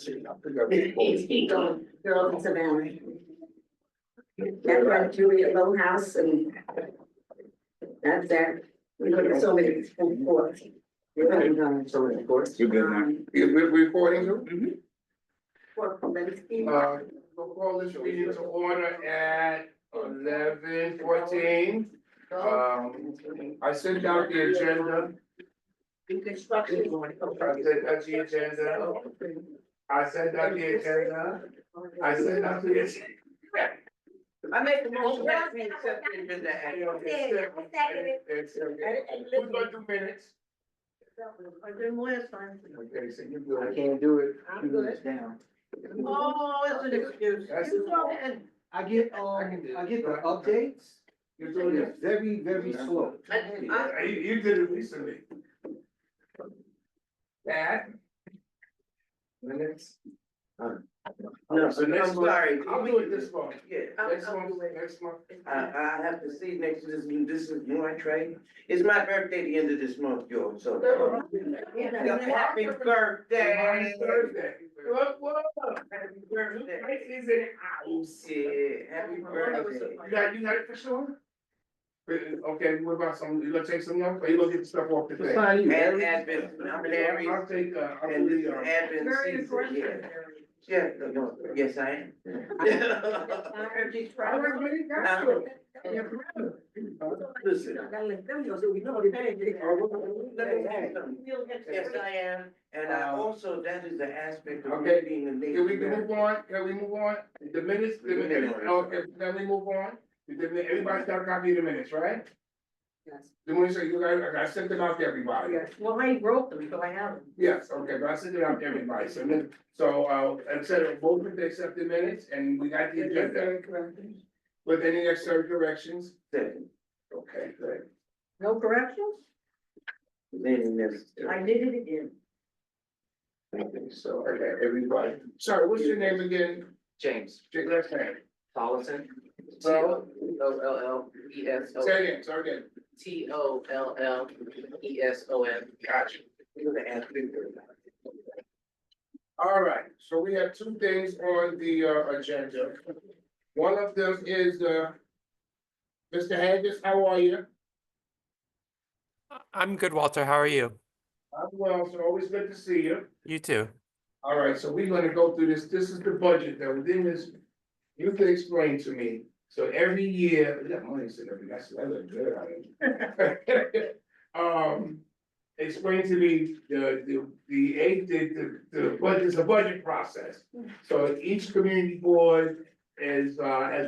Speak on girls in Savannah. That's right, Julia Low House and that's that. We look at so many reports. So many courts. You good now? We're recording you? For Polinsky. We'll call this meeting to order at 11:14. I sent out the agenda. Construction. That's the agenda. I sent out the agenda. I sent out the agenda. I make the motion that we accept the agenda. Who's gonna do minutes? I did them last time. Okay, so you do I it. can't do it. I'm good. Down. Oh, that's an excuse. That's- You go ahead. I get the updates. You're doing it. Very, very slow. You did it recently. That. Minutes. No, So next I'm month- sorry. I'll do it this month. Yeah, Next month. I have to see next to this is my trade. It's my birthday the end of this month, George, so. Happy birthday. Happy Thursday. What? Happy birthday. Is it house? Yeah, happy birthday. You got it for sure? Okay, what about some, you gonna take some notes, or you gonna get the stuff off the thing? And advent, I'm an Aries, I'll take, I'll and do this is the, advent Very season, impressive. yeah. Yeah, no, yes, I am. Listen. I gotta let them know so we know the day. Yes, I am, and I also, that is the aspect of Okay. being a can native. we move on, can we move on? The minutes, okay, can we move on? Everybody's got a copy of the minutes, right? Yes. Then when you say, you got, I sent them out to everybody. Yes, well, I wrote them, so I have them. Yes, okay, but I sent it out to everybody, instead of voting to accept the minutes, and we got the agenda, with any extra corrections? Second, Okay, good. No corrections? then necessary. I did it again. Okay, so, okay, everybody, sorry, what's your name again? James Jake, last name. Tollison. So, Tollesson. say again, sorry again, Tollesson. gotcha. All right, so we have two things on the agenda. One of them is Mr. Haggis, how are you? I'm good, Walter. How are you? I'm well, so always good to see you. You too. All right, so we're gonna go through this. This is the budget that within this, you can explain to me. So every year, that money said every, that look good. Explain to me the budget is a budget process. So each community board is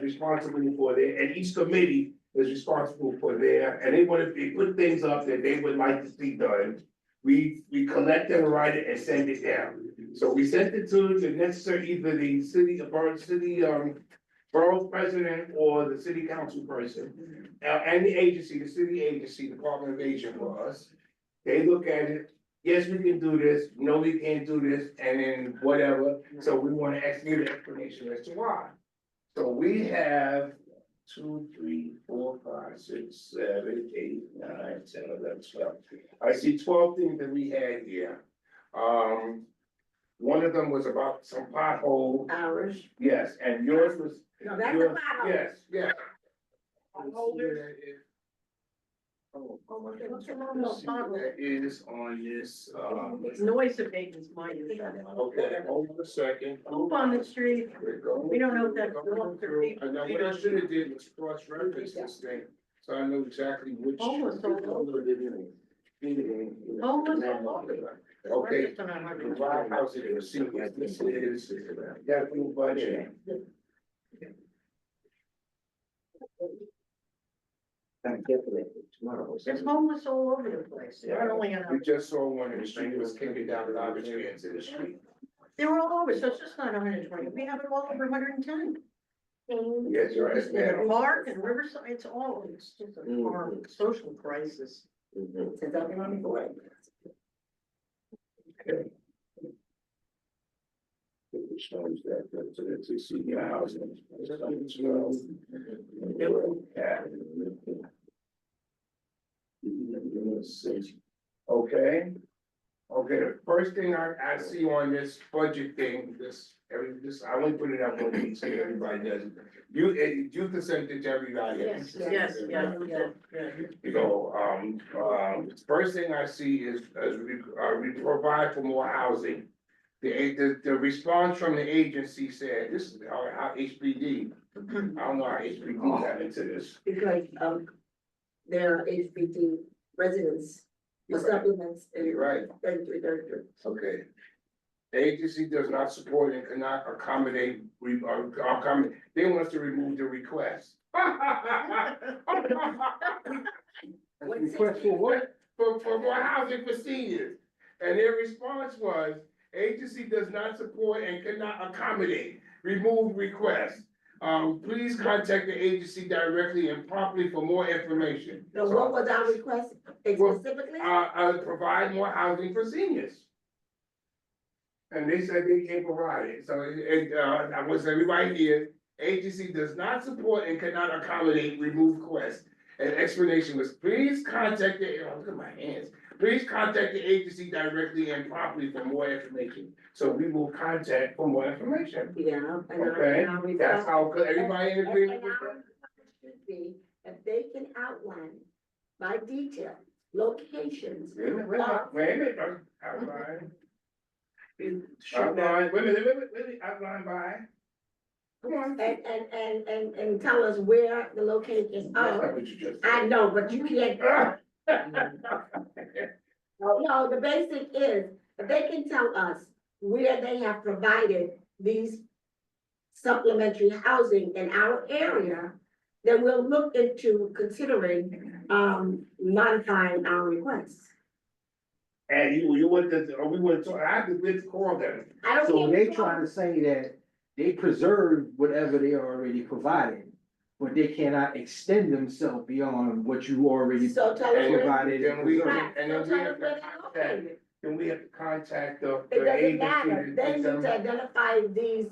responsible for their, and each committee is responsible for their, and they put things up that they would like to see done. We collect and write it and send it down. So we sent it to the necessary, either the borough president or the city council person. And the agency, the city agency, Department of Aging for us. They look at it, yes, we can do this, no, we can't do this, and then whatever. So we want to give an explanation as to why. So we have 2, 3, 4, 5, 6, 7, 8, 9, 10, 11, 12. I see 12 things that we had here. One of them was about some pothole, Hours. yes, and yours was. No, that's the yours- pothole. Yes, yes. Potholders. Oh, Oh, what's the let's see name what of the pothole? that is on this, Noise abatement's mine. okay, hold on a second. Move on the street. We don't know if that's Going through. I know what I should have did was cross-reference this thing, so I know exactly which. Homeless all over. Homeless all over. Okay. Five houses, you see, this is, capital budget. Tomorrow. There's homeless all over the place. Not only in We just saw one in the street, it was kicking down the arbitrary into the street. they were all over, so it's just not 120. We have it all over 110. Yes, you're right. It's in the park and Riverside, it's just a horrible social crisis. Mhm. Since I've been on the board. Okay. It shows that, so it's a senior housing. Okay, Okay, the first thing I see on this budget thing, I only put it up on the so everybody does it. You can send it to everybody. Yes, yeah. You know, first thing I see is, we provide for more housing. The response from the agency said, this is how HPD, I don't know how HPD got into this. Because, there are HPT residents, the supplements, and You're right, 33. okay. The agency does not support and cannot accommodate, they want us to remove the request. Request for what? For more housing for seniors. And their response was, agency does not support and cannot accommodate, remove request. Please contact the agency directly and promptly for more information. Now, what was our request specifically? Provide more housing for seniors. And they said they can't provide it, so I want everybody here, agency does not support and cannot accommodate remove requests. And explanation was, please contact look at my hands. Please contact the agency directly and promptly for more information. So we will contact for more information. Yeah. Okay, that's how, everybody in agreement with that? Should be, if they can outline by detail, locations. Wait a minute, outline. Outline, wait a minute, outline by. Come on. And tell us where the locations That's not are. what you just I said. know, but you can't. No, the basic is, if they can tell us where they have provided these supplementary housing in our area, then we'll look into considering, modifying our requests. And you want to, or we want to, I have to call them. I don't So care. they trying to say that they preserve whatever they already provided, but they cannot extend themselves beyond what you already So tell us where. provided. Then we- Right, and so then we tell have us to where they're contact- located. Then we have to contact the It doesn't agency. matter, they need to identify these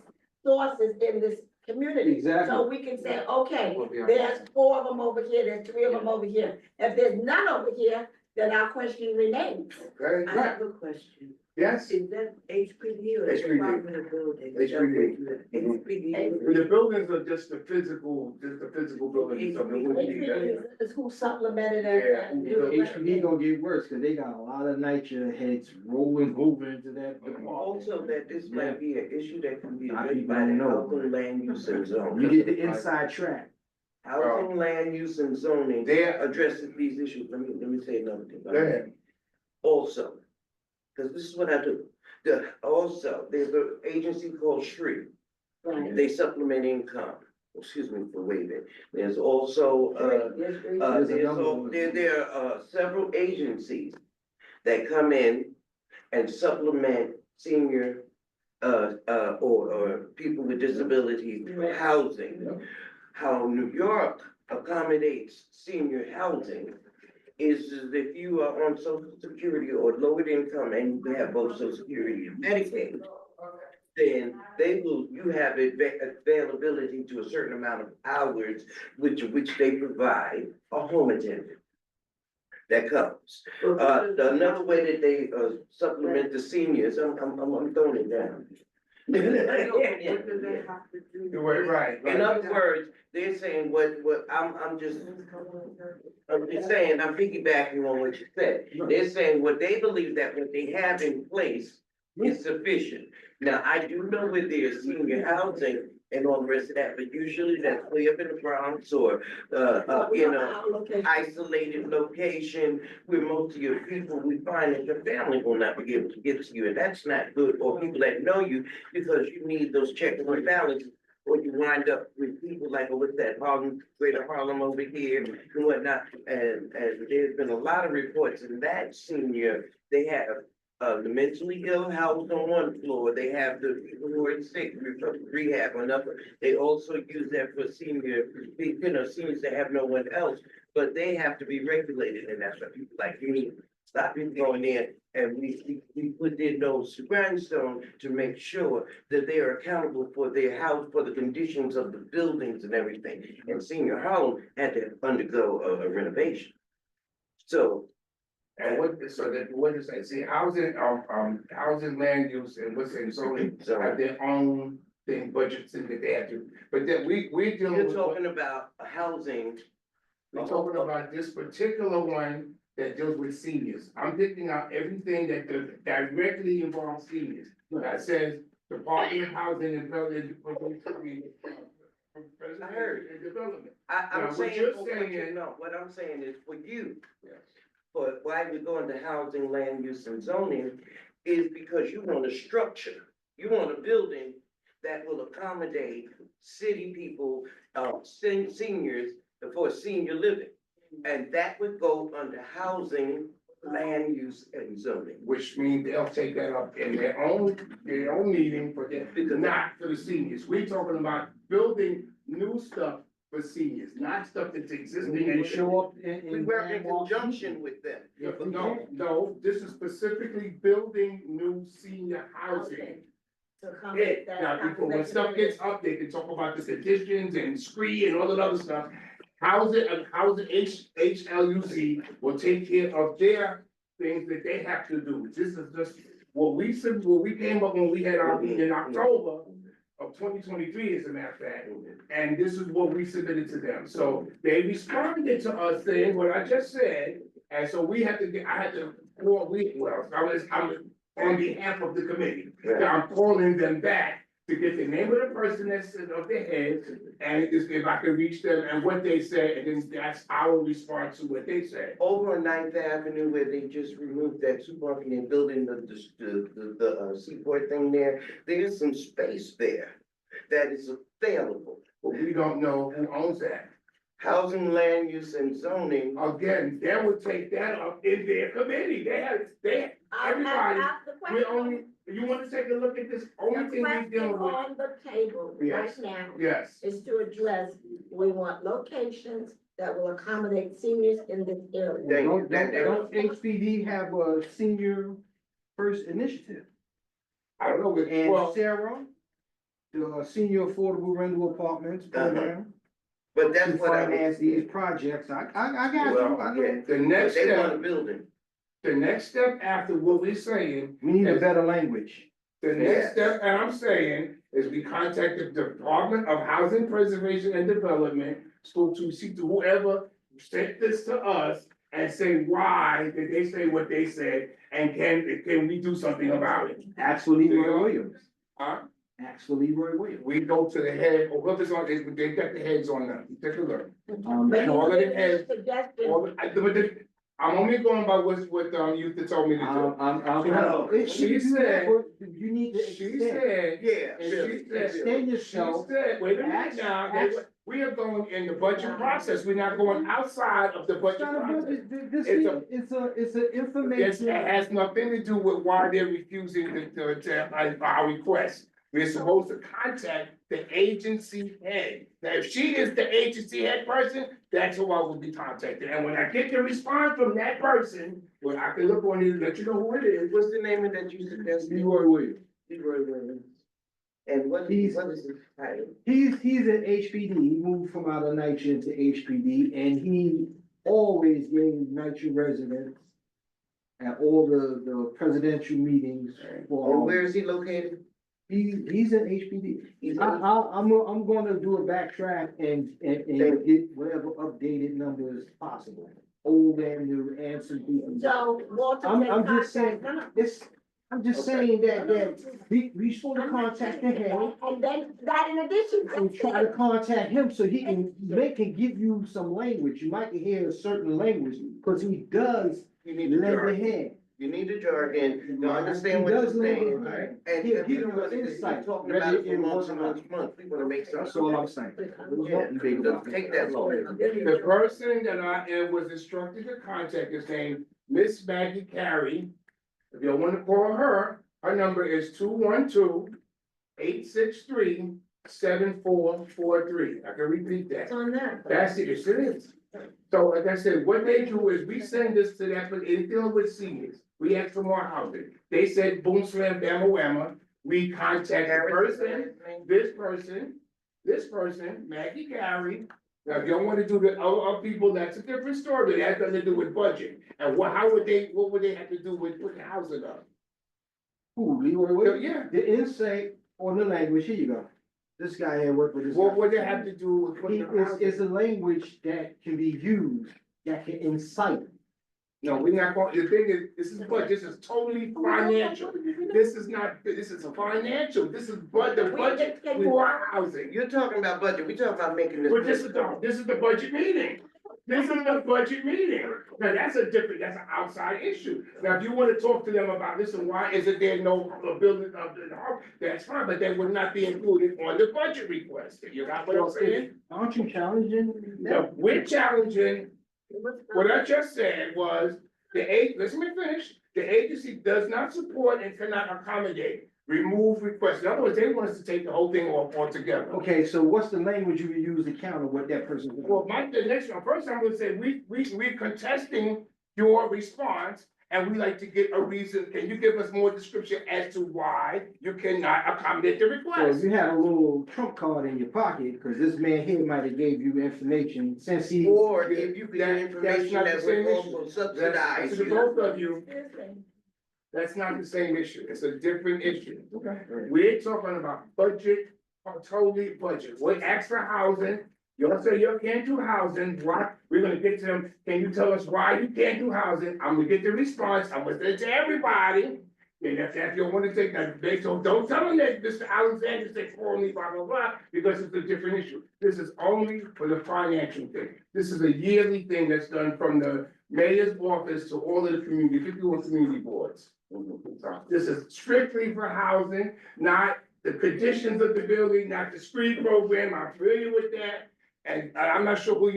sources in this community. Exactly. So we can say, okay, there's 4 of them over here, there's 3 of them over here. If there's none over here, then our question remains. Okay, I have a question. yes, Is that HPD or HPD. Department of Building? HPD. HPD. the buildings are just the physical buildings, so it wouldn't be that. Is who supplemented Yeah. and So HPD gonna get worse, cause they got a lot of nitrogen heads rolling over into that department. Also, that this might be an issue that can be I addressed people by don't the know. housing land use and zone. You get the inside track. Housing land use and zoning There- addresses these issues. Let me say another thing. Go ahead. Also, because this is what I do. Also, there's an agency called SHRE. Right. They supplement income. Excuse me for waving. There's also, There's another one. there are several agencies that come in and supplement senior, or people with disabilities Right. housing. How New York accommodates senior housing is if you are on social security or lowered income and you have both social security and Medicaid, then you have availability to a certain amount of hours, which they provide a home attendant. That comes. Another way that they supplement the seniors, I'm throwing it down. What does that have to do? You're right. In other words, they're saying I'm just saying, I'm piggybacking on what you said. They're saying what they believe that what they have in place is sufficient. Now, I do know where there's senior housing and all the rest of that, but usually that's way up in the Bronx or, isolated location where most of your people, we find that your family will not be able to get to you, and that's not good, or people that know you, because you need those checks and balances. Or you wind up with people like, what's that, Harlem, Greater Harlem over here and whatnot. And there's been a lot of reports in that senior, they have the mentally ill housed on one floor. They have the people who are sick, rehab on another. They also use that for seniors that have no one else, but they have to be regulated. And that's what people like me stop people going in. And we put in those grindstones to make sure that they are accountable for their house, for the conditions of the buildings and everything. And Senior Harlem had to undergo a renovation. So And what is that, see, housing, land use and what's in zoning So have their own thing, budgets and that they have to, but then we're dealing you're with. talking about housing. We're talking about this particular one that deals with seniors. I'm picking out everything that directly involves seniors. That says Department of Housing and Preservation and Development. Now, I'm what saying, you're for saying what you is- know, what I'm saying is for you, Yes. but why we're going to housing, land use and zoning is because you want a structure. You want a building that will accommodate city people, seniors for senior living. And that would go under housing, land use and zoning. Which means they'll take that up in their own meeting for them, not for the seniors. We're talking about building new stuff for seniors, not stuff that's existing. And show up We work in conjunction with them. No, this is specifically building new senior housing. To Yeah, accommodate that. now, before when stuff gets up, they can talk about the conditions and screen and all that other stuff. Housing, HLUC will take care of their things that they have to do. This is just what we said, what we came up when we had our meeting in October of 2023, as a matter of fact. And this is what we submitted to them. So they responded to us saying what I just said. And so we had to get, I had to, I was on behalf of the committee. I'm calling them back to get the name of the person that's of their head, and if I can reach them and what they said, and then that's our response to what they said. Over on 9th Avenue where they just removed that supermarket and building the Seaport thing there, there's some space there that is available. But we don't know who owns that. Housing, land use and zoning, Again, they would take that up in their committee. Everybody, we only, you wanna take a look at this, only The thing we question dealing with. on the table right Yes. now Yes, is to address, we want locations that will accommodate seniors in this area. Thank you. Don't HPD have a senior first initiative? I don't know, but, And well, Sarah, the senior affordable rental apartments program, but to that's what I finance was. these projects, I got you, I well, know. the But next they want a step, building. the next step after what we're saying, We need a better language. the next step, and I'm saying, is we contact the Department of Housing Preservation and Development, to see to whoever sent this to us and say why did they say what they said, and can we do something about it? Ask for Leroy Williams. Huh? Ask for Leroy Williams. We go to the head, or whoever's on, they got the heads on them, take a look. But And all of you it has- suggestion, I'm only going by what you told me to do. She said- You need to She extend, said, Yeah. and she said, extend she yourself. said, wait a minute Ask- now, ask- we are going in the budget process, we're not going outside of the It's budget not a process. budget, this It's is, it's an It information. has nothing to do with why they're refusing our request. We're supposed to contact the agency head. Now, if she is the agency head person, that's who I will be contacting. And when I get the response from that person, well, I can look on it and let you know who it is. What's the name of that you suggested? Leroy Williams. Leroy Williams. And what is his title? He's in HPD, he moved from out of NYCHA into HPD, and he always gave NYCHA residents at all the presidential meetings And for, where is he located? he's in HPD. He's I'm gonna do a backtrack and get whatever updated numbers possible, old and new, and some people. so Walter I'm can just saying- contact. I'm just saying that we supposed to contact the head And then that in addition. and try to contact him so he can give you some language. You might hear a certain language, because he does You need to lend a jargon. hand. You need to jargon, you He understand what you're does lend saying. a hand. And He'll if give you you don't want an to, insight, keep talking whether about it for in months one and or months, we wanna make something. That's all I'm saying. Yeah, Nothing big about it. take that long. The person that I was instructed to contact is named Miss Maggie Carey. If you want to call her, her number is 212-863-7443. I can repeat that. It's on that. That's it, yes, it is. So like I said, what they do is we send this to that, but it's dealing with seniors. We ask for more housing. They said boom, slam, bama, whamma. We contact the person, this person, Maggie Gary, Now, if y'all wanna do the other people, that's a different story, that has nothing to do with budget. And what would they have to do with putting housing up? Who, Leroy Williams? Yeah. The insight on the language, here you go. This guy had worked with this. What guy. would they have to do with He putting the is, housing? is a language that can be used, that can incite. No, we're not going, the thing is, this is totally financial. This is not, this is financial, this is the budget for housing. You're talking about budget, we talking about making this. But this is the budget meeting. This is the budget meeting. Now, that's an outside issue. Now, if you wanna talk to them about, listen, why isn't there no building of the home, that's fine, but that would not be included on the budget request. You got what I'm saying? Aren't you challenging No, that? we're challenging, what I just said was, listen me finish, the agency does not support and cannot accommodate, remove requests. In other words, they want us to take the whole thing off altogether. Okay, so what's the language you would use to counter what that person? Well, the next one, first I'm gonna say, we're contesting your response, and we like to get a reason, can you give us more description as to why you cannot accommodate the So request? if you had a little trump card in your pocket, cause this man here might have gave you information since he. Or if you could get That's information not that the same would issue. also That's subsidize to you. both of you, that's not the same issue, it's a different issue. We're talking about budget, totally budget, we ask for housing, y'all say you can't do housing, why? We're gonna get to them, can you tell us why you can't do housing? I'm gonna get the response, I'm gonna say it to everybody. And if you wanna take that, don't tell them that Mr. Alexander said for me, blah, blah, blah, because it's a different issue. This is only for the financial thing, this is a yearly thing that's done from the mayor's office to all of the community, 51 community boards. This is strictly for housing, not the conditions of the building, not the street program, I'm familiar with that. And I'm not sure who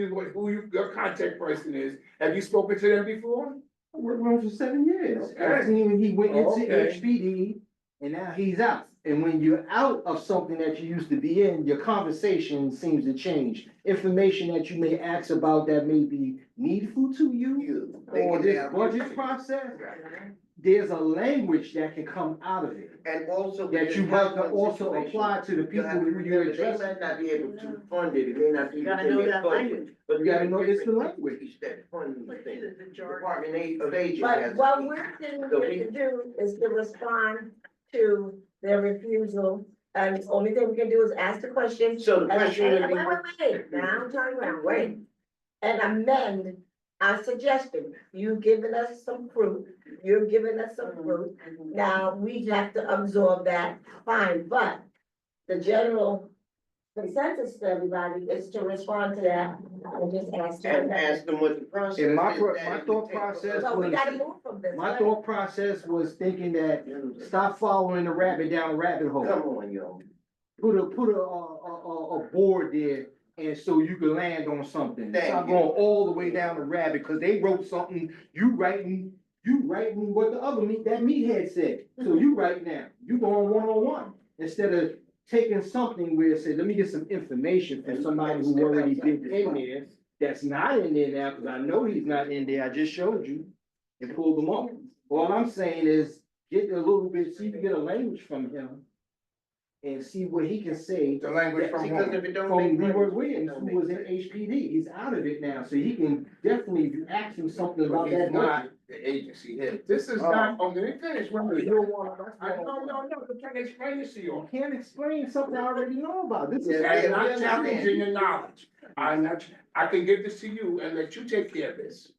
your contact person is, have you spoken to them before? I worked with him for 7 years. Okay. I seen he went into Okay. HPD and now he's out. And when you're out of something that you used to be in, your conversation seems to change. Information that you may ask about that may be needful to you or this budget process, there's a language that can come out of it. And also. That you have to also apply to the You people have to who you're remember, they addressing. might not be able to fund it, it may not be. Gotta know that language. But You gotta know it's the language. That fund Like, thing. the jargon. Department of Aging. But has- what we're sitting here to do is to respond to their refusal, and the only thing we can do is ask the question. So the question would be. Wait, now I'm turning around, wait. And amend our suggestion. You've given us some fruit, you're giving us some fruit. Now, we have to absorb that, fine, but the general consensus to everybody is to respond to that and just ask. And ask them what the process. And my is pro- that my it would thought take for us. process So we gotta move from this. My right? thought process was thinking that stop following the rabbit down the rabbit hole. Come on, yo. Put a board there and so you can land on something. Thank Stop you. going all the way down the rabbit, cause they wrote something, you writing what the other that meathead said. So you write now, you going one-on-one, instead of taking something where it says, let me get some information from somebody who already been in there. That's not in there now, cause I know he's not in there, I just showed you and pulled them up. All I'm saying is, get a little bit, see if you get a language from him. And see what he can say The language from Because whom? if it don't from make Leroy sense, Williams, it who don't was make in sense. HPD, he's out of it now, so he can definitely ask him something about But he's that. not budget. the agency head. This is not, let me finish. You don't wanna- No, I'm trying to explain this to you. You can't explain something I already know about, this is. Yeah, I'm we not understand. challenging your knowledge. I can give this to you and let you take care of this.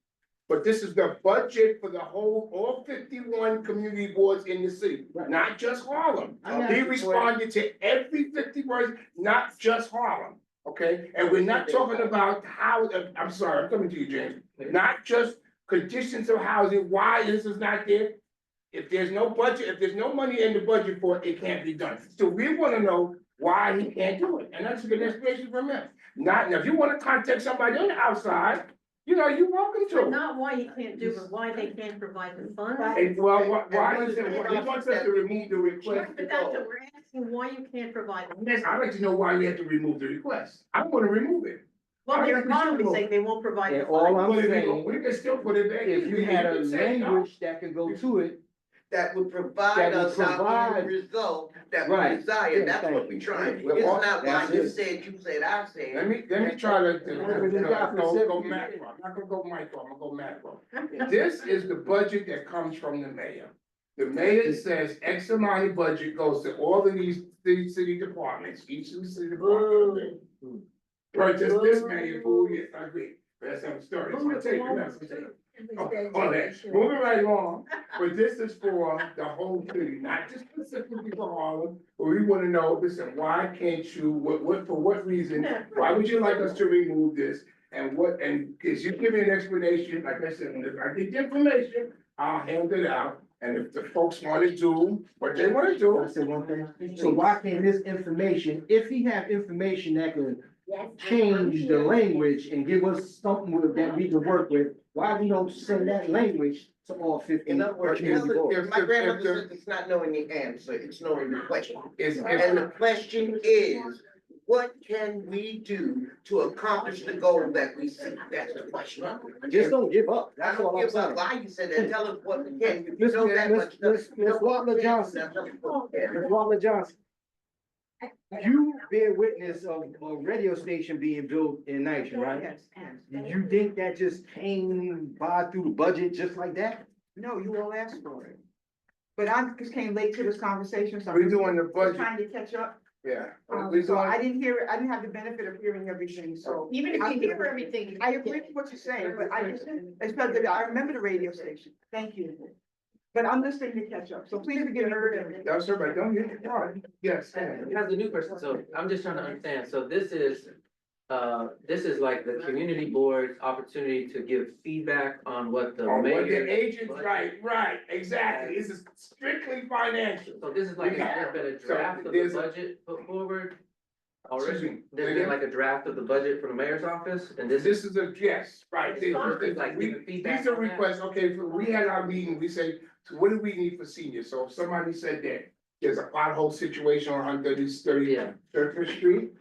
But this is the budget for the whole, all 51 community boards in the city, Right. not just Harlem. I'm not- He responded to every 50 words, not just Harlem, okay? And we're not talking about how, I'm sorry, I'm coming to you, James. Not just conditions of housing, why this is not there. If there's no budget, if there's no money in the budget for it, it can't be done. So we wanna know why he can't do it, and that's a good explanation from him. Not, now, if you wanna contact somebody on the outside, you know, you're welcome But to. not why he can't do, but why they can't provide the funds. And well, why And is it, what is the he wants us to remove the request. But that's what we're asking, why you can't provide the funds. Yes, I'd like to know why we have to remove the request. I don't wanna remove it. Well, I they're think we should economy vote. saying they won't provide the And all funds. I'm But if saying, we can still put it back. if you in. had a can say no. language that could go to it, that would provide That would us our provide- end result that we Right. desire, Yeah, that's thank what you. we're trying. Well, It's all- not why that's you it. said, I said. Let me try to, Yeah. go macro, I'm not gonna go micro, I'm gonna go macro. This is the budget that comes from the mayor. The mayor says X amount of budget goes to all of these city departments, each of the city departments. Purchase this many food, yes, I agree, that's how it started, it's gonna take, that's what I'm saying. All that, moving right along, but this is for the whole city, not just specifically for Harlem. But we wanna know, listen, why can't you, for what reason, why would you like us to remove this? And cause you give me an explanation, like I said, if I get the information, I'll hand it out. And if the folks wanna do what they wanna Can do, I say one thing? So why can't this information, if he have information that can change the language and give us something that we can work with, why we don't send that language to all 50? In other words, community boards? my grandmother said it's not knowing the answer, it's knowing the question. is, And the question is, what can we do to accomplish the goal that we see? That's the question. Just don't give up, I that's all don't I'm give up saying. why you said that, tell us what we can, if you know that much. Miss Wapner Johnson, Ms. Wapner Johnson. You bear witness of a radio station being built in Nitro, right? Did you think that just came by through the budget just like that? No, you all asked for it. But I just came late to this conversation, so we're I'm doing the just budget, trying to catch up. yeah. We're So I doing, didn't hear it, I didn't have the benefit of hearing everything, so. Even if you hear everything. I agree with what you're saying, but I just, especially, I remember the radio station, thank you. But I'm listening to catch up, so please forgive me. that's right, don't get it wrong, yes. As a new person, so I'm just trying to understand, so this is like the community board's opportunity to give feedback on what the On what mayor. the agents, right, exactly, this is strictly financial. So this is like, there's been a draft of the there's a- budget put forward Excuse already? me, There's been like a draft of the budget from the mayor's office, and this this is, is a, yes, right, It's like giving feedback these are on that. requests, okay, we had our meeting, we say, so what do we need for seniors? So if somebody said that there's a pothole situation on 30 Yeah. 33rd Street.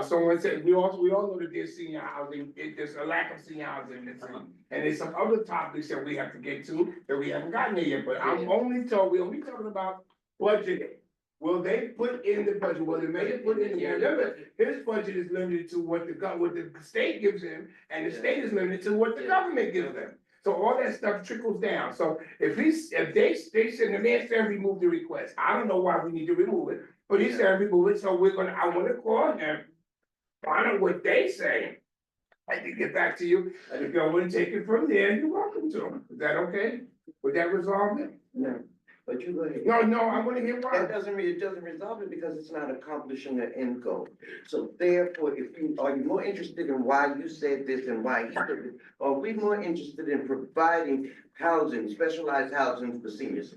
Someone said, we all know that there's senior housing, there's a lack of senior housing in the city. And there's some other topics that we have to get to that we haven't gotten there yet, but we're only talking about budgeting. Will they put in the budget, will the mayor put in, remember, his budget is limited to what the state gives him, and the state is limited to what the government gives them. So all that stuff trickles down, so if they said, the man said remove the request, I don't know why we need to remove it, but he said remove it, so I wanna call him. Find out what they say. I can get back to you, and if y'all wanna take it from there, you're welcome to, is that okay? Would that resolve it? No, but you go ahead. No, I wanna hear It why. doesn't resolve it because it's not accomplishing the end goal. So therefore, are you more interested in why you said this and why he said it? Or are we more interested in providing housing, specialized housing for seniors?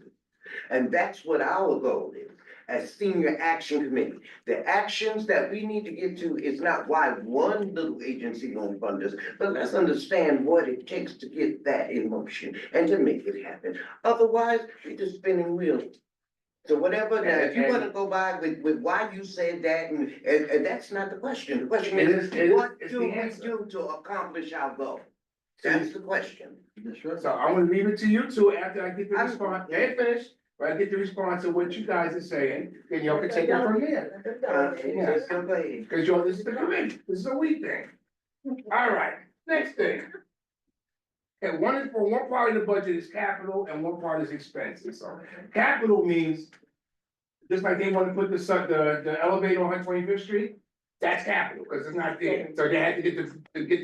And that's what our goal is, as senior action committee. The actions that we need to get to is not why one little agency won't fund us, but let's understand what it takes to get that in motion and to make it happen. Otherwise, we're just spinning wheels. So whatever, now, if you wanna go by with why you said that, and that's not the question. The question is, what it's do the we answer. do to accomplish our goal? That's the question. So I'm gonna leave it to you two after I get the response, they ain't finished, but I get the response of what you guys are saying, then y'all can take it from there. Yes. So go ahead. Cause y'all, this is the committee, this is a we thing. All right, next thing. And one part of the budget is capital and one part is expenses, so capital means. Just like they wanna put the elevator on 125th Street, that's capital, cause it's not there, so they had to get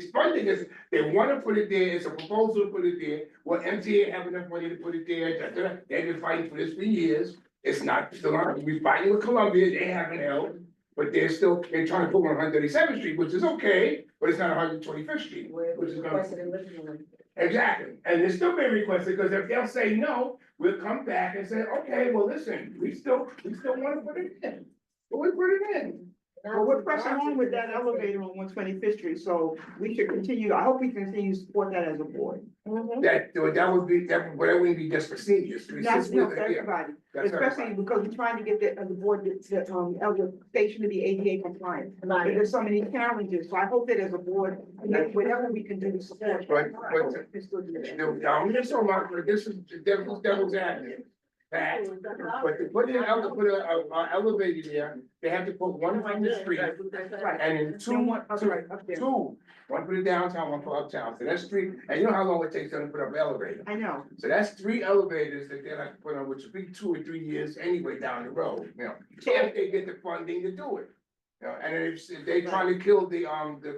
the funding, they wanna put it there, it's a proposal to put it there. Well, MTA have enough money to put it there, they've been fighting for this for years, it's not, still not, we fighting with Columbia, they haven't held. But they're trying to put one on 137th Street, which is okay, but it's not 125th Street, which is gonna. Exactly, and it's still being requested, because if they'll say no, we'll come back and say, okay, well, listen, we still wanna put it in. But we put it in. Well, we're pressing on with that elevator on 125th Street, so we should continue, I hope we continue to support that as a board. That would be, that wouldn't be just for seniors. That's, It's you know, with for it, yeah. everybody, That's especially everybody. because we're trying to get the board, the elder station to be ADA compliant. But there's so many challenges, so I hope that as a board, whatever we can do to support. But- It's good to do. I'm just talking about, this is devil's advocate. Pat, but to put a elevator there, they have to put one from the street Right. and then And two, one up right up there. one for the downtown, one for uptown, so that's three, and you know how long it takes them to put up an elevator? I know. So that's 3 elevators that they have to put on, which will be 2 or 3 years anyway down the road, you know, if they get the funding to do it. You know, and if they trying to kill the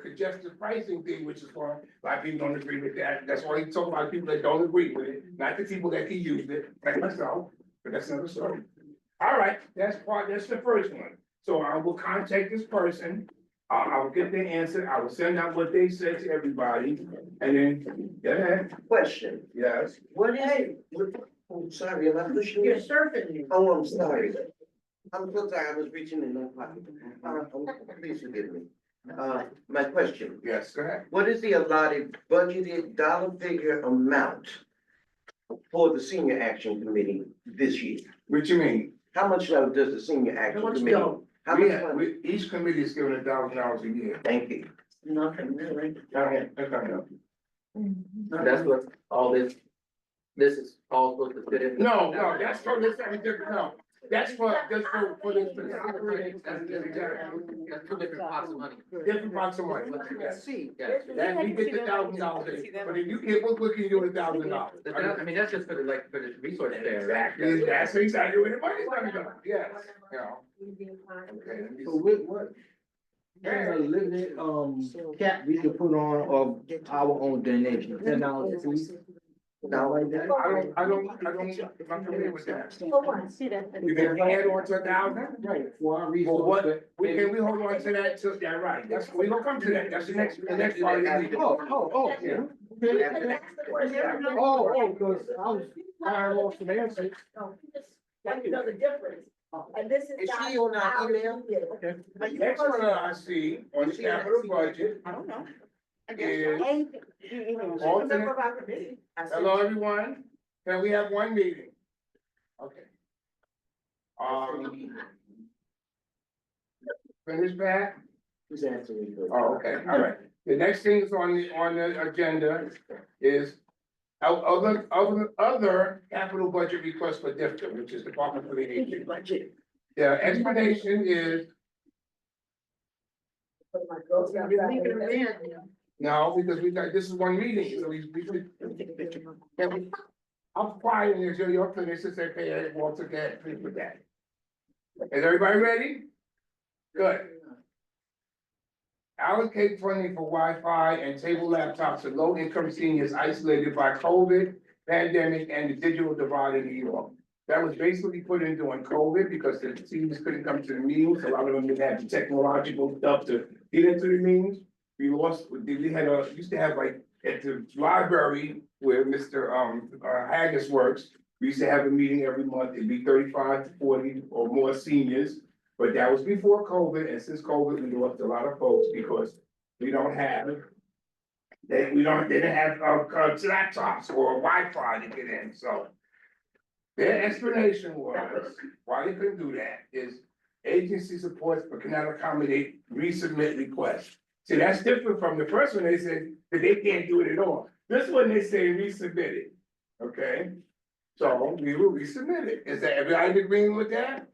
congestion pricing thing, which is why a lot of people don't agree with that, that's why you talk about people that don't agree with it, not the people that can use it, like myself, but that's another story. All right, that's the first one, so I will contact this person, I will get their answer, I will send out what they said to everybody, and then, yeah, Question, yes. what, hey, I'm sorry, am I pushing You're you? surfing. Oh, I'm sorry. I'm so sorry, I was reaching in my pocket. Please forgive me. My question, Yes, go ahead. what is the allotted budgeted dollar figure amount for the senior action committee this year? What you mean? How much does the senior action much committee? dough? How We much have, money? each committee is given $1,000 a year. Thank you. Nothing really. That's not enough. That's what all this is all supposed to fit in. No, that's for this, no, that's for this. That's two different pots of money. Different parts of money. Let's see. Yeah. Then we get the $1,000, but if you get, what can you do with $1,000? I mean, that's just for the resource fair, right? Exactly, that's exactly where the money's gonna go, yes, you know. Okay, let me So what, there's a limited, cap we can put on of our own donation, $10 a piece. No, Like that. I don't, I'm not familiar with that. See that? You can add on to $1,000? Right, for our Well, resource. what, we hold on to that till, yeah, right, we gonna come to that, that's the next part of the meeting. Oh, yeah. Because I was firing off some answers. Let me know the difference. And this is. Is she on our email? Okay. Next one I see on the capital budget I don't know. is, Alternate. hello, everyone, can we have one meeting? Okay. Finish that? Who's answering first? Oh, okay, all right. The next thing is on the agenda is other capital budget requests for district, which is Department of the Aging. Budget. The explanation is, no, because this is one meeting, so I'm quiet and you're finished, it's okay, Walter, get, please with that. Is everybody ready? Good. Allocate funding for Wi-Fi and table laptops for low-income seniors isolated by COVID, pandemic, and the digital divide in New York. That was basically put in during COVID because the seniors couldn't come to the meetings. A lot of them didn't have the technological stuff to get into the meetings. Used to have like at the library where Mr. Haggis works, we used to have a meeting every month. It'd be 35 to 40 or more seniors. But that was before COVID, and since COVID, we lost a lot of folks because we don't have, they didn't have laptops or Wi-Fi to get in, so. Their explanation was, why they couldn't do that, is agency supports but cannot accommodate resubmit requests. See, that's different from the first one, they said that they can't do it at all. This one, they say resubmit it, okay? So we will resubmit it. Is that everybody agreeing with that?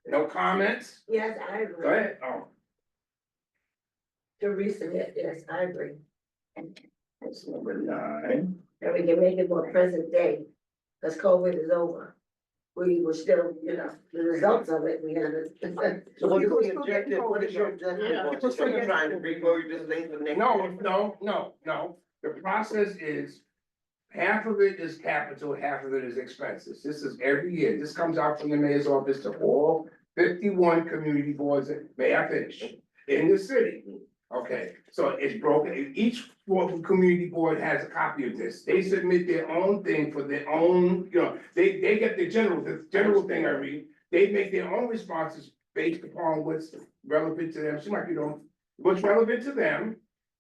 No comments? Yes, I Go agree. ahead. Oh, To resubmit, yes, I agree. that's number 9. And we can make it more present day, because COVID is over. We were still, the results of it, we had it. So what is People the still getting objective, what is your COVID, objective? Yeah. What you saying, trying to bring forward this thing for next year? No. The process is, half of it is capital, half of it is expenses. This is every year. This comes out from the mayor's office to all 51 community boards, may I finish, in the city. Okay, so it's broken, each community board has a copy of this, they submit their own thing for their own, they get the general thing I read. They make their own responses based upon what's relevant to them, what's relevant to them,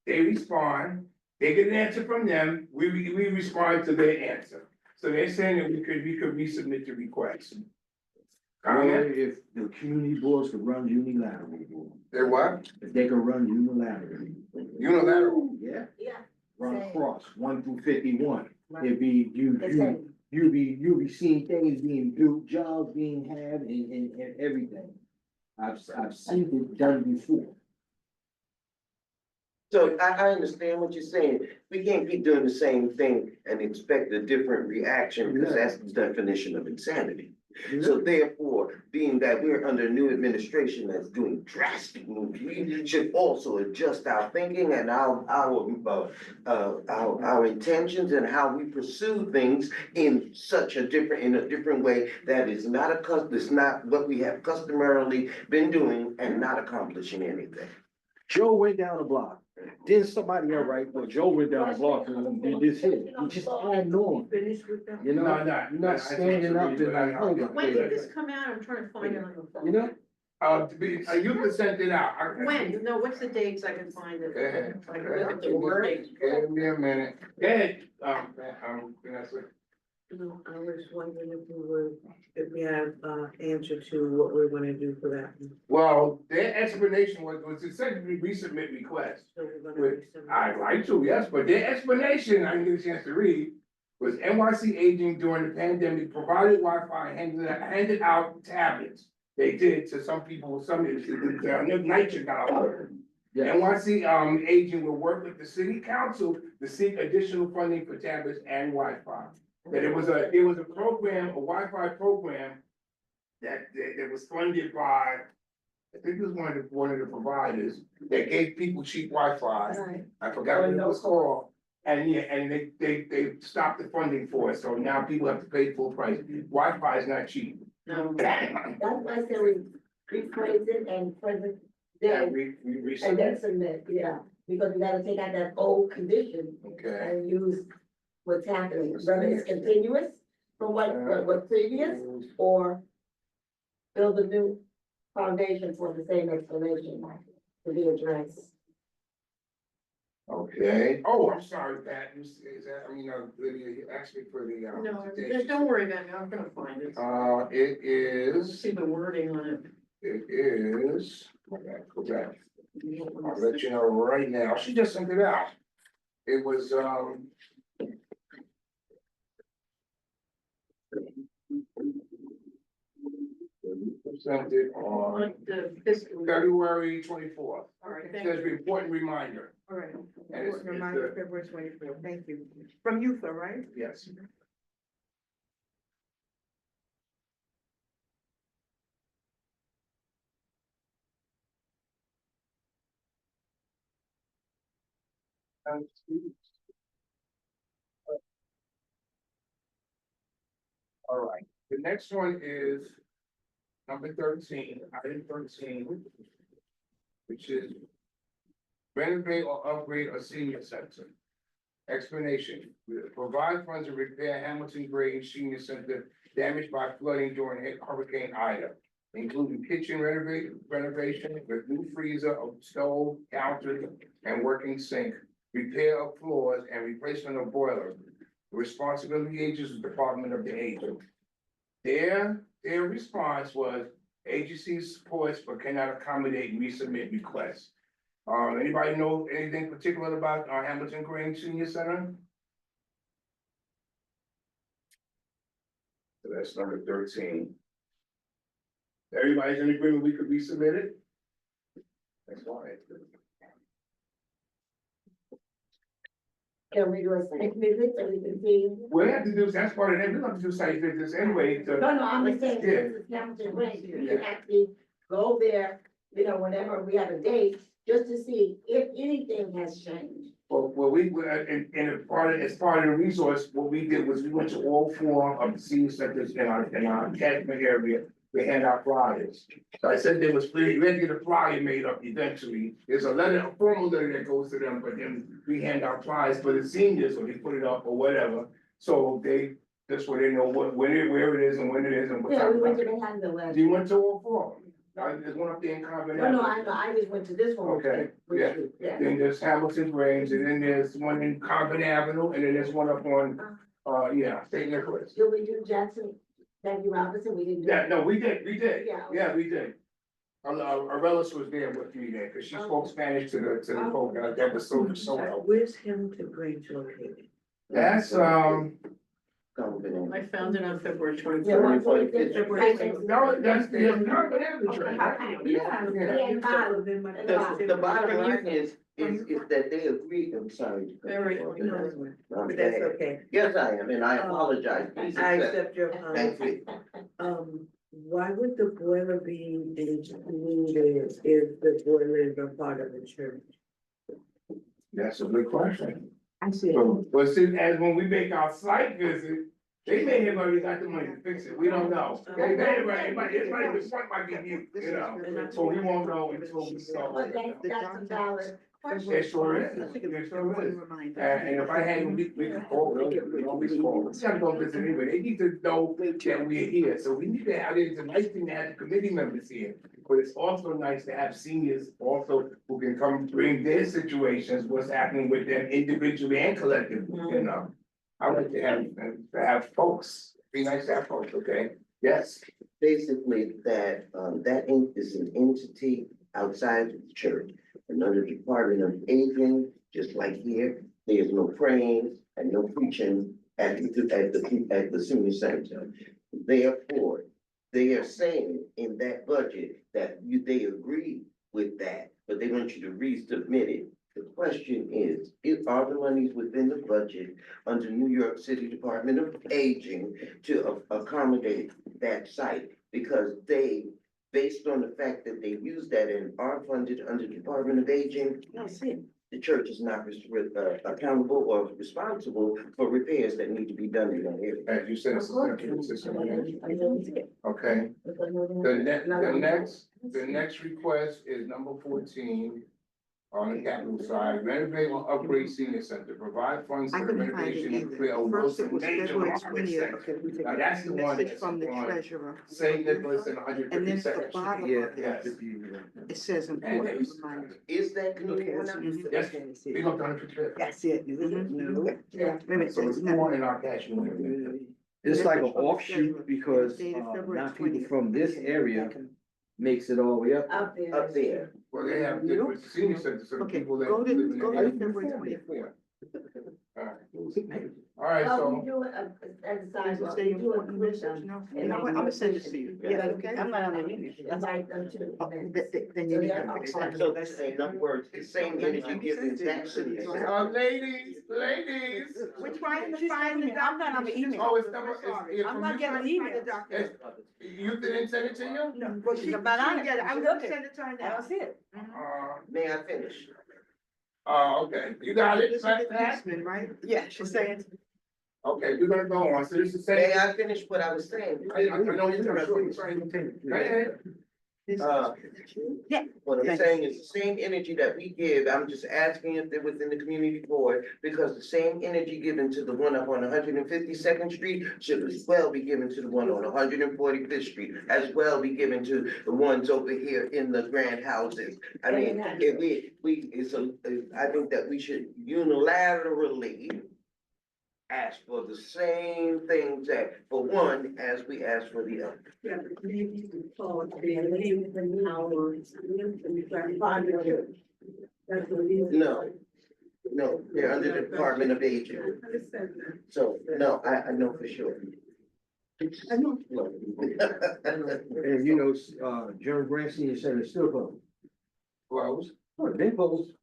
they respond, they get an answer from them, we respond to their answer. So they're saying that we could resubmit the request. Or Comment? if the community boards could run unilaterally, They're what? if they could run unilaterally. Unilateral. Yeah, Yeah. run Same. across 1 through 51, it'd be you, The same. you'll be seeing things being built, jobs being had and everything. I've seen it done before. So I understand what you're saying. We can't keep doing the same thing and expect a different reaction, because that's the definition of insanity. So therefore, being that we're under a new administration that's doing drastic moves, we should also adjust our thinking and our intentions and how we pursue things in a different way that is it's not what we have customarily been doing and not accomplishing anything. Joe went down the block, then somebody else, right, well, Joe went down the block and did this here, you just add on, Finish with them. you know? You're not standing up and like, hold on. When did this come out? I'm trying to find it on the phone. You know? You can send it out. When? No, what's the dates I can find it? Go ahead. I can look at the wording. Give me a minute. Go ahead, Vanessa. No, I was wondering if we have, answer to what we're gonna do for that. Well, their explanation was essentially resubmit request. So we're gonna. With- I'd like to, yes, but their explanation, I didn't get a chance to read, was NYC aging during the pandemic provided Wi-Fi, handed out tablets. They did to some people, nitrogen got out. Yeah. NYC, aging will work with the city council to seek additional funding for tablets and Wi-Fi. That it was a program, a Wi-Fi program that was funded by, I think it was one of the providers that gave people cheap Wi-Fi. Right. I forgot what it was called. And yeah, and they stopped the funding for it, so now people have to pay full price. Wi-Fi is not cheap. No. That's why I said we rephrase it and present day, We and then resubmit, submit, yeah, because we gotta take out that old condition okay. and use what's happening, whether it's continuous from what previous, or build a new foundation for the same explanation to be addressed. Okay, oh, I'm sorry, Pat, Lydia, you asked me for the, No, dates. don't worry about it. I'm gonna find it. It Let's is, see the wording on it. go back. I'll let you know right now, she just sent it out. It was, sent it on On the fiscal. February 24th. All right, It thank says you. important reminder, All right. And it's- Reminder, February 24th. Thank you. From UFA, right? yes. All right, the next one is number 13, item 13, which is renovate or upgrade a senior center. Explanation, provide funds to repair Hamilton Grange Senior Center damaged by flooding during Hurricane Ida, including kitchen renovation with new freezer, stove, counter, and working sink, repair of floors and replacement of boiler. The responsibility agency is the Department of the Aging. Their response was agency supports but cannot accommodate resubmit requests. Anybody know anything particular about our Hamilton Grange Senior Center? So that's number 13. Everybody's in agreement we could resubmit it? That's why. Can we do a site visit so we can see? We have to do, that's part of it, we have to do site visits anyway, No, I'm just saying, Yeah. this is Hamilton Grange, we can actually go there, whenever we have a date, just to see if anything has changed. Well, as part of the resource, what we did was we went to all four of the senior centers in our catchment area. We hand out flyers. So I said there was, we had to get a flyer made up eventually. There's a formal letter that goes to them, but then we hand out flyers for the seniors, or they put it up or whatever. So that's where they know where it is and when it is and what Yeah, time. we went to Manhattan last. You went to all four? There's one up there in Convent. No, I know, I just went to this one. Okay, yeah. Yeah. Then there's Hamilton Grange, and then there's one in Convent Avenue, and then there's one up on, St. Nicholas. Did we do Jackson, Jackie Robinson, we didn't do? Yeah, no, we did, Yeah. yeah, we did. Arelis was there with me there, cause she spoke Spanish to the folk, that was so helpful. Where's Hamilton Grange located? That's, Councilman. I found it on February Yeah, twenty-fourth. 126, February No, that's the current average Okay, rate. yeah. Yeah, and bottom. The bottom line is that they agree, I'm sorry. Very, I'm But that's bad. okay. Yes, I am, and I apologize. Please I accept. accept your Thank apology. you. Why would the boiler be included if the boiler is a part of the church? That's a good question. I see. But see, as when we make our site visit, they may have already got the money to fix it, we don't know. They may have, it might the front might be new, you know, so we won't know until we start. But that's a valid question. It sure is, it sure is. And if I had, we could call, we always call, we gotta go visit anyway, they need to know that we're here, so we need to have, it's a nice thing to have the committee members here. But it's also nice to have seniors also who can come bring their situations, what's happening with them individually and collectively, you know? I like to have folks, be nice to have folks, okay? Yes, Basically, that is an entity outside of the church. Another Department of Aging, just like here, there's no praying and no preaching at the senior center. Therefore, they are saying in that budget that they agree with that, but they want you to resubmit it. The question is, are the monies within the budget under New York City Department of Aging to accommodate that site? Because they, based on the fact that they use that and are funded under Department of Aging, the church is not accountable or responsible for repairs that need to be done in that area. as you said, it's a central system, okay? The next request is number 14. On the capital side, renovate or upgrade senior center, provide funds I for the couldn't find it renovation and either. repair of First it Wilson was Major February Market 20th. Center. Now, that's the one Message that's from the on treasurer, St. Nicholas and and then at the 152nd bottom Street. of Yes. it says important reminder. Is that community one? Yes, we looked on it. That's it. Yeah. Wait a minute, So it's no. more in our cash. Well, It's like an offshoot because, Dated February not people 20th. from this area makes it all the way up. Up there. Up there. they have different senior centers, so the Okay, people that. go to- live in go that to area. February 24th. All right, Oh, so. we do it as a Does it sidewalk, say we do important include message? them. No, And I'm gonna send it to you. Yeah, okay. I'm not on the meeting. Invite them to the Oh, event. then you need to fix that. So that's, in other words, the same energy given back to the center. Ladies. We're trying to find the I'm not on the email. Oh, it's number, it's. I'm not getting emails. You didn't send it to you? No, but She's about on it. I'm gonna send it to her now. see it. May I finish? Okay, you got it, This is the policeman, right? Yeah, she's saying. Okay, we're gonna go on, so this is the May same. I finish what I was saying? I know you're gonna. Yeah. What I'm saying is the same energy that we give, I'm just asking if they're within the community board, because the same energy given to the one up on 152nd Street should as well be given to the one on 145th Street, as well be given to the ones over here in the grand houses. I mean, if I think that we should unilaterally ask for the same things that, for one, as we ask for the other. Yeah, but maybe you can call it, and maybe the hours, and you try to find the church. That's what it is. No, they're under the Department of Aging. So, no, I know for sure. I know. No. And you know, Jeremy Grant Senior Center is still closed. Close. Oh, it's been closed.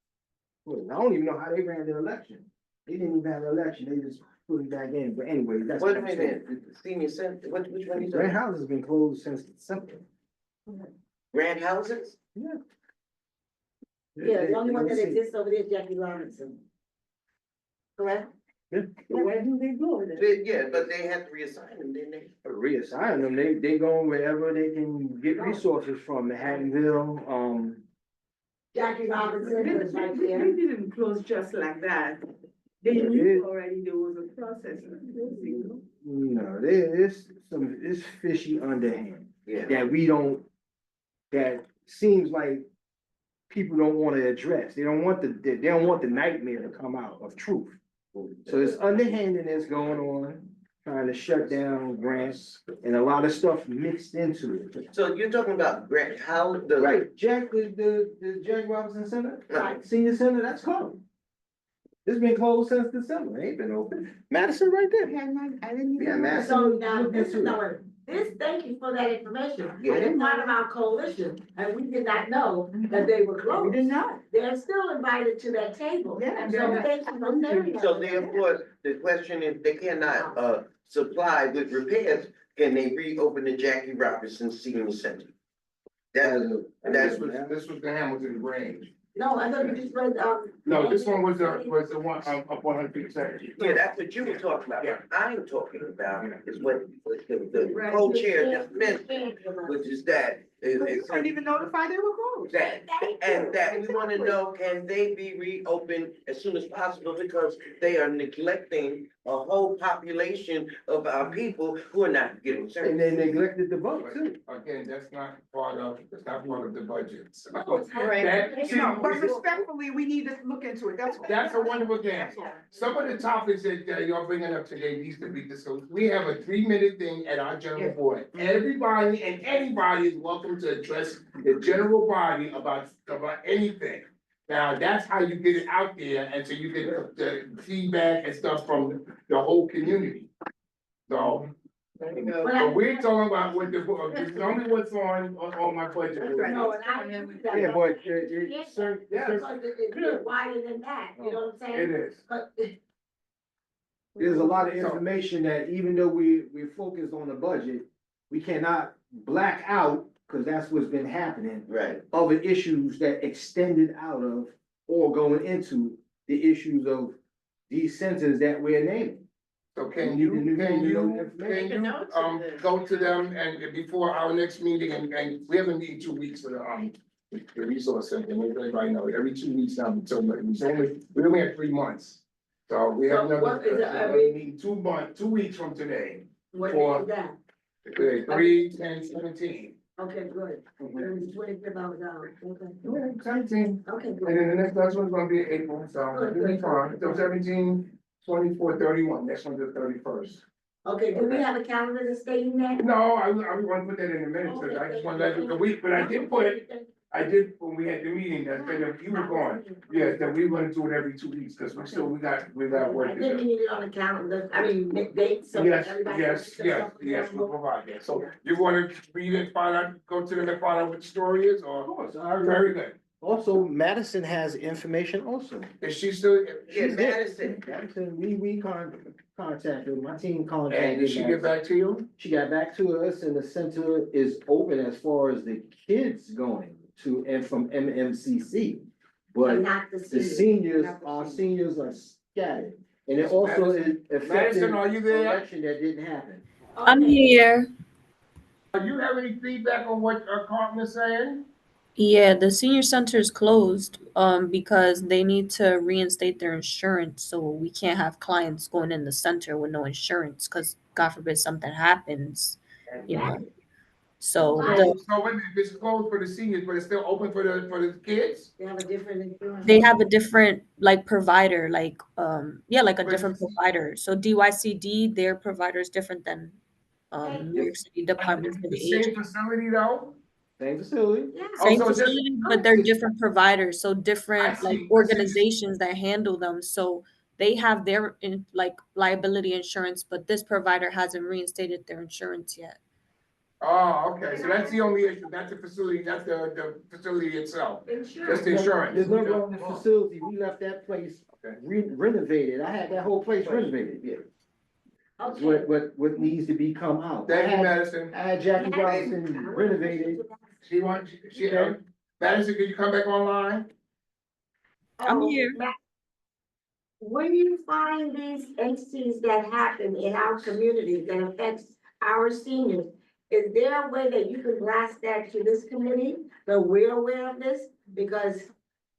Well, I don't even know how they ran the election. They didn't even have an election, they just put it back in, but anyway, that's. Wait what a I'm saying. minute, the senior center, which one is Grand that? House has been closed since December. Grand houses? Yeah, the only one that exists over there is Jackie Robinson. Correct? Yeah. But where do they go with it? Yeah, but they have to reassign them, didn't they? Reassign them, they go wherever they can get resources from, Manhattanville, Jackie Robinson was right there. They didn't close just like that. They Yeah, knew it- already there was a process of closing. no, it's fishy underhand. Yeah. That that seems like people don't wanna address, they don't want the nightmare to come out of truth. So it's underhandedness going on, trying to shut down grants and a lot of stuff mixed into it. So you're talking about Grant, how the. Right, the Jack Robinson Center, Right. Senior Center, that's closed. It's been closed since December, ain't been open. Madison right there. I didn't even. Yeah, know. Madison. So now, Look this is, into it. no, this, thank you for that information. Yeah. And it's part of our coalition, and we did not know that they were We closed. didn't know. They're still invited to that table. Yeah, And they're so not- thank you for sharing that. So therefore, the question is, they cannot, supply with repairs, can they reopen the Jackie Robinson Senior Center? That's This was the Hamilton Grange. No, I thought you just read, No, this one was the one, up 100%. Yeah, that's what you were talking about. Yeah. What I'm talking about is what the co-chair just mentioned, which is that, We weren't even notified they were closed. that, and that we wanna know, can they be reopened as soon as possible, because they are neglecting a whole population of our people who are not getting And service. they neglected the vote too. Again, that's not part of the budget. So Right. that- see, No, but respectfully, we need to look into it, that's all. That's a wonderful thing. Some of the topics that you're bringing up today needs to be discussed. We have a 3-minute thing at our general board. Everybody and anybody is welcome to address the general body about anything. Now, that's how you get it out there, and so you get the feedback and stuff from the whole community. So, but we're talking about what this is only what's on my budget. No, and I agree with that. Yeah, but Yes, certain, Because it's wider than that, you know what I'm It saying? is. But. there's a lot of information that even though we're focused on the budget, we cannot black out, because that's what's been happening, Right. other issues that extended out of or going into the issues of these centers that we're naming. So can you go to them and before our next meeting, and we have a meeting 2 weeks for the resource center, and everybody know, every 2 weeks now, until, we only have 3 months. So we have So what is it, another meeting 2 weeks from today, What For- is that? 3, 10, 17. Okay, good. It was 25 hours out, okay. Yeah, 17. Okay, And good. then the next one's gonna be April, so it'll be fine. So 17, 24, 31. Next one's the 31st. Okay, do we have a calendar stating that? No, I want to put that in a minute, because I just want to let you, the week, but I did, when we had the meeting, that said if you were gone, yeah, that we want to do it every 2 weeks, because we got I work to didn't do. need it on the calendar, I mean, dates. so Yes, everybody yes, can- yes, we'll provide that. So you want to read it, find out, go to them and find out what the story is, Of or? course, I Very good. also, Madison has information also. Is she still, Yeah, Madison. Madison, we contacted, my team and contacted. did she get back to you? She got back to us and the center is open as far as the kids going to and from MMCC. But But not the the seniors. seniors, Not the our seniors. seniors are scattered. And it also is affecting Madison, are you there? election that didn't happen. I'm Okay. here. Do you have any feedback on what Carmen is saying? Yeah, the senior center is closed because they need to reinstate their insurance. So we can't have clients going in the center with no insurance because God forbid something happens, you know. So So when it's closed for the seniors, but it's still open for the kids? They have a different insurance. they have a different like provider, like like a But- different provider. So DYCD, their provider is different than New York City Department for The the same Aged. facility though? Same facility. Yeah. Same Also, just- facility, but they're different providers, so I different see, like I see. organizations that handle them. So they have their like liability insurance, but this provider hasn't reinstated their insurance yet. Oh, okay, so that's the only issue, that's the facility, that's the facility itself, that's Insurance. the insurance. There's no wrong with the facility. We left that place Okay. renovated. I had that whole place renovated, yeah. It's Okay. what needs to be come out. Thank you, Madison. I had Jackie Robinson renovated. Madison, could you come back online? I'm Oh, here. Ma- When you find these entities that happen in our community that affects our seniors, is there a way that you can blast that to this committee, that we're aware of this? Because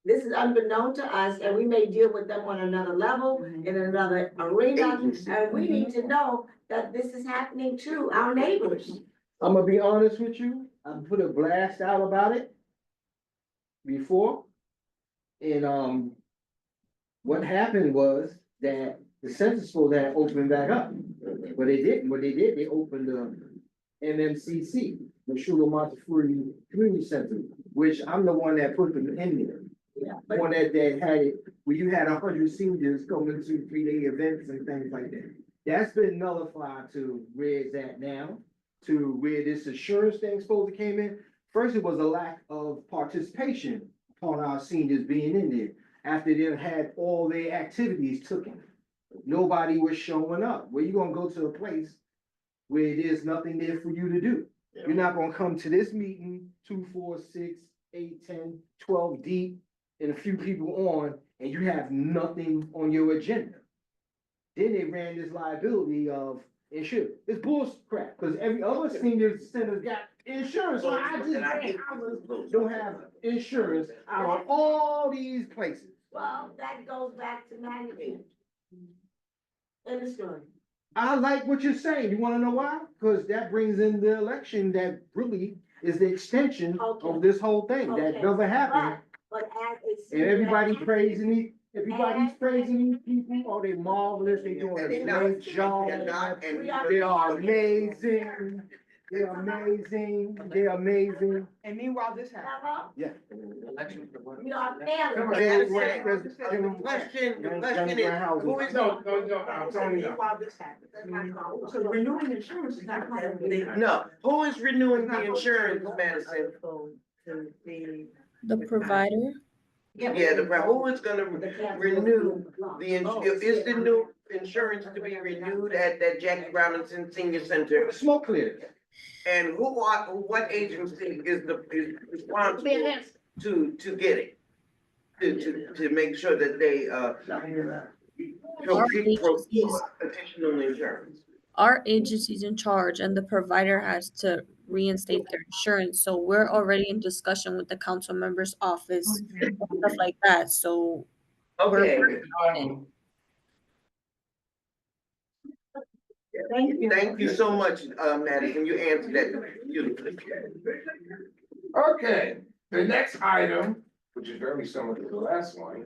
this is unbeknown to us, and we may deal with them on another level, in another arena, and we need to know that this is happening to our neighbors. I'm gonna be honest with you, I put a blast out about it before. And, what happened was that the census supposed to have opened back up, but they didn't. What they did, they opened the MMCC, the Sugar Montefiore Community Center, which I'm the one that put them in there. one that had it, where you had 100 seniors coming to 3-day events and things like that. That's been nullified to where it's at now, to where this insurance thing supposed to came in. First, it was a lack of participation upon our seniors being in there, after they had all their activities taken. Nobody was showing up. Where you gonna go to a place where there's nothing there for you to do? You're not gonna come to this meeting, 2, 4, 6, 8, 10, 12 deep, and a few people on, and you have nothing on your agenda. Then they ran this liability of insurance. It's bullshit crap, because every other senior center got insurance, so I just ran houses don't have insurance out of all these places. Well, that goes back to management. In the story. I like what you're saying. You wanna know why? Because that brings in the election that really is the extension of this whole thing. That Okay. never happened. But as a And senior. everybody's praising these people. Oh, they marvelous. They doing a great job. They are amazing. They're amazing. They're amazing. And meanwhile, this happens. Hello? Yeah. Election for what? We are failing. The question is, who is No, Tony, no. Meanwhile, this happens. So renewing insurance is not part of it. No, who is renewing the insurance, Madison? The provider, Yeah, who is gonna renew is the new insurance to be renewed at that Jackie Robinson Senior Center? Smoke clear. And what agency is responsible to get it? To make sure that they, additional insurance. our agency's in charge and the provider has to reinstate their insurance. So we're already in discussion with the council member's office, and stuff like that. So Okay, Thank you. thank you so much, Madison, you answered that beautifully. Okay, the next item, which is very similar to the last one,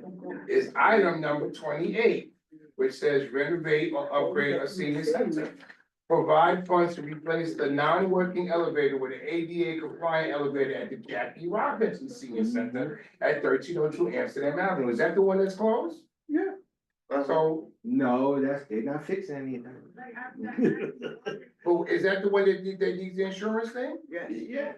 is item number 28, which says renovate or upgrade a senior center. Provide funds to replace the non-working elevator with an ADA compliant elevator at the Jackie Robinson Senior Center at 1302 Amsterdam Avenue. Is that the one that's closed? Yeah. So, No, they're not fixing anything. is that the one that needs the insurance thing? Yes. Yeah.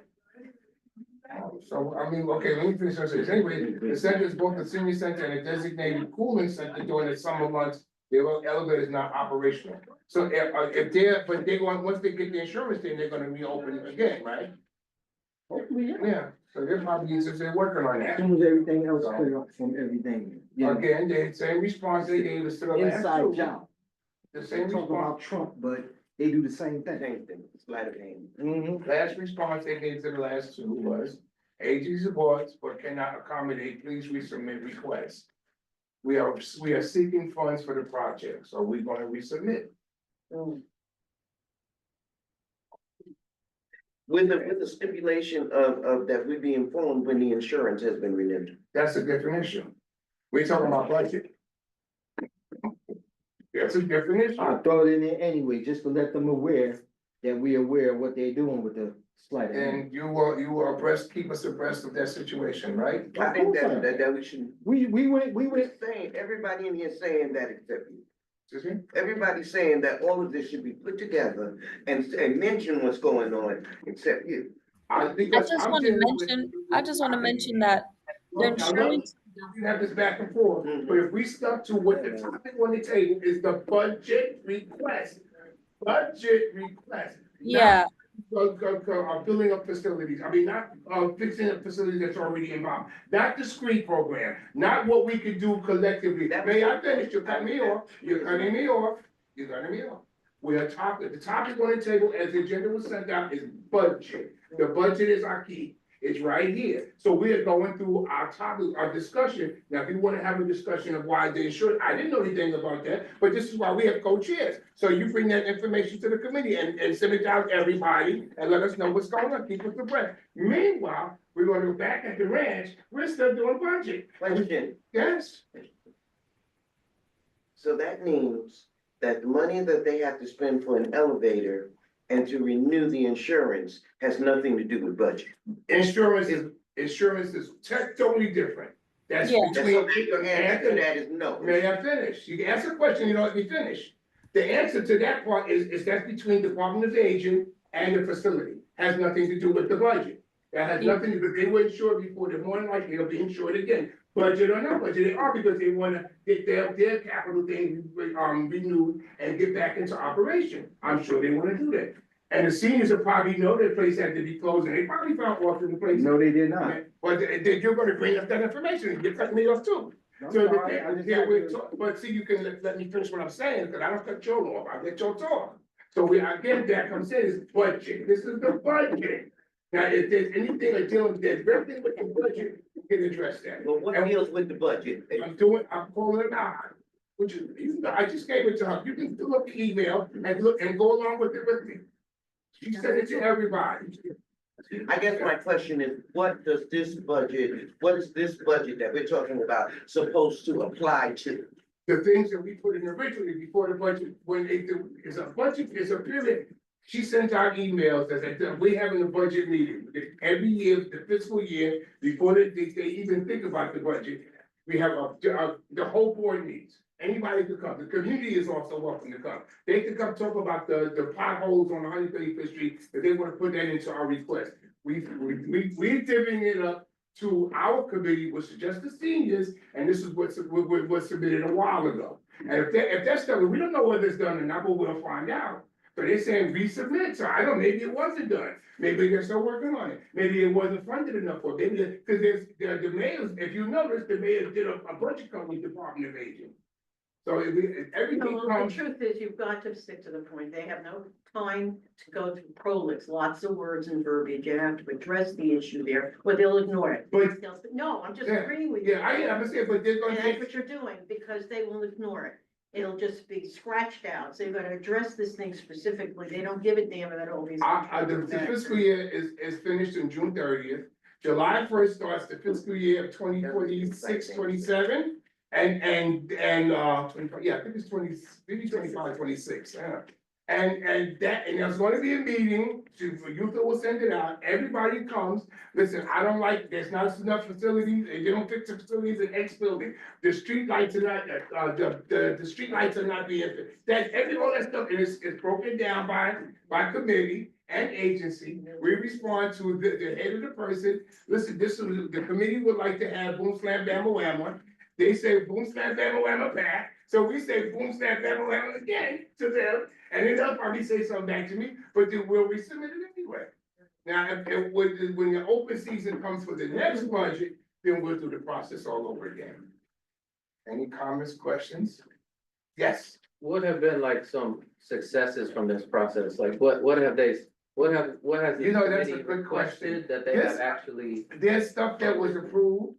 So, I mean, okay, let me finish this. Anyway, the center is both a senior center and a designated cooling center during the summer months. Their elevator is not operational. So if they're, but they're going, once they get the insurance, then they're gonna reopen it again, right? Hopefully, yeah. Yeah, so they're probably, since they're working on As that. soon as everything else clear up from everything. You know, Again, the same response they gave us to the last inside two. job. The They same talk response, about Trump, but they do the same thing. Same thing, sleight of hand. last response they gave to the last two was, agency supports but cannot accommodate, please resubmit requests. We are seeking funds for the project, so we're gonna resubmit. With the stipulation of that we be informed when the insurance has been renewed. That's a different issue. We're talking about budget. That's a different issue. I throw it in there anyway, just to let them aware that we aware of what they're doing with the sleight of hand. And you will keep us abreast of that situation, right? I think that we should, We went, we're saying, everybody in here saying that except you. Excuse me? Everybody's saying that all of this should be put together and mention what's going on except you. I just want to mention that the insurance, You have this back and forth, but if we stuck to what the topic on the table is the budget request. Budget request. yeah, Building up facilities, I mean, not, fixing up facilities that's already involved, not the screen program, not what we could do collectively. May I finish? You're cutting me off, you're cutting me off. The topic on the table as the agenda was sent out is budget. The budget is our key. It's right here. So we are going through our topic, our discussion. Now, if you want to have a discussion of why they should, I didn't know anything about that, but this is why we have co-chairs. So you bring that information to the committee and send it out to everybody and let us know what's going on, keep us abreast. Meanwhile, we're gonna go back at the ranch, we're still doing budget. Question, Yes, so that means that the money that they have to spend for an elevator and to renew the insurance has nothing to do with budget. insurance is totally different. That's Yeah. And between. so the answer to that is no. May I finish? You can ask a question, you don't let me finish. The answer to that part is that's between Department of Aging and the facility, has nothing to do with the budget. That has nothing to do, they were insured before, they're more than likely they'll be insured again, budget or not budget, they are because they wanna get their capital thing, renewed and get back into operation. I'm sure they wanna do that. And the seniors will probably know their place had to be closed, and they probably found alternate places. No, they did not. But you're gonna bring up that information, you're cutting me off too. I'm So, sorry, I just yeah, had we're to- but see, you can let me finish what I'm saying, because I don't cut your off, I let your talk. So again, that comes in is budget, this is the budget. Now, if there's anything that deals, there's everything with the budget, you can address that. But what deals with the budget? I'm calling it out. Which is, I just gave it to her, you can look up the email and look and go along with it with me. She sent it to everybody. I guess my question is, what is this budget that we're talking about supposed to apply to? The things that we put in originally before the budget, when it's a budget, it's a period. She sent out emails that said, we having a budget meeting, every year, the fiscal year, before they even think about the budget. We have the whole board meets, anybody could come, the community is also welcome to come. They could come talk about the potholes on 135th Street, if they wanna put that into our request. We're giving it up to our committee, which is just the seniors, and this is what was submitted a while ago. And if that's done, we don't know whether it's done or not, but we'll find out. So they're saying resubmit, so I don't know, maybe it wasn't done, maybe they're still working on it, maybe it wasn't funded enough for, maybe, cause the mayor's, if you notice, the mayor did a budget cut with Department of Aging. So everything No, the comes, truth is, you've got to stick to the point. They have no time to go through prolix, lots of words and verbiage. You have to address the issue there, or they'll ignore it. But- No, I'm just Yeah, agreeing with you. I'm saying, but they're gonna And take. that's what you're doing, because they will ignore it. It'll just be scratched out. So you've got to address this thing specifically. They don't give a damn about all these. The fiscal year is finished on June 30th. July 1st starts the fiscal year of 2026, 27. And, I think it's 20, maybe 25, 26, yeah. And there's gonna be a meeting, Youth will send it out, everybody comes, listen, I don't like, there's not enough facilities, and they don't fix the facilities in X building. The street lights are not, the street lights are not being, all that stuff, and it's broken down by committee and agency. We respond to the head of the person, listen, the committee would like to have boom, slam, bam, whamma. They say boom, slam, bam, whamma back. So we say boom, slam, bam, whamma again to them. And then they'll probably say something back to me, but then we'll resubmit it anyway. Now, when the open season comes for the next budget, then we'll do the process all over again. Any comments, questions? Yes. What have been like some successes from this process? Like what has the You know, that's a committee good question. requested that they Yes. have actually? There's stuff that was approved.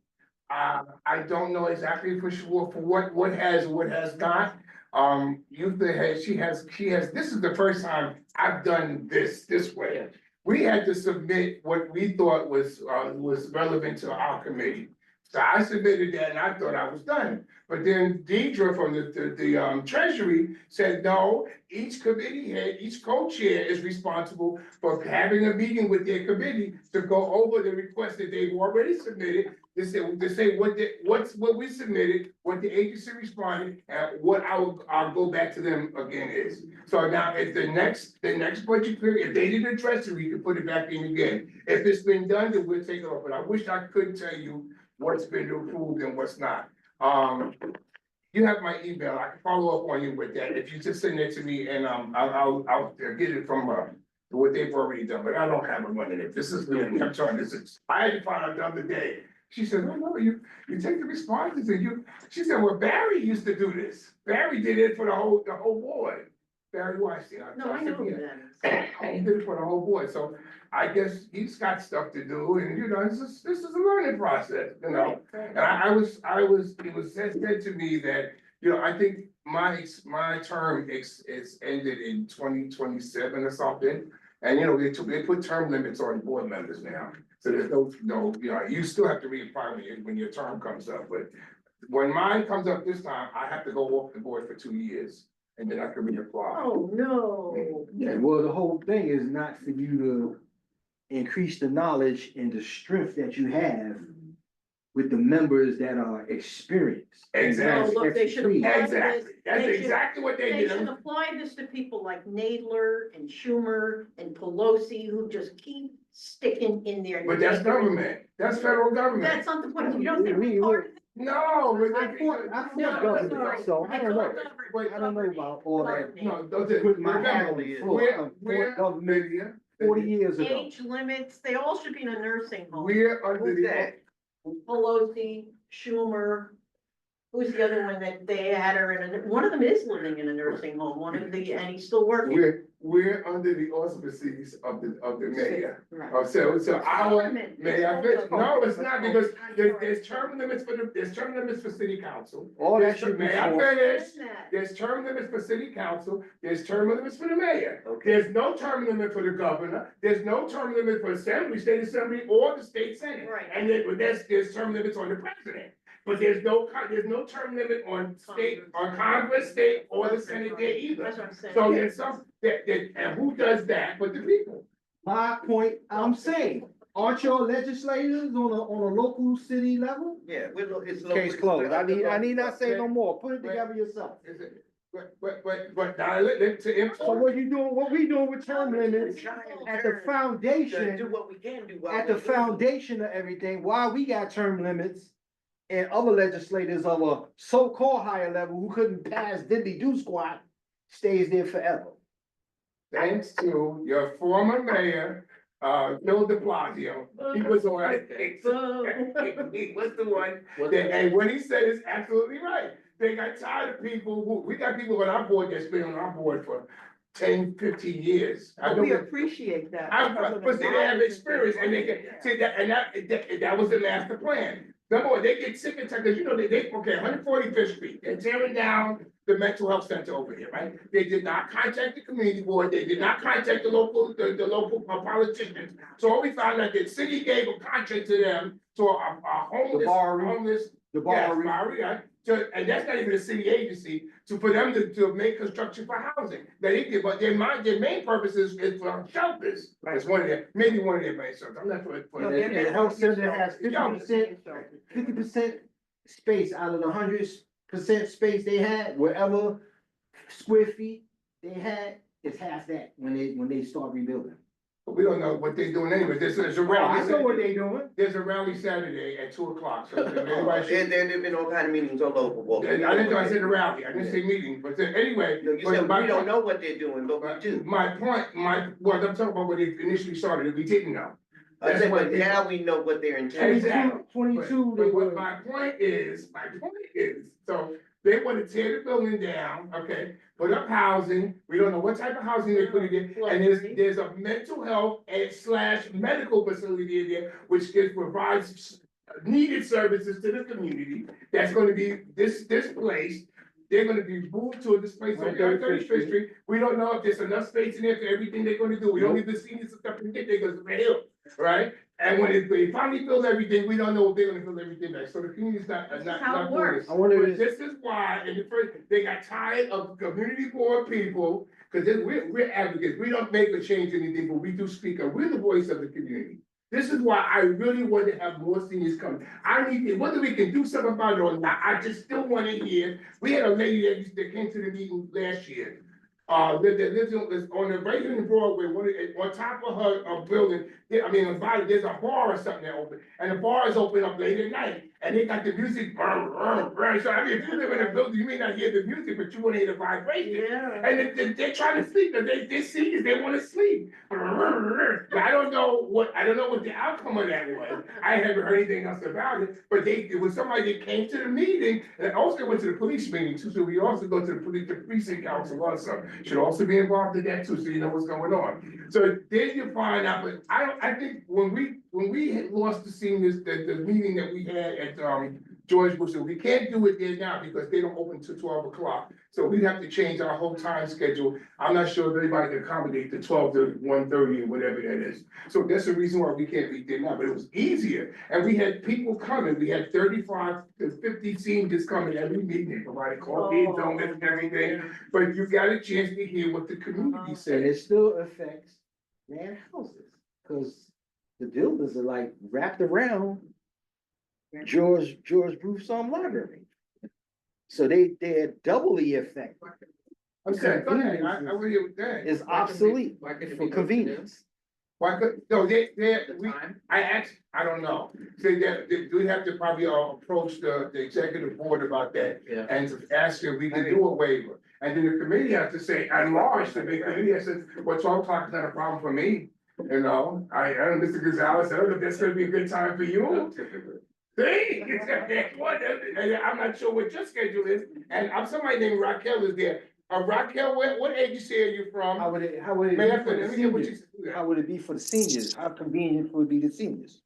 I don't know exactly for sure for what has not. She has, this is the first time I've done this way. We had to submit what we thought was relevant to our committee. So I submitted that and I thought I was done. But then Deidre from the treasury said, no, each committee head, each co-chair is responsible for having a meeting with their committee to go over the request that they've already submitted. To say what we submitted, what the agency responded, and what I'll go back to them again is. So now if the next budget period, if they didn't address it, we can put it back in again. If it's been done, then we'll take it off, but I wish I could tell you what's been approved and what's not. You have my email, I can follow up on you with that, if you just send it to me and I'll get it from what they've already done, but I don't have a running it. This is, I'm sorry, I had to find out the other day. She said, no, you take the responses and she said, well, Barry used to do this. Barry did it for the whole board. Barry Weinstein. No, I know who that He did it for the whole board, so I guess he's got stuff to do and, this is a learning process, And it was said to me that, I think my term is ended in 2027 or something. And, they put term limits on board members now. So there's no, you still have to reapply when your term comes up, but when mine comes up this time, I have to go off the board for 2 years. And then I can reapply. Oh, no. Yeah, well, the whole thing is not for you to increase the knowledge and the strength that you have with the members that are experienced. and Exactly. has Oh, look, they should expertise. apply Exactly, that's They should- exactly what they They should did. apply this to people like Nadler and Schumer and Pelosi who just keep sticking in there. But that's government, that's federal government. That's not the point. You don't think We- we're part of it? No, but I fought No, government, so I don't know. Wait, I don't know about all that. No, don't do- Put my hat on remember, the floor. we're Government Lydia, 40 years ago. Age limits, they all should be in a nursing home. we're under Who's the. that? Pelosi, Schumer, who's the other one that they had her in, one of them is living in a nursing home, one of the, and he's still working. We're under the auspices of the mayor. Right. So our, Government. may I finish? No, it's not, because there's term limits there's term limits for city council. All that should be May I for. finish? Isn't that? There's term limits for city council, there's term limits for the mayor. Okay. There's no term limit for the governor, there's no term limit for assembly, state assembly, or the state senate. Right. And there's term limits on the president. But there's no term limit on Congress, state, or the senate there either. That's what I'm saying. So there's some, and who does that but the people? My point, I'm saying, aren't your legislators on a local city level? Yeah, it's. Case closed. I need not say no more. Put it together yourself. Is it, but now to So what we doing with term limits at the Do foundation, what we can do. while at the we're doing it. foundation of everything, why we got term limits? And other legislators of a so-called higher level who couldn't pass diddly do squat stays there forever. Thanks to your former mayor, Bill de Blasio, he was on it. He was the one, and what he said is absolutely right. They got tired of people we got people on our board that's been on our board for 10, 15 years. I But know we that- appreciate that. But see, they have experience and they can, see that, and that was the master plan. Number one, they get sick and tired, because you know, okay, 145th Street, they're tearing down the mental health center over here, right? They did not contact the community board, they did not contact the local politicians. So all we found out that city gave a contract to them, to a homeless. The Yes, bar, Bowery, right? So, and that's not even a city agency, for them to make construction for housing. They did, but their main purpose is for shelters. It's one of their, maybe one of their main shelters, I'm not sure. and the health center has 50% space out of the 100% space they had, wherever square feet they had, it's half that when they start rebuilding. But we don't know what they're doing anyway, there's a Oh, I rally, know what they doing. there's a rally Saturday at 2:00, so if anybody should. There've been all kind of meetings all over. Walter. I didn't know I said a rally, I didn't say meeting, but anyway. No, you but said my we don't point- know what they're doing, but we but do. My point, well, I'm talking about when they initially started, we didn't know. I That's said, what but they- now we know what they're intending. Exactly. 22, they But were. what my point is, so they wanna tear the building down, okay, put up housing, we don't know what type of housing they're putting in. And there's a mental health and / medical facility in there, which provides needed services to the community. That's gonna be this place. They're gonna be moved to this place on 35th Street. We don't know if there's enough space in there for everything they're gonna do. We don't even see this stuff to get there because of the hill, right? And when they finally build everything, we don't know if they're gonna build everything back. So the community's not This is not how it doing works. this. I wonder But if this is why, in the first, they got tired of community board people, because we're advocates, we don't make or change anything, but we do speak up, we're the voice of the community. This is why I really want to have more seniors come. I need, whether we can do something about it or not, I just still want to hear. We had a lady that came to the meeting last year. That lives on the right here in Broadway, on top of her building, there's a bar or something that open, and the bar is open up late at night, and they got the music, so if you live in a building, you may not hear the music, but you wanna hear the vibration. Yeah. And they're trying to sleep, they're seniors, they wanna sleep. I don't know what the outcome of that was, I haven't heard anything else about it, but it was somebody that came to the meeting, and also went to the police meeting too, so we also go to the precinct council also. Should also be involved in that too, so you know what's going on. So then you find out, but I think when we had lost the seniors, the meeting that we had at George Bush, we can't do it there now because they don't open till 12:00. So we'd have to change our whole time schedule. I'm not sure if anybody can accommodate the 12 to 1:30 or whatever that is. So that's the reason why we can't meet there now, but it was easier. And we had people coming, we had 35 to 50 seniors coming every meeting, they provided coffee, donuts and everything. But you got a chance to hear what the community And said. it still affects their houses, cause the buildings are like wrapped around George Broussard Library. So they had double the effect. I'm saying, go ahead, I will hear what that. Is obsolete Why couldn't it for be convenience. Why could, no, The we, time? I asked, I don't know. So we have to probably approach the executive board about that. Yeah. And to ask if we can do a waiver. And then the committee has to say, at large, the big committee has said, well, 12 o'clock is not a problem for me. You know, I don't, Mr. Gonzalez, I don't know if that's gonna be a good time for you. See, what, and I'm not sure what your schedule is, and I'm somebody named Raquel is there. Raquel, what agency are you from? How would it be May I for the let me get what you. seniors? How would it be for the seniors? How convenient would it be the seniors?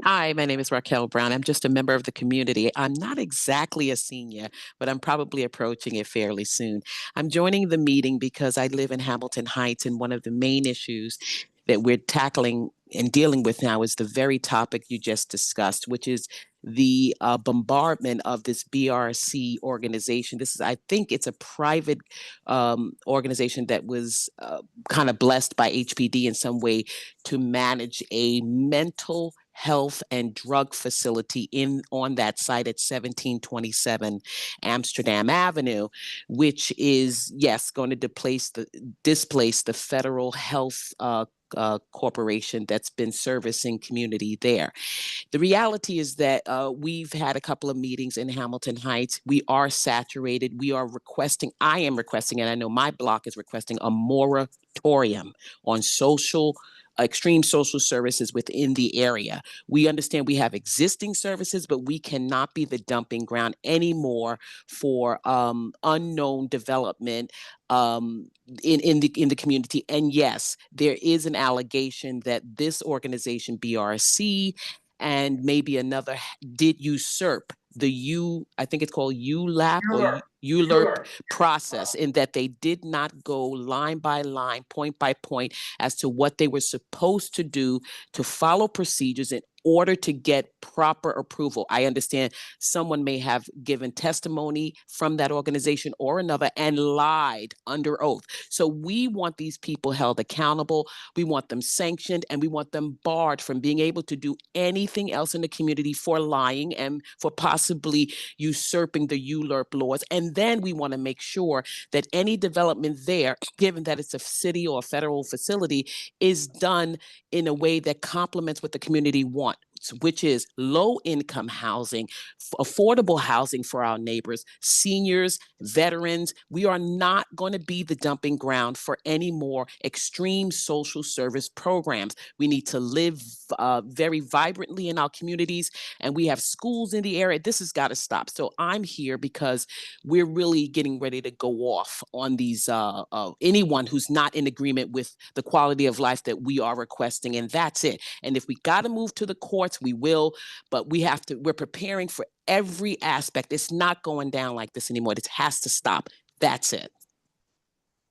Hi, my name is Raquel Brown. I'm just a member of the community. I'm not exactly a senior, but I'm probably approaching it fairly soon. I'm joining the meeting because I live in Hamilton Heights, and one of the main issues that we're tackling and dealing with now is the very topic you just discussed, which is the bombardment of this BRC organization. I think it's a private organization that was kind of blessed by HPD in some way to manage a mental health and drug facility on that site at 1727 Amsterdam Avenue, which is, yes, going to displace the federal health corporation that's been servicing community there. The reality is that we've had a couple of meetings in Hamilton Heights. We are saturated. I am requesting, and I know my block is requesting a moratorium on extreme social services within the area. We understand we have existing services, but we cannot be the dumping ground anymore for unknown development in the community. And yes, there is an allegation that this organization, BRC, and maybe another did usurp I think it's called ULAP or ULERP process, in that they did not go line by line, point by point, as to what they were supposed to do to follow procedures in order to get proper approval. I understand someone may have given testimony from that organization or another and lied under oath. So we want these people held accountable. We want them sanctioned, and we want them barred from being able to do anything else in the community for lying and for possibly usurping the ULERP laws. And then we want to make sure that any development there, given that it's a city or a federal facility, is done in a way that complements what the community wants, which is low-income housing, affordable housing for our neighbors, seniors, veterans. We are not going to be the dumping ground for any more extreme social service programs. We need to live very vibrantly in our communities, and we have schools in the area. This has got to stop. So I'm here because we're really getting ready to go off on these anyone who's not in agreement with the quality of life that we are requesting, and that's it. And if we got to move to the courts, we will, but we're preparing for every aspect. It's not going down like this anymore. It has to stop. That's it.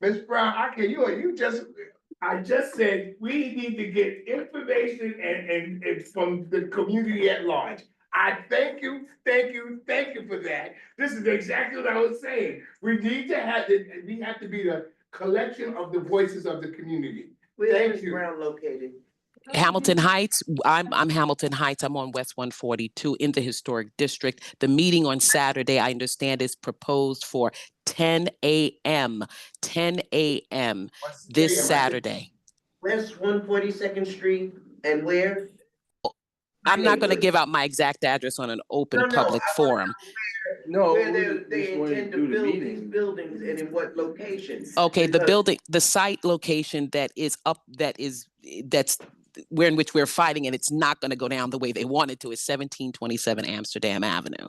Ms. Brown, I just said, we need to get information and from the community at large. I thank you for that. This is exactly what I was saying. We have to be the collection of the voices of the community. Where's Ms. Brown located? Hamilton Heights. I'm Hamilton Heights. I'm on West 142 in the historic district. The meeting on Saturday, I understand, is proposed for 10 a.m. 10 a.m. this Saturday. West 142nd Street and where? I'm not going to give out my exact address on an open public forum. Where they intend to build these buildings and in what location. Okay, the site location that's in which we're fighting, and it's not going to go down the way they want it to, is 1727 Amsterdam Avenue.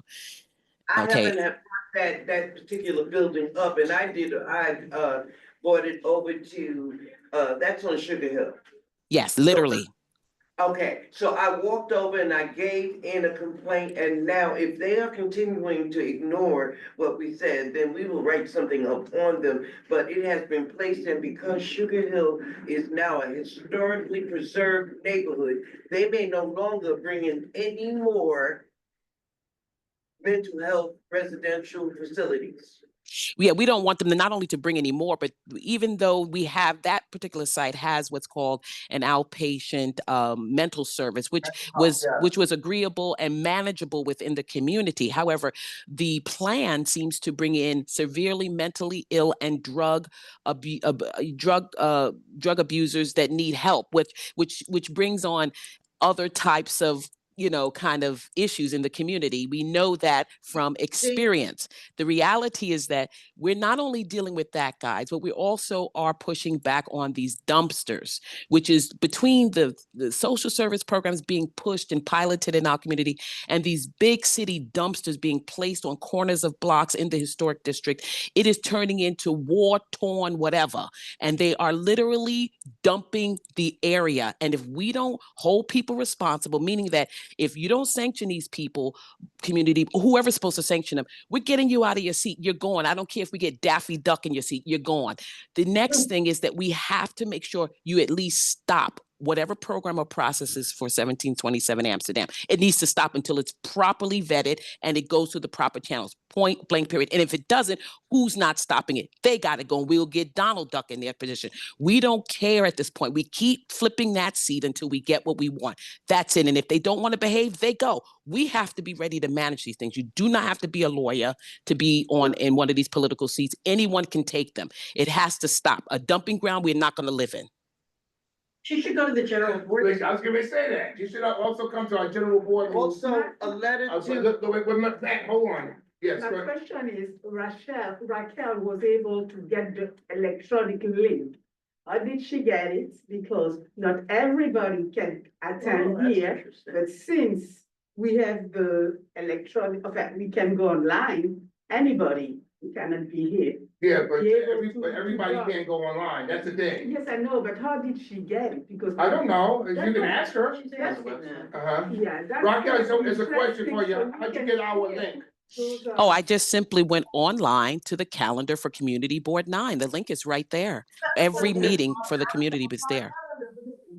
I Okay. haven't had that particular building up, and I bought it over to, that's on Sugar Hill. Yes, literally. Okay, so I walked over and I gave in a complaint, and now if they are continuing to ignore what we said, then we will write something up on them. But it has been placed in because Sugar Hill is now a historically preserved neighborhood. They may no longer bring in any more mental health residential facilities. Yeah, we don't want them to not only to bring any more, but even though we have that particular site has what's called an outpatient mental service, which was agreeable and manageable within the community. However, the plan seems to bring in severely mentally ill and drug abusers that need help, which brings on other types of kind of issues in the community. We know that from experience. The reality is that we're not only dealing with that, guys, but we also are pushing back on these dumpsters, which is between the social service programs being pushed and piloted in our community and these big city dumpsters being placed on corners of blocks in the historic district. It is turning into war-torn whatever, and they are literally dumping the area. And if we don't hold people responsible, meaning that if you don't sanction these people, community, whoever's supposed to sanction them, we're getting you out of your seat. You're gone. I don't care if we get Daffy Duck in your seat. You're gone. The next thing is that we have to make sure you at least stop whatever program or process is for 1727 Amsterdam. It needs to stop until it's properly vetted and it goes through the proper channels, point blank period. And if it doesn't, who's not stopping it? They got to go. And we'll get Donald Duck in their position. We don't care at this point. We keep flipping that seat until we get what we want. That's it. And if they don't want to behave, they go. We have to be ready to manage these things. You do not have to be a lawyer to be in one of these political seats. Anyone can take them. It has to stop. A dumping ground we're not going to live in. She should go to the general board. I was gonna say that. You should also come to our general board. Also, a letter to. Hold on. Yes, My go ahead. question is, Raquel was able to get the electronic link. How did she get it? Because not everybody can attend here, but since we have the electronic, okay, we can go online, anybody who cannot be here. Yeah, but be able to everybody work. can't go online. That's the thing. Yes, I know, but how did she get it? Because. I don't know. You That's can what- ask her. She's asking that. Uh-huh. Yeah. that's- Raquel, so it's a that's question for you. interesting, so we How'd you can get our share link? those, Oh, I just simply went online to the calendar for Community Board 9. The link is right there. Every meeting for the community was there.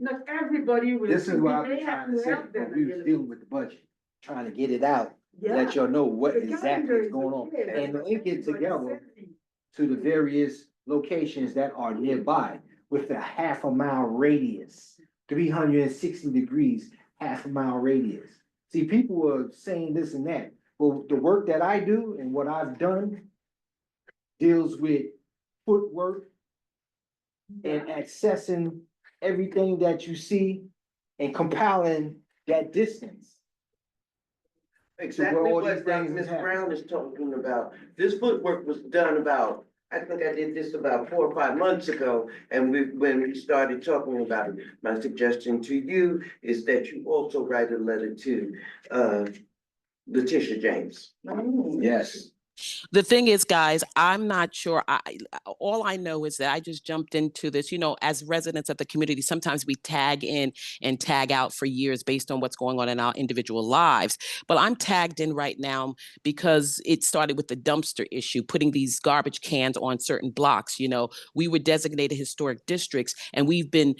Not everybody will. This is what we may I'm have trying to say, help them, we you was know. dealing with the budget, trying to get it out, Yeah. let y'all know what The exactly calendar is is going on, okay, and but link it everybody together sends it. to the various locations that are nearby with a half a mile radius, 360 degrees, half a mile radius. See, people are saying this and that, but the work that I do and what I've done deals with footwork and accessing everything that you see and compiling that distance. Exactly all what these things Ms. is happening. Brown is talking about. This footwork was done about, I think I did this about 4 or 5 months ago. And when we started talking about it, my suggestion to you is that you also write a letter to, Letitia James. Yes. The thing is, guys, I'm not sure. All I know is that I just jumped into this, as residents of the community, sometimes we tag in and tag out for years based on what's going on in our individual lives. But I'm tagged in right now because it started with the dumpster issue, putting these garbage cans on certain blocks. We were designated historic districts, and we've been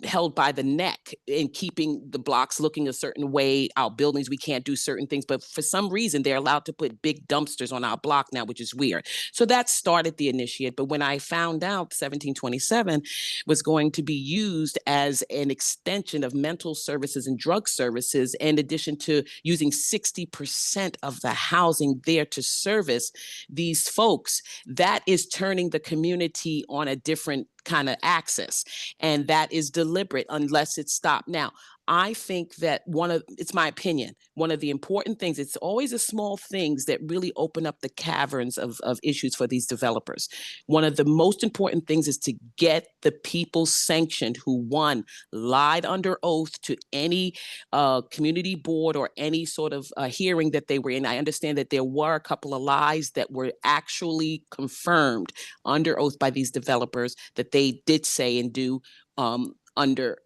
held by the neck in keeping the blocks looking a certain way. Our buildings, we can't do certain things, but for some reason they're allowed to put big dumpsters on our block now, which is weird. So that started the initiate. But when I found out 1727 was going to be used as an extension of mental services and drug services, in addition to using 60% of the housing there to service these folks, that is turning the community on a different kind of axis. And that is deliberate unless it's stopped. Now, I think that it's my opinion, one of the important things, it's always the small things that really open up the caverns of issues for these developers. One of the most important things is to get the people sanctioned who, one, lied under oath to any community board or any sort of hearing that they were in. I understand that there were a couple of lies that were actually confirmed under oath by these developers that they did say and do under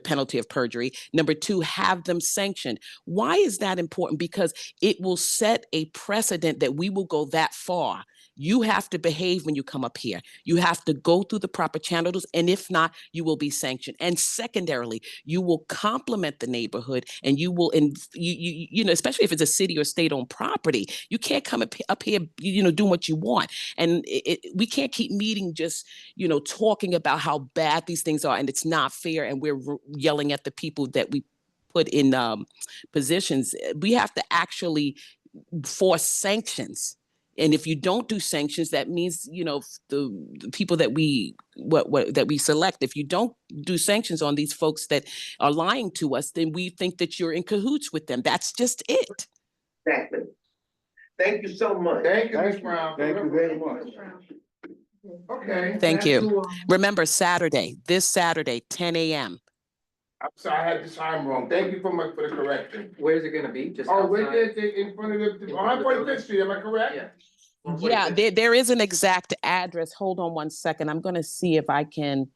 penalty of perjury. Number two, have them sanctioned. Why is that important? Because it will set a precedent that we will go that far You have to behave when you come up here. You have to go through the proper channels, and if not, you will be sanctioned. And secondarily, you will compliment the neighborhood, and you will, you know, especially if it's a city or state-owned property, you can't come up here, you know, doing what you want. And we can't keep meeting just, you know, talking about how bad these things are, and it's not fair, and we're yelling at the people that we put in positions. We have to actually force sanctions. And if you don't do sanctions, that means, you know, the people that we that we select, if you don't do sanctions on these folks that are lying to us, then we think that you're in cahoots with them. That's just it. Exactly. Thank you so much. Thank you, Ms. Brown. Thank you very much. Okay. Thank back you. to, Remember, this Saturday, 10 a.m. I'm sorry, I had the time wrong. Thank you for the correction. Where's it gonna be? Just Oh, right outside? there, in front of the, In on front of the 145th Street, am I correct? Yeah. Yeah, 145th. there is an exact address. Hold on one second. I'm going to see if I can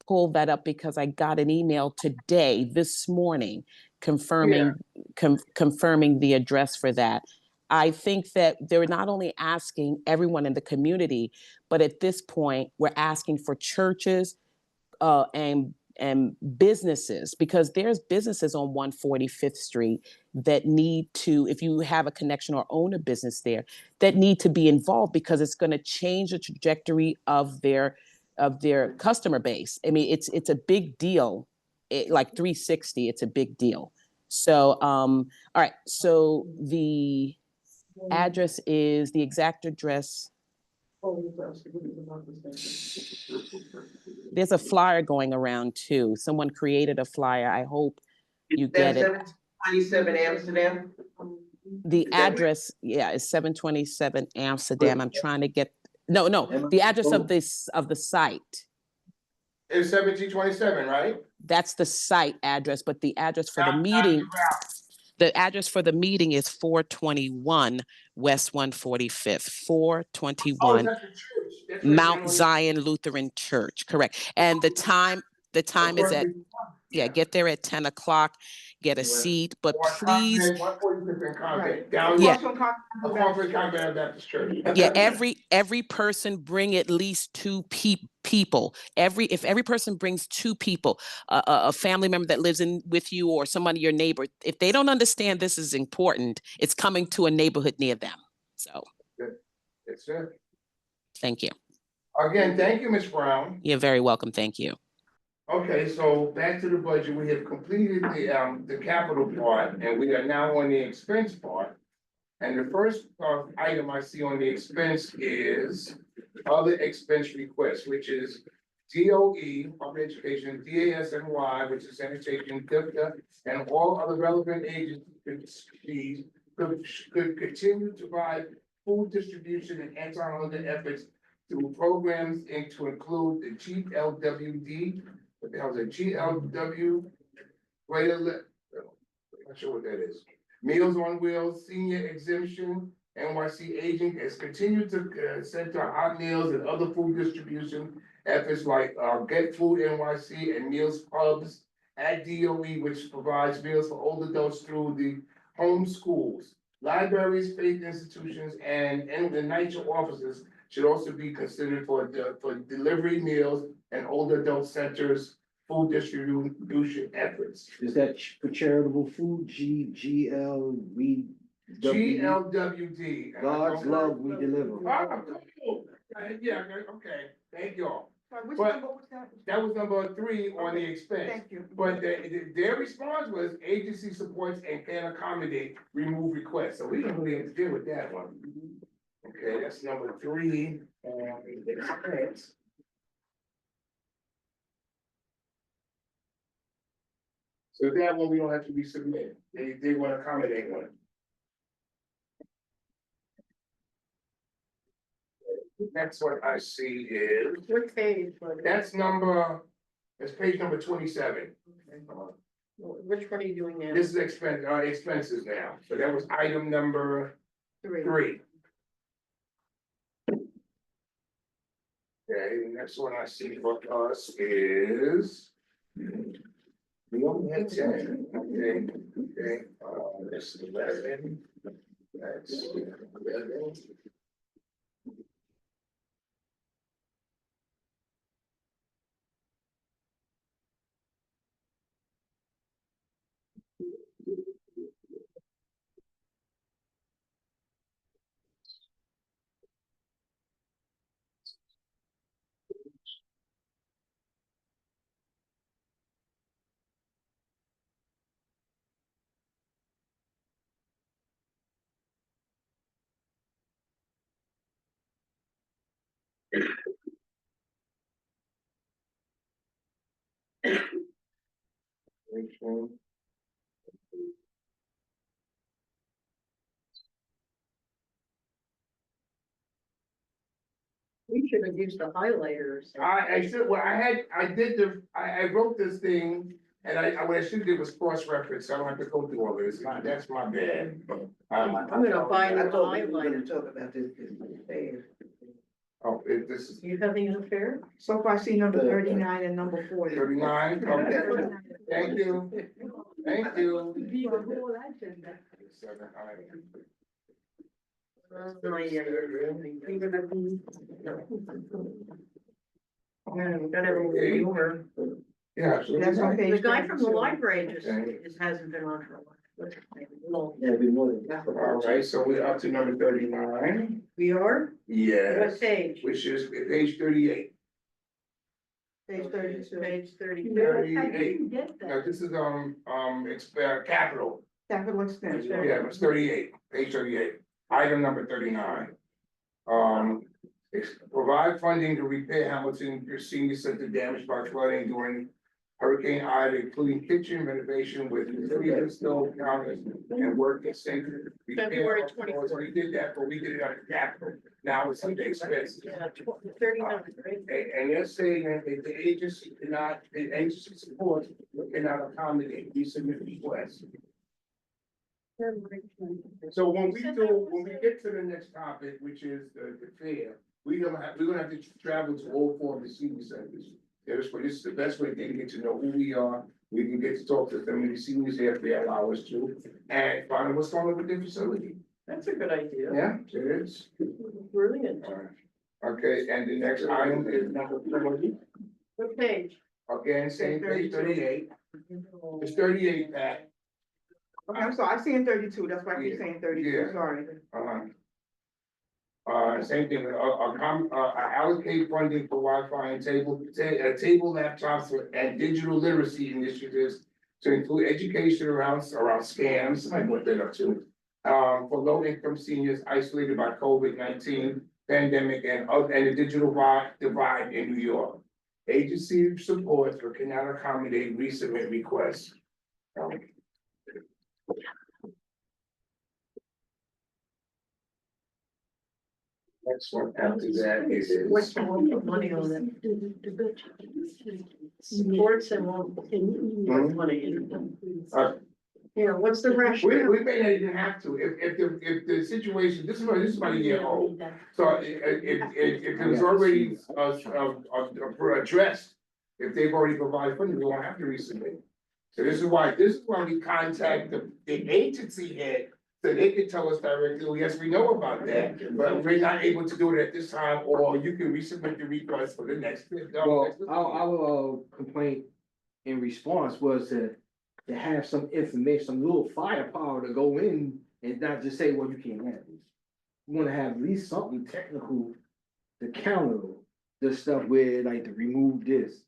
pull that up because I got an email today, this morning, confirming confirming the address for that. I think that they're not only asking everyone in the community, but at this point, we're asking for churches and businesses, because there's businesses on 145th Street that need to, if you have a connection or own a business there, that need to be involved, because it's going to change the trajectory of their customer base. I mean, it's a big deal. Like 360, it's a big deal. So all right, so the address is, the exact address, there's a flyer going around too. Someone created a flyer. I hope you get it. 2727 Amsterdam. The Is that right? address, yeah, is 727 Amsterdam. I'm trying to get, no, the address of the site. It's 1727, right? That's the site address, but the address for the Not meeting, the route. the address for the meeting is 421 West 145th, Oh, 421 that's the church. That's right Mount down on Zion Lutheran Church, correct. And the time is at, yeah, get there at 10 o'clock, get a seat, but please, 145th and Convent, Right. down Yeah. across from Convent Baptist Church. yeah, every person bring at least two people. If every person brings two people, a family member that lives in with you or somebody, your neighbor, if they don't understand this is important, it's coming to a neighborhood near them. So That's it. thank you. Again, thank you, Ms. Brown. You're very welcome. Thank you. Okay, so back to the budget. We have completed the capital part, and we are now on the expense part. And the first item I see on the expense is other expense requests, which is DOE, Public Education, DASNY, which is sanitation, DIPTA, and all other relevant agencies could continue to provide food distribution and anti-hunger efforts through programs and to include the GLWD, what the hell is it, GLW, not sure what that is. Meals on Wheels, Senior Exemption, NYC Aging has continued to center hot meals and other food distribution efforts like Get Food NYC and Meals Hubs at DOE, which provides meals for older adults through the home schools. Libraries, faith institutions, and the NYCHA offices should also be considered for delivery meals and older adult centers food distribution efforts. Is that for charitable food, GLWD? GLWD. God's love we deliver. Ah, cool. Yeah, okay, thank y'all. Which But- number was that? That was number 3 on the expense. Thank you. But their response was agency supports and can accommodate remove requests, so we don't really have to deal with that one. Okay, that's number 3 on the expense. So that one we don't have to resubmit, they want to accommodate one. Next one I see is, What page? that's page number 27. Which one are you doing now? This is expenses now, so that was item number 3. Okay, next one I see for us is. We only had 10, okay, that's 11. That's 11. We should have used the highlighters. I should, well, I wrote this thing, and what I should do was cross-reference, so I don't have to go through all of this, that's my bad. I'm gonna find I the thought we were gonna highlighter. talk about this. Oh, this is You having an affair? So far, I see number 39 and number 40. 39, okay, thank you, thank you. Be the whole agenda. Gotta have a reviewer. Yeah, absolutely. That's on page The guy from the 32. library just Okay. hasn't been on for a while. All right, so we're up to number 39, We are? yes, What page? which is page 38. Page 32. Page 32. I didn't get Now, that. this is, capital, Capital expenditure. yeah, it's 38, page 38, item number 39. Provide funding to repair Hamilton Senior Center damaged by flooding during Hurricane Ida, including kitchen renovation with freezer stove counters and work at sink. February repair. 24th. We did that, but we did it under capital, now it's under expenses. Yeah, 39, right? And they're saying that the agency cannot, the agency support cannot accommodate these significant requests. So when we get to the next topic, which is the fair, we're gonna have to travel to all four of the senior centers. This is the best way they can get to know who we are. We can get to talk to them, and the seniors there if they allow us to, and find out what's going on with their facility. That's a good idea. Yeah, it is. Brilliant. Okay, and the next item is number 40. What page? Again, same page 38. It's 38, Pat. Okay, I'm sorry, I see in 32, that's why I keep Yeah. saying 32, Yeah. sorry. Same thing, allocate funding for Wi-Fi and table laptops and digital literacy initiatives to include education around scams, like what they're up to. For low-income seniors isolated by COVID-19 pandemic and the digital divide in New York. Agency support for cannot accommodate resubmit requests. Next one after that is. What's the one put money on it? Sports and won't put money in it. You know, what's the rationale? We may not even have to, if the situation, this is about a year old. So if it was already addressed, if they've already provided funding, we won't have to resubmit. So this is why we contact the agency head, so they can tell us directly, oh, yes, we know about that, but we're not able to do it at this time, or you can resubmit the request for the next. Well, our complaint in response was to have some information, some little firepower to go in and not just say, well, you can't have this. We wanna have at least something technical to counter the stuff where like to remove this,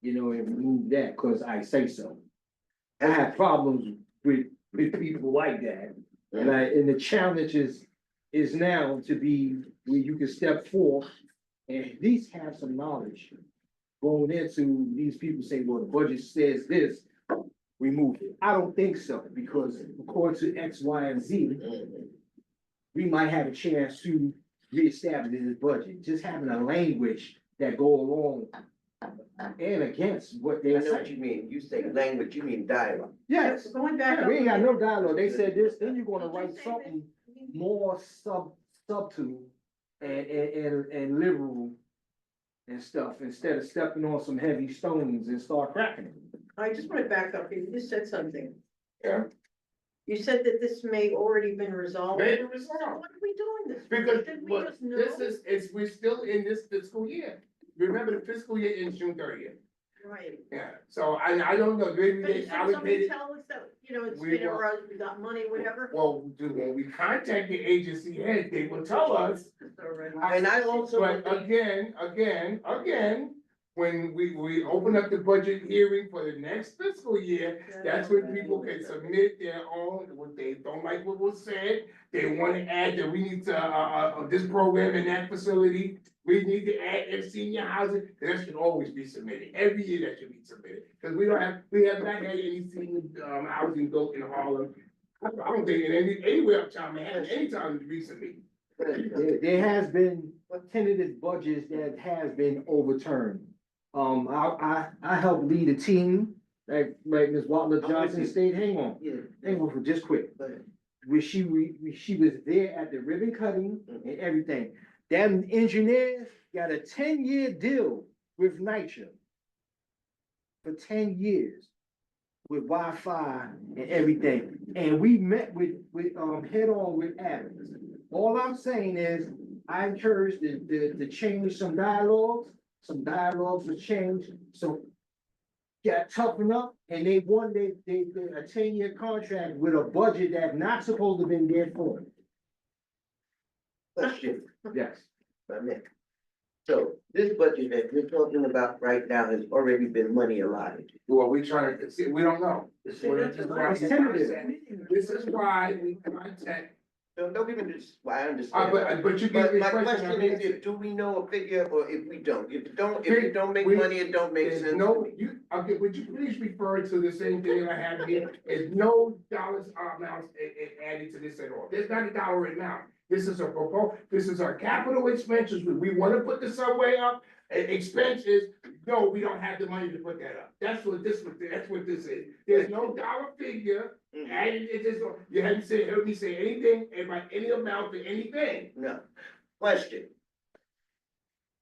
and remove that, cause I say so. I have problems with people like that, and the challenge is now to be where you can step forth and at least have some knowledge going into these people saying, well, the budget says this, remove it. I don't think so, because according to X, Y, and Z, we might have a chance to reestablish this budget, just having a language that go along and against what I they know what say. you mean, you say language, you mean dialogue. Yes, Going back. yeah, we ain't got no dialogue. They said this, then you're gonna write something more subtle and liberal and stuff, instead of stepping on some heavy stones and start cracking them. I just want to back up, you just said something. Yeah. You said that this may already been resolved. Maybe resolved. What are we doing this? for? Because, Didn't we well, just know? we're still in this fiscal year. Remember, the fiscal year ends June 30th. Right. Yeah, so I don't know, maybe But they shouldn't somebody allocated. tell us that, you know, it's We been a will- road, we got money, whatever? Well, when we contact the agency head, they will tell us. And I also But believe- again, when we open up the budget hearing for the next fiscal year, that's when people can submit their own, what they don't like what was said. They wanna add that we need to, this program in that facility, we need to add in senior housing, that should always be submitted, every year that should be submitted. Cause we have not had any senior, housing built in Harlem. I don't think in anywhere uptown Manhattan, anytime recently. There has been tentative budgets that has been overturned. I helped lead a team, like Ms. Watler Johnson stayed, hang on, for just quick. Where she was there at the ribbon cutting and everything. Them engineers got a 10-year deal with NYCHA. For 10 years. With Wi-Fi and everything, and we met with head on with Adams. All I'm saying is, I encourage to change some dialogues were changed, so got toughened up, and they won a 10-year contract with a budget that's not supposed to have been there for it. Question, Yes. if I may. So this budget that we're talking about right now has already been money allotted. Well, we trying to see, we don't know. This It's tentative. is why we contact. Don't give me this, well, I understand. But you But get my the question is, do we know a figure or if we don't? If it don't make We- money, it don't make There's sense to no, me. okay, would you please refer to the same thing that I have here? There's no dollars amounts added to this at all. There's not a dollar amount. This is this is our capital expenses. We wanna put the subway up. Expenses, no, we don't have the money to put that up. That's what this is. There's no dollar figure. Added, you haven't heard me say anything about any amount for anything. No. Question.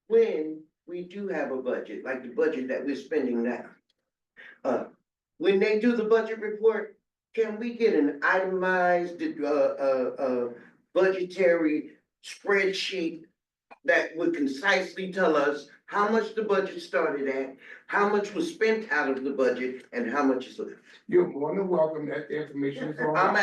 When we do have a budget, like the budget that we're spending now, when they do the budget report, can we get an itemized, budgetary spreadsheet that would concisely tell us how much the budget started at, how much was spent out of the budget, and how much is left? You're more than welcome, that information is all. I'm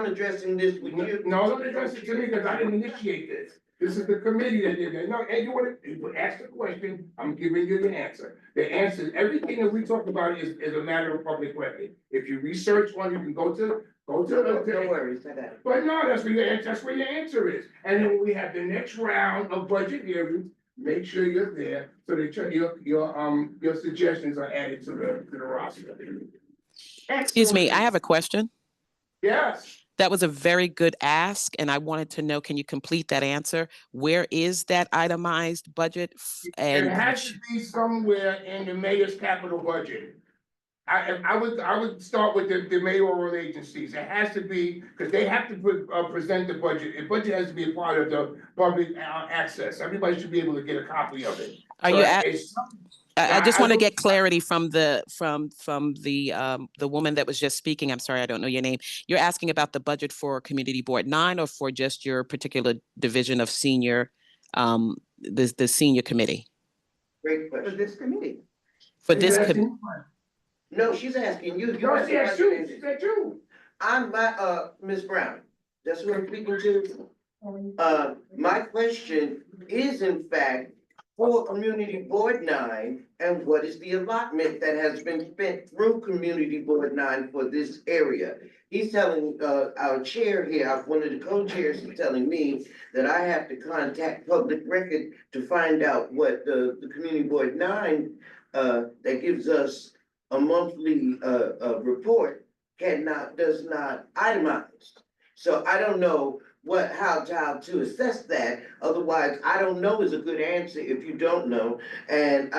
addressing this with you. No, don't address it to me, because I didn't initiate this. This is the committee that did that. No, and you ask the question, I'm giving you the answer. The answer, everything that we talk about is a matter of public record. If you research one, you can go to. No worries, I got it. But no, that's where your answer is. And then when we have the next round of budget hearings, make sure you're there, so that your suggestions are added to the roster. Excuse me, I have a question. Yes. That was a very good ask, and I wanted to know, can you complete that answer? Where is that itemized budget? It has to be somewhere in the mayor's capital budget. I would start with the mayoral agencies. It has to be, because they have to present the budget. The budget has to be a part of the public access. Everybody should be able to get a copy of it. Are you I just want to get clarity from the woman that was just speaking. I'm sorry, I don't know your name. You're asking about the budget for Community Board 9 or for just your particular division of senior, the senior committee? Great question. For this committee. For this committee? No, she's asking you. No, she asked you. She said you. I'm Ms. Brown. That's who I'm speaking to. My question is in fact for Community Board 9, and what is the allotment that has been spent through Community Board 9 for this area? He's telling, our chair here, one of the co-chairs is telling me that I have to contact Public Record to find out what the Community Board 9, that gives us a monthly, report does not itemize. So I don't know how to assess that. Otherwise, I don't know is a good answer if you don't know. And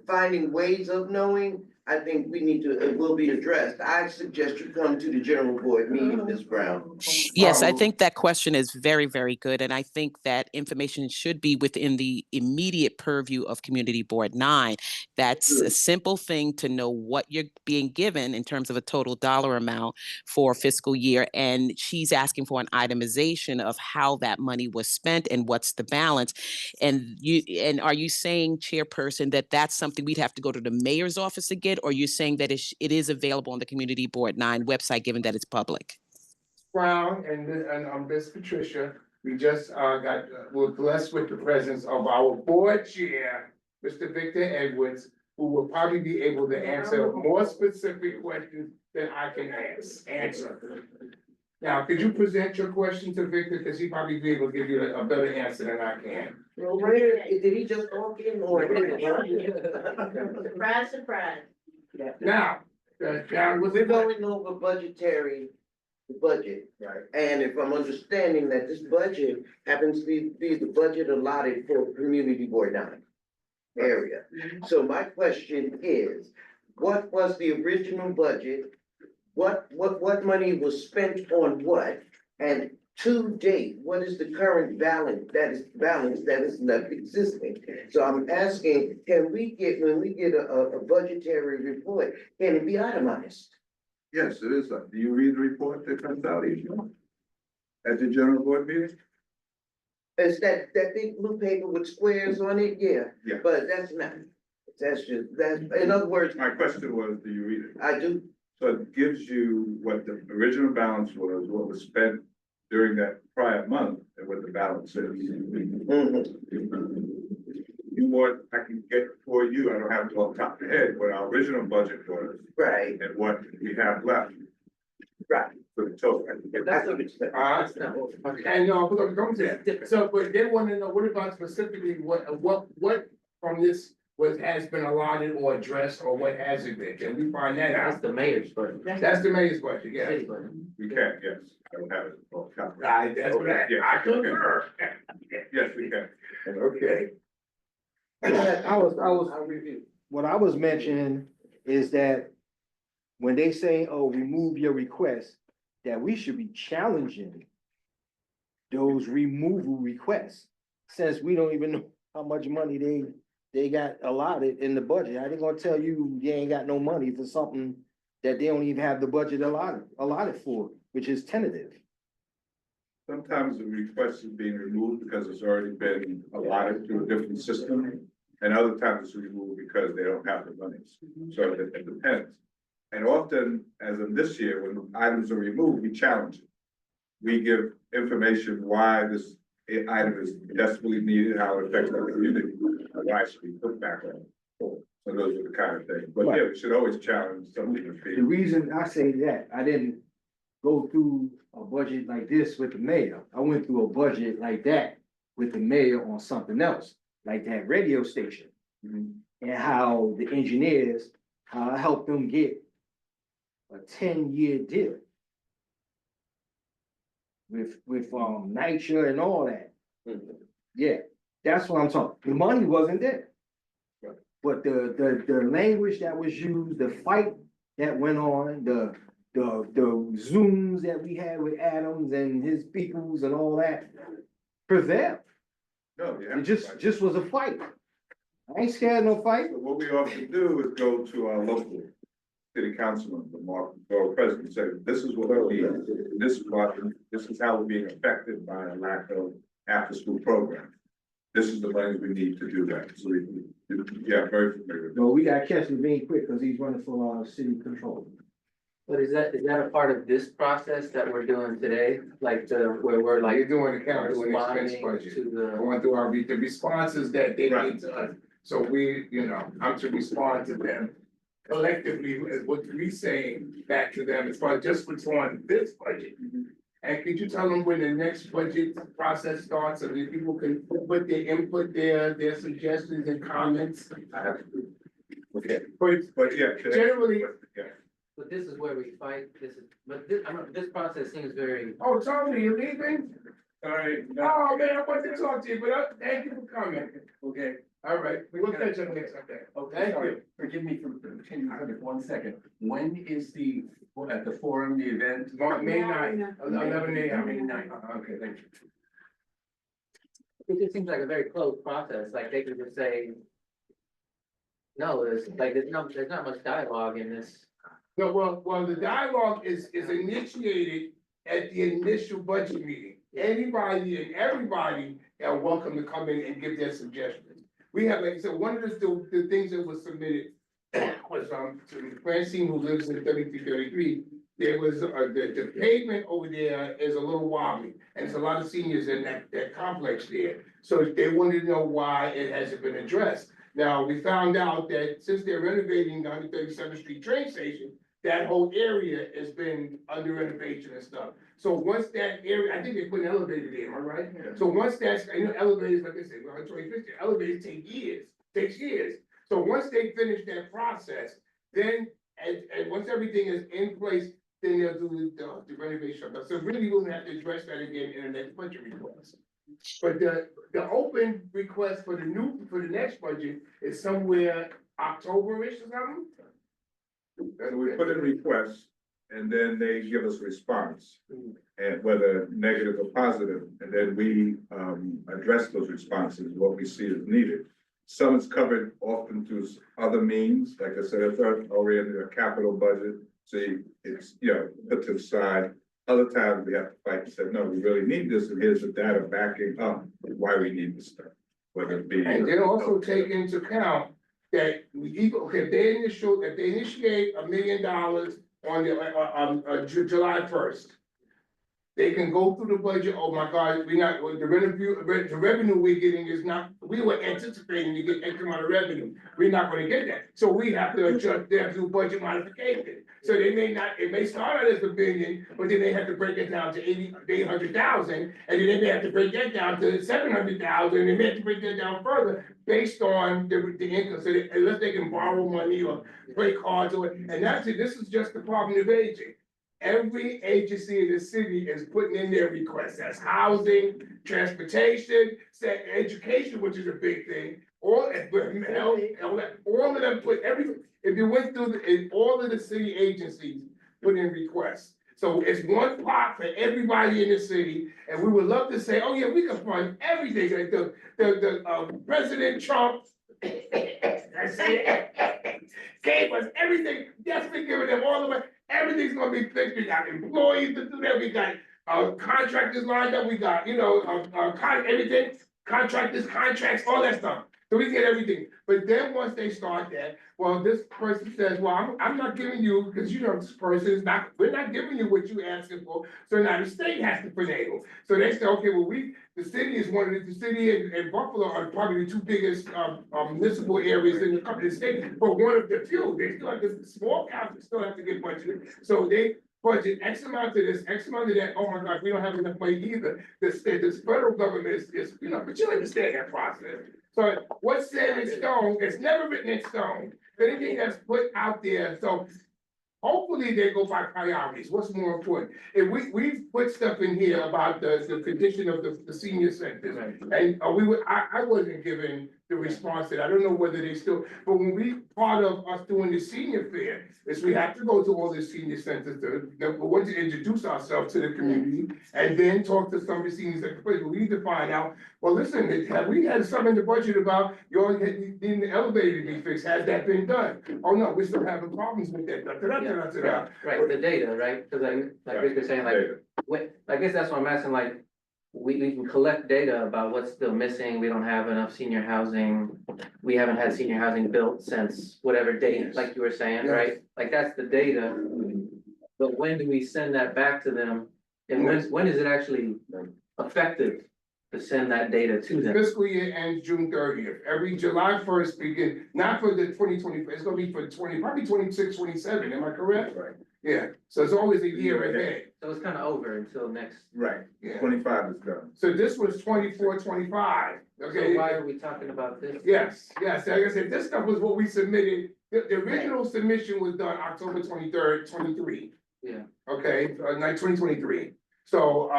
finding ways of knowing, I think we need to, it will be addressed. I suggest you come to the general board meeting, Ms. Brown. Yes, I think that question is very, very good. And I think that information should be within the immediate purview of Community Board 9. That's a simple thing to know what you're being given in terms of a total dollar amount for fiscal year. And she's asking for an itemization of how that money was spent and what's the balance. And are you saying, Chairperson, that that's something we'd have to go to the mayor's office to get? Or you're saying that it is available on the Community Board 9 website, given that it's public? Brown and Miss Patricia, we just we're blessed with the presence of our board chair, Mr. Victor Edwards, who will probably be able to answer more specific questions than I can answer. Now, could you present your question to Victor, because he probably be able to give you a better answer than I can. Well, where, did he just walk in or? Surprise, surprise. Now, John, was We're it going over the budget. Right. And if I'm understanding that this budget happens to be the budget allotted for Community Board 9 area. So my question is, what was the original budget? What money was spent on what? And to date, what is the current balance that is left existing? So I'm asking, when we get a budgetary report, can it be itemized? Yes, it is. Do you read the report that comes out each month? At the general board meeting? It's that big blue paper with squares on it, yeah. Yeah. But that's in other words, My question was, do you read it? I do, So it gives you what the original balance was, what was spent during that prior month, and what the balance is. You want, I can get for you, I don't have it off the top of the head, what our original budget was, right, and what we have left right. for the total. I can get That's that. what it's. And we're gonna come to that. So, but they want to know, what about specifically what from this has been allotted or addressed, or what hasn't been? Can we find that That's out? the mayor's budget. That's the mayor's question, yeah. City budget. We can, yes, I don't have it off the top of my head. That's what I concur. Yes, we can. Okay. I'll review. What I was mentioning is that when they say, oh, remove your request, that we should be challenging those removal requests, since we don't even know how much money they got allotted in the budget. How they gonna tell you they ain't got no money for something that they don't even have the budget allotted for, which is tentative? Sometimes the request is being removed because it's already been allotted through a different system. And other times it's removed because they don't have the monies. So it depends. And often, as in this year, when items are removed, we challenge it. We give information why this item is desperately needed, how it affects our community, and why it should be put back on. So those are the kind of things. But yeah, we should always challenge something that's The being. reason I say that, I didn't go through a budget like this with the mayor. I went through a budget like that with the mayor on something else, like that radio station. And how the engineers, how I helped them get a 10-year deal with NYCHA and all that. Yeah, that's what I'm talking. The money wasn't there. But the language that was used, the fight that went on, the Zooms that we had with Adams and his peoples and all that prevailed. No, yeah. It just was a fight. I ain't scared of no fight. But what we often do is go to our local city councilman, the borough president, and say, this is what we need. This is how we're being affected by a lack of after-school program. This is the money we need to do that. So yeah, very familiar with that. No, we gotta catch him being quick because he's running for city control. But is that a part of this process that we're doing today? Like where we're like. You're doing the county with expense responding budget. to the. Going through the responses that they Right. need to us. So we, I'm to respond to them collectively, is what we saying back to them as far as just what's on this budget. And could you tell them when the next budget process starts, so that people can put their input, their suggestions and comments? Okay, But but yeah. generally, Yeah. But this is where we fight, this process seems very. oh, Tony, you leaving? All right. Oh, man, I want to talk to you, but thank you for coming. Okay. All right, we'll catch up next, okay. Okay, Thank sorry, you. forgive me for continuing for 1 second. When is at the forum, the event? May 9th, 11 a.m. May 9th. Okay, thank you. It just seems like a very closed process, like they could just say. No, there's not much dialogue in this. No, well, the dialogue is initiated at the initial budget meeting. Anybody and everybody are welcome to come in and give their suggestions. We have, like I said, one of the things that was submitted was, to Francine, who lives in 3333. There was, the pavement over there is a little wobbly, and there's a lot of seniors in that complex there. So they wanted to know why it hasn't been addressed. Now, we found out that since they're renovating down the 37th Street train station, that whole area has been under renovation and stuff. So once that area, I think they put an elevator there, am I right? So once that's, elevators, like I said, well, 2050, elevators takes years. So once they finish that process, then, and once everything is in place, then they'll do the renovation. So really, we'll have to address that again in the next budget request. But the open request for the next budget is somewhere October-ish or something? And we put in requests, and then they give us a response, and whether negative or positive, and then we address those responses, what we see is needed. Some is covered often through other means, like I said, it's already in a capital budget, so it's, put to the side. Other times we have to fight and say, no, we really need this, and here's the data backing up why we need this stuff. Whether it be. And then also take into account that if they initiate $1 million on July 1st. They can go through the budget, oh my God, the revenue we're getting is not, we were anticipating to get X amount of revenue, we're not gonna get that. So we have to adjust, they have to do budget modification. So it may start out as $1 billion, but then they have to break it down to 800,000, and then they may have to break that down to 700,000, and they may have to break that down further based on the income, so unless they can borrow money or play cards or, and that's it, this is just the Department of Aging. Every agency in the city is putting in their requests, that's housing, transportation, education, which is a big thing. All of them put everything, if you went through, all of the city agencies put in requests. So it's one pot for everybody in the city, and we would love to say, oh yeah, we can fund everything, like the President Trump gave us everything, definitely giving them all the money. Everything's gonna be fixed. We got employees to do that. We got contractors lined up. We got, everything, contracts, all that stuff. So we get everything. But then once they start that, well, this person says, well, I'm not giving you, because this person is not, we're not giving you what you asking for. So now the state has to finagle. So they say, okay, well, the city is the city and Buffalo are probably the two biggest municipal areas in the state, but one of the few. They still have the small counties still have to get budgeted. So they budget X amount to this, X amount to that. Oh my God, we don't have enough money either. This federal government is, but you understand that process. So what's set in stone, it's never written in stone. Anything that's put out there, so hopefully they go by priorities. What's more important? If we've put stuff in here about the condition of the senior centers. And I wasn't given the response that I don't know whether they still, but when part of us doing the senior fair is we have to go to all the senior centers to introduce ourselves to the community and then talk to some of the seniors at the place. We need to find out, well, listen, we had some in the budget about your needing the elevator to be fixed. Has that been done? Oh no, we're still having problems with that. Right, the data, right? Because like Rick was saying, I guess that's what I'm asking, like, we can collect data about what's still missing. We don't have enough senior housing. We haven't had senior housing built since whatever date, like you were saying, right? Like, that's the data. But when do we send that back to them? And when is it actually effective to send that data to them? Fiscal year ends June 30th. Every July 1st begin, not for the 2020, it's gonna be for probably 26, 27, am I correct? Right. Yeah, so it's always a year ahead. So it's kind of over until next. Right, Yeah. 25 is done. So this was 24, 25, okay? So why are we talking about this? Yes, like I said, this stuff was what we submitted. The original submission was done October 23rd, 23. Yeah. Okay, 2023. So,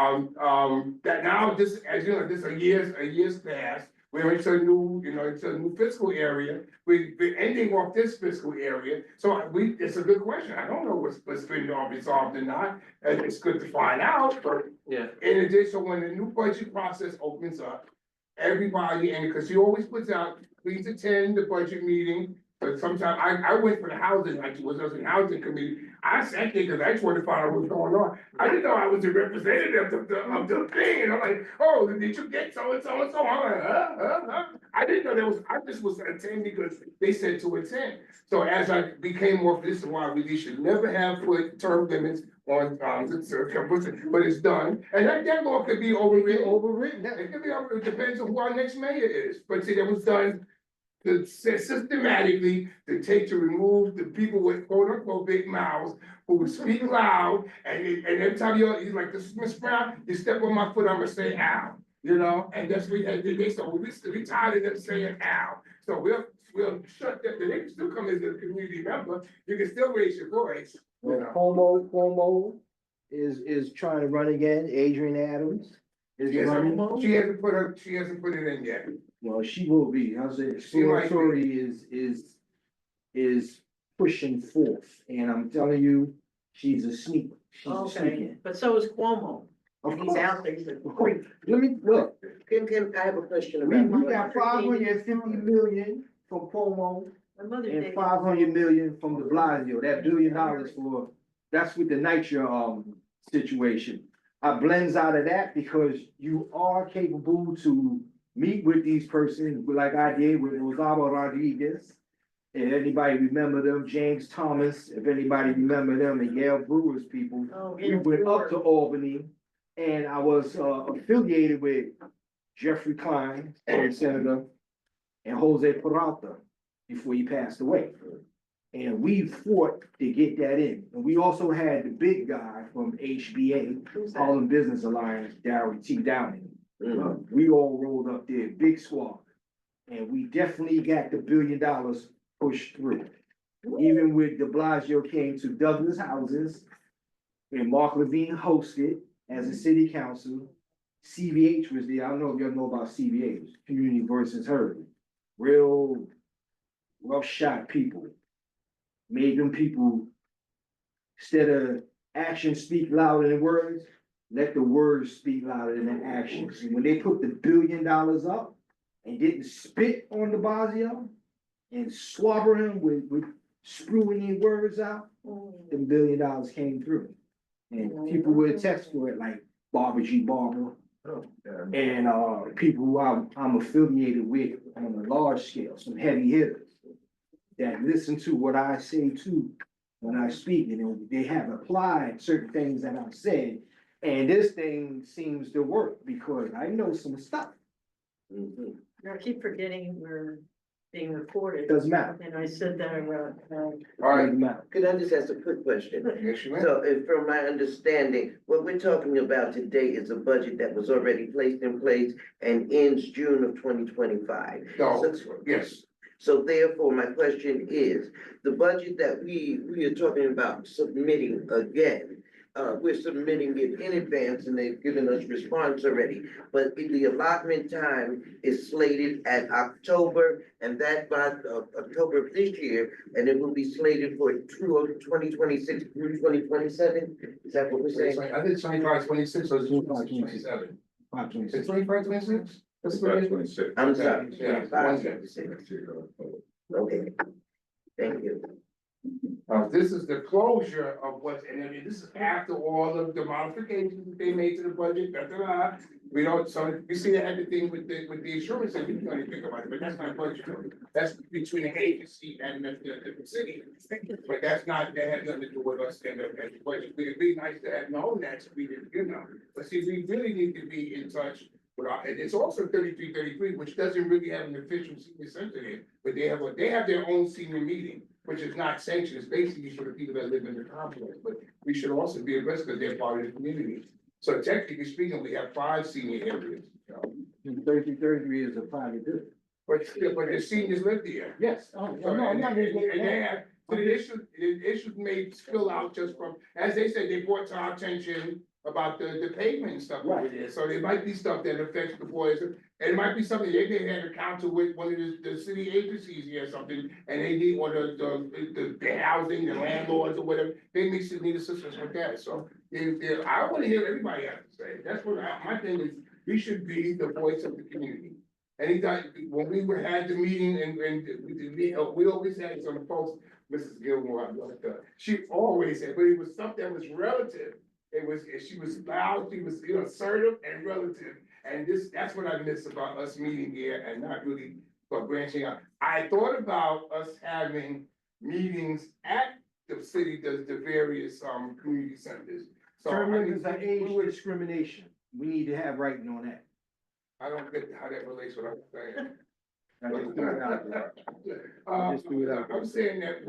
that now this, as you know, this a year's past. we're into a new, it's a new fiscal area. We're ending off this fiscal area, so it's a good question. I don't know what's been resolved or not, and it's good to find out, but Yeah. in addition, so when the new budget process opens up, everybody, and because he always puts out, please attend the budget meeting. But sometimes I went for the housing, I was in housing committee, I sat there because I just wanted to find out what's going on. I didn't know I was a representative of the thing, and I'm like, oh, did you get so and so and so? I'm like, I didn't know there was, I just was attending because they said to attend. So as I became more, this is why we should never have put term limits on, but it's done. And that law could be overwritten. It could be, it depends on who our next mayor is, but see, that was done systematically to remove the people with quote unquote big mouths who would speak loud and every time he's like, this is Miss Brown, you step on my foot, I'm gonna say ow, and that's what they said, well, we tired of them saying ow. So we'll shut them, they can still come as a community member, you can still raise your voice. Cuomo is trying to run again, Adrian Adams is running. She hasn't put it in yet. Well, she will be, I say, Tory is pushing forth, and I'm telling you, she's a sneaker. She's a Okay, sneaker. but so is Cuomo. Of He's course. out there, he's a Of course. creep. Let me, look, I have a question we about. got 550 million from Cuomo My mother and dated- 500 million from de Blasio, that $1 billion for, that's with the NYCHA, situation. I blends out of that because you are capable to meet with these persons, like I did with Rosado Rodriguez. And anybody remember them, James Thomas, if anybody remember them, the Yale Brewers people. Oh, We yeah, went up sure. to Albany and I was affiliated with Jeffrey Klein, Senator, and Jose Peralta before he passed away. And we fought to get that in. And we also had the big guy from HBA, Who's that? Harlem Business Alliance, Darryl T. Downing. Mm. We all rolled up there, big squad. And we definitely got the $1 billion pushed through. Even with de Blasio came to Douglas houses, and Mark Levine hosted as a city council. CVH was there. I don't know if y'all know about CVH, Community Voices Heard. Real rough shot people. Made them people, instead of actions speak louder than words, let the words speak louder than the actions. And when they put the $1 billion up and didn't spit on de Blasio and slobber him with spewing their words out, the $1 billion came through. And people would text for it like Barbara G. Barber. And people who I'm affiliated with on a large scale, some heavy hitters that listen to what I say too when I speak, and they have applied certain things that I've said. And this thing seems to work because I know some stuff. Mhm. I keep forgetting we're being recorded. Doesn't matter. And I said that, All right, Doesn't matter. Could I just ask a quick question? yes, you may. So, from my understanding, what we're talking about today is a budget that was already placed in place and ends June of 2025. No, So- yes. So therefore, my question is, the budget that we are talking about submitting again, we're submitting it in advance and they've given us response already. But the allotment time is slated at October, and that by October of this year, and it will be slated for 2026 through 2027. Is that what we're saying? I did 25, 26, so it's 27. 526. It's 25, 26? That's what it is. 26. I'm sorry, Yeah, 25, Wednesday. 26. Okay, thank you. This is the closure of what's, and I mean, this is after all of the modifications that they made to the budget, We don't, so you see everything with the insurance, and we don't even think about it, but that's not budget. That's between the agency and the city. But that's not, that has nothing to do with us and the budget. It'd be nice to have known that, so we didn't, but see, we really need to be in touch with our, and it's also 3333, which doesn't really have an official senior center there, but they have their own senior meeting, which is not sanctioned, it's basically for the people that live in the complex, but we should also be addressed because they're part of the community. So technically speaking, we have 5 senior areas, 3333 is a private business. but the seniors live there. Yes. Oh, So, no, I'm and not they making have, so the issues may spill out just from, as they said, they brought to our attention about the pavement and stuff over Right. there, so there might be stuff that affects the boys. And it might be something, they may have a council with one of the city agencies here or something, and they need, or the housing, the landlords or whatever, they may need assistance with that, so. I wanna hear what everybody has to say, that's what, my thing is, we should be the voice of the community. Anytime, when we had the meeting and we always had some folks, Mrs. Gilmore, she always said, but it was something that was relative. She was loud, she was, assertive and relative, and that's what I miss about us meeting here and not really branching out. I thought about us having meetings at the city, the various, community centers. So Term I limits on age mean, discrimination, we need to have writing on that. I don't get how that relates to what I'm saying. I just threw it out there. Just threw it out there. I'm saying that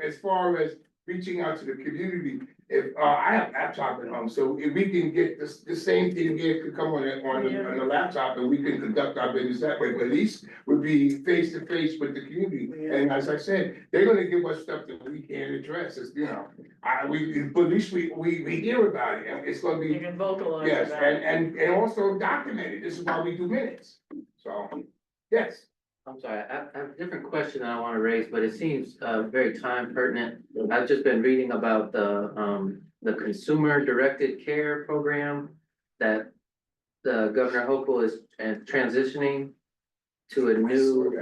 as far as reaching out to the community, if, I have a laptop at home, so if we can get the same thing here could come on the laptop and we can conduct our business that way, but at least we'll be face to face with the community. And as I said, they're gonna give us stuff that we can't address, it's, but at least we hear about it, and it's gonna You be, can vocalize yes, about it. and also document it, this is why we do minutes, so, yes. I'm sorry, I have a different question that I want to raise, but it seems very time pertinent. I've just been reading about the consumer directed care program that the Governor Hochul is transitioning to a new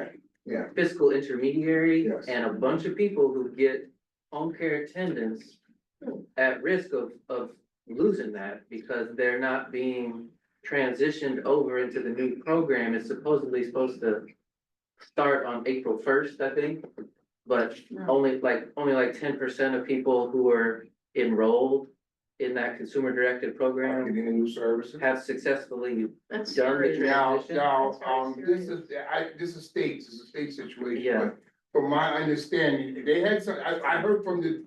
Yeah. fiscal intermediary, Yes. and a bunch of people who get home care attendants at risk of losing that because they're not being transitioned over into the new program. It's supposedly supposed to start on April 1st, I think. But only like 10% of people who are enrolled in that consumer directed program Getting the new services. have successfully That's done the serious. transition. This is states, it's a state situation. Yeah. But from my understanding, they had some, I heard from the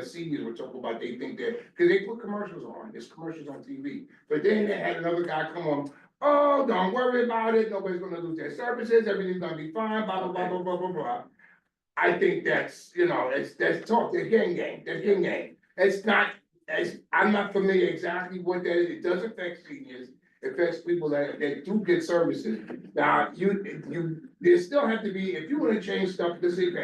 seniors were talking about, they think that, cause they put commercials on, there's commercials on TV. But then they had another guy come on, oh, don't worry about it, nobody's gonna lose their services, everything's gonna be fine, blah, blah, blah, blah, blah, blah, blah. I think that's, that's talk, they're gang. It's not, I'm not familiar exactly what that is, it does affect seniors, it affects people that do get services. Now, there still have to be, if you wanna change stuff, this is,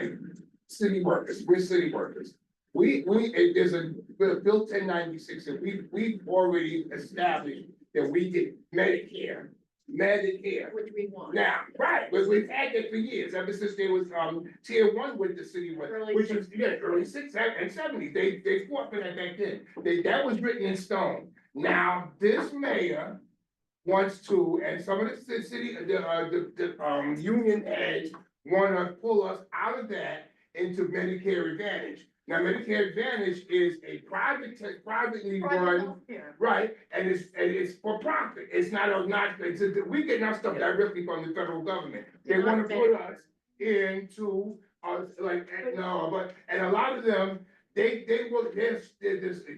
city workers, we're city workers. There's a Bill 1096, and we've already established that we get Medicare. Which we want. Now, right, but we've had that for years, ever since there was, tier 1 with the city, Early which was, early 60s and 70s, they fought for that back then. That was written in stone. Now, this mayor wants to, and some of the city, union heads wanna pull us out of that into Medicare Advantage. Now, Medicare Advantage is a privately run, right, and it's for profit, it's we get our stuff directly from the federal government. They wanna put us into, and a lot of them, they will, if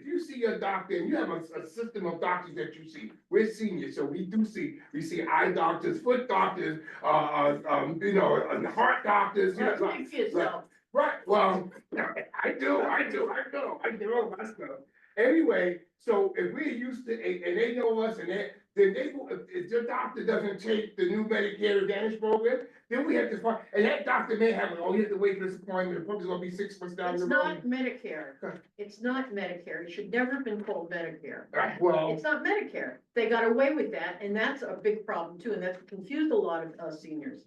you see a doctor, and you have a system of doctors that you see, we're seniors, so we see eye doctors, foot doctors, heart doctors. Speak for yourself. Right, well, I do all my stuff. Anyway, so if we're used to, and they know us, and then they will, if your doctor doesn't take the new Medicare Advantage program, then we have to find, and that doctor may have, you have to wait for this appointment, it's probably gonna be 6 months down It's the not road. Medicare. It's not Medicare. It should never have been called Medicare. Well, It's not Medicare. They got away with that, and that's a big problem too, and that's confused a lot of us seniors.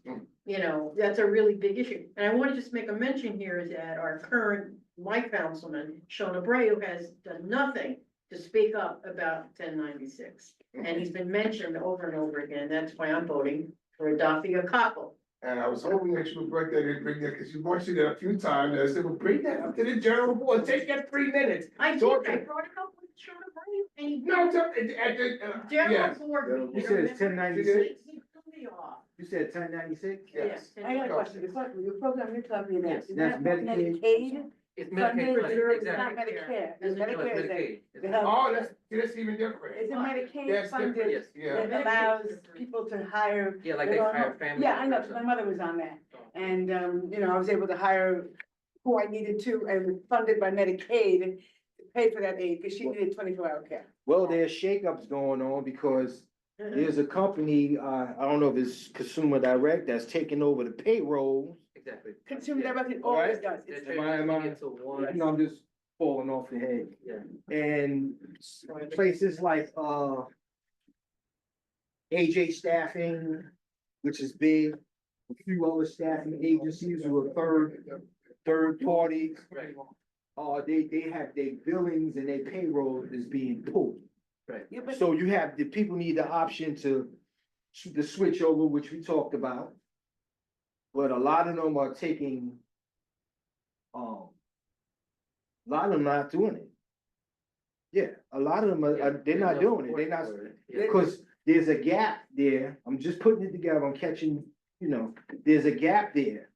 That's a really big issue. And I want to just make a mention here is that our current white councilman, Sean Abreu, has done nothing to speak up about 1096. And he's been mentioned over and over again. That's why I'm voting for Adafia Cockle. and I was hoping that you would bring that, because you mentioned it a few times, and I said, well, bring that up to the general board, take that 3 minutes. I did, Talk I to- brought it up with Sean Abreu, and he. No, at the, General yes, board. You said it's 1096? He threw me off. You said 1096? yes. Yes. I got a question, your program you're talking about, is That's that Medicaid. Medicaid? It's Funded, Medicaid, or right, it's not exactly. Medicare, It's is No, Medicare, it's is Medicaid. it, the health, Oh, that's even different. is it That's Medicaid different, funded yes. Yeah. that allows people to hire? Yeah, like they they don't hire know- family. Yeah, I know, members. 'cause my mother was on that, and, I was able to hire who I needed to, and funded by Medicaid pay for that aid, because she needed 24-hour care. Well, there's shakeups going on because there's a company, I don't know if it's Consumer Direct, that's taking over the payrolls. Exactly. Consumer Directed always Right. does. They're It's- transitioning it to one. You know, I'm just falling off the head. Yeah. And places like, AJ Staffing, which is big, a few other staffing agencies who are third party. Right. They have their billings and their payroll is being pulled. Yeah, but So you have, the people need the option to switch over, which we talked about. But a lot of them are taking, a lot of them not doing it. Yeah, a lot of them they're not doing it, they're not, because there's a gap there, I'm just putting it together, I'm catching, there's a gap there.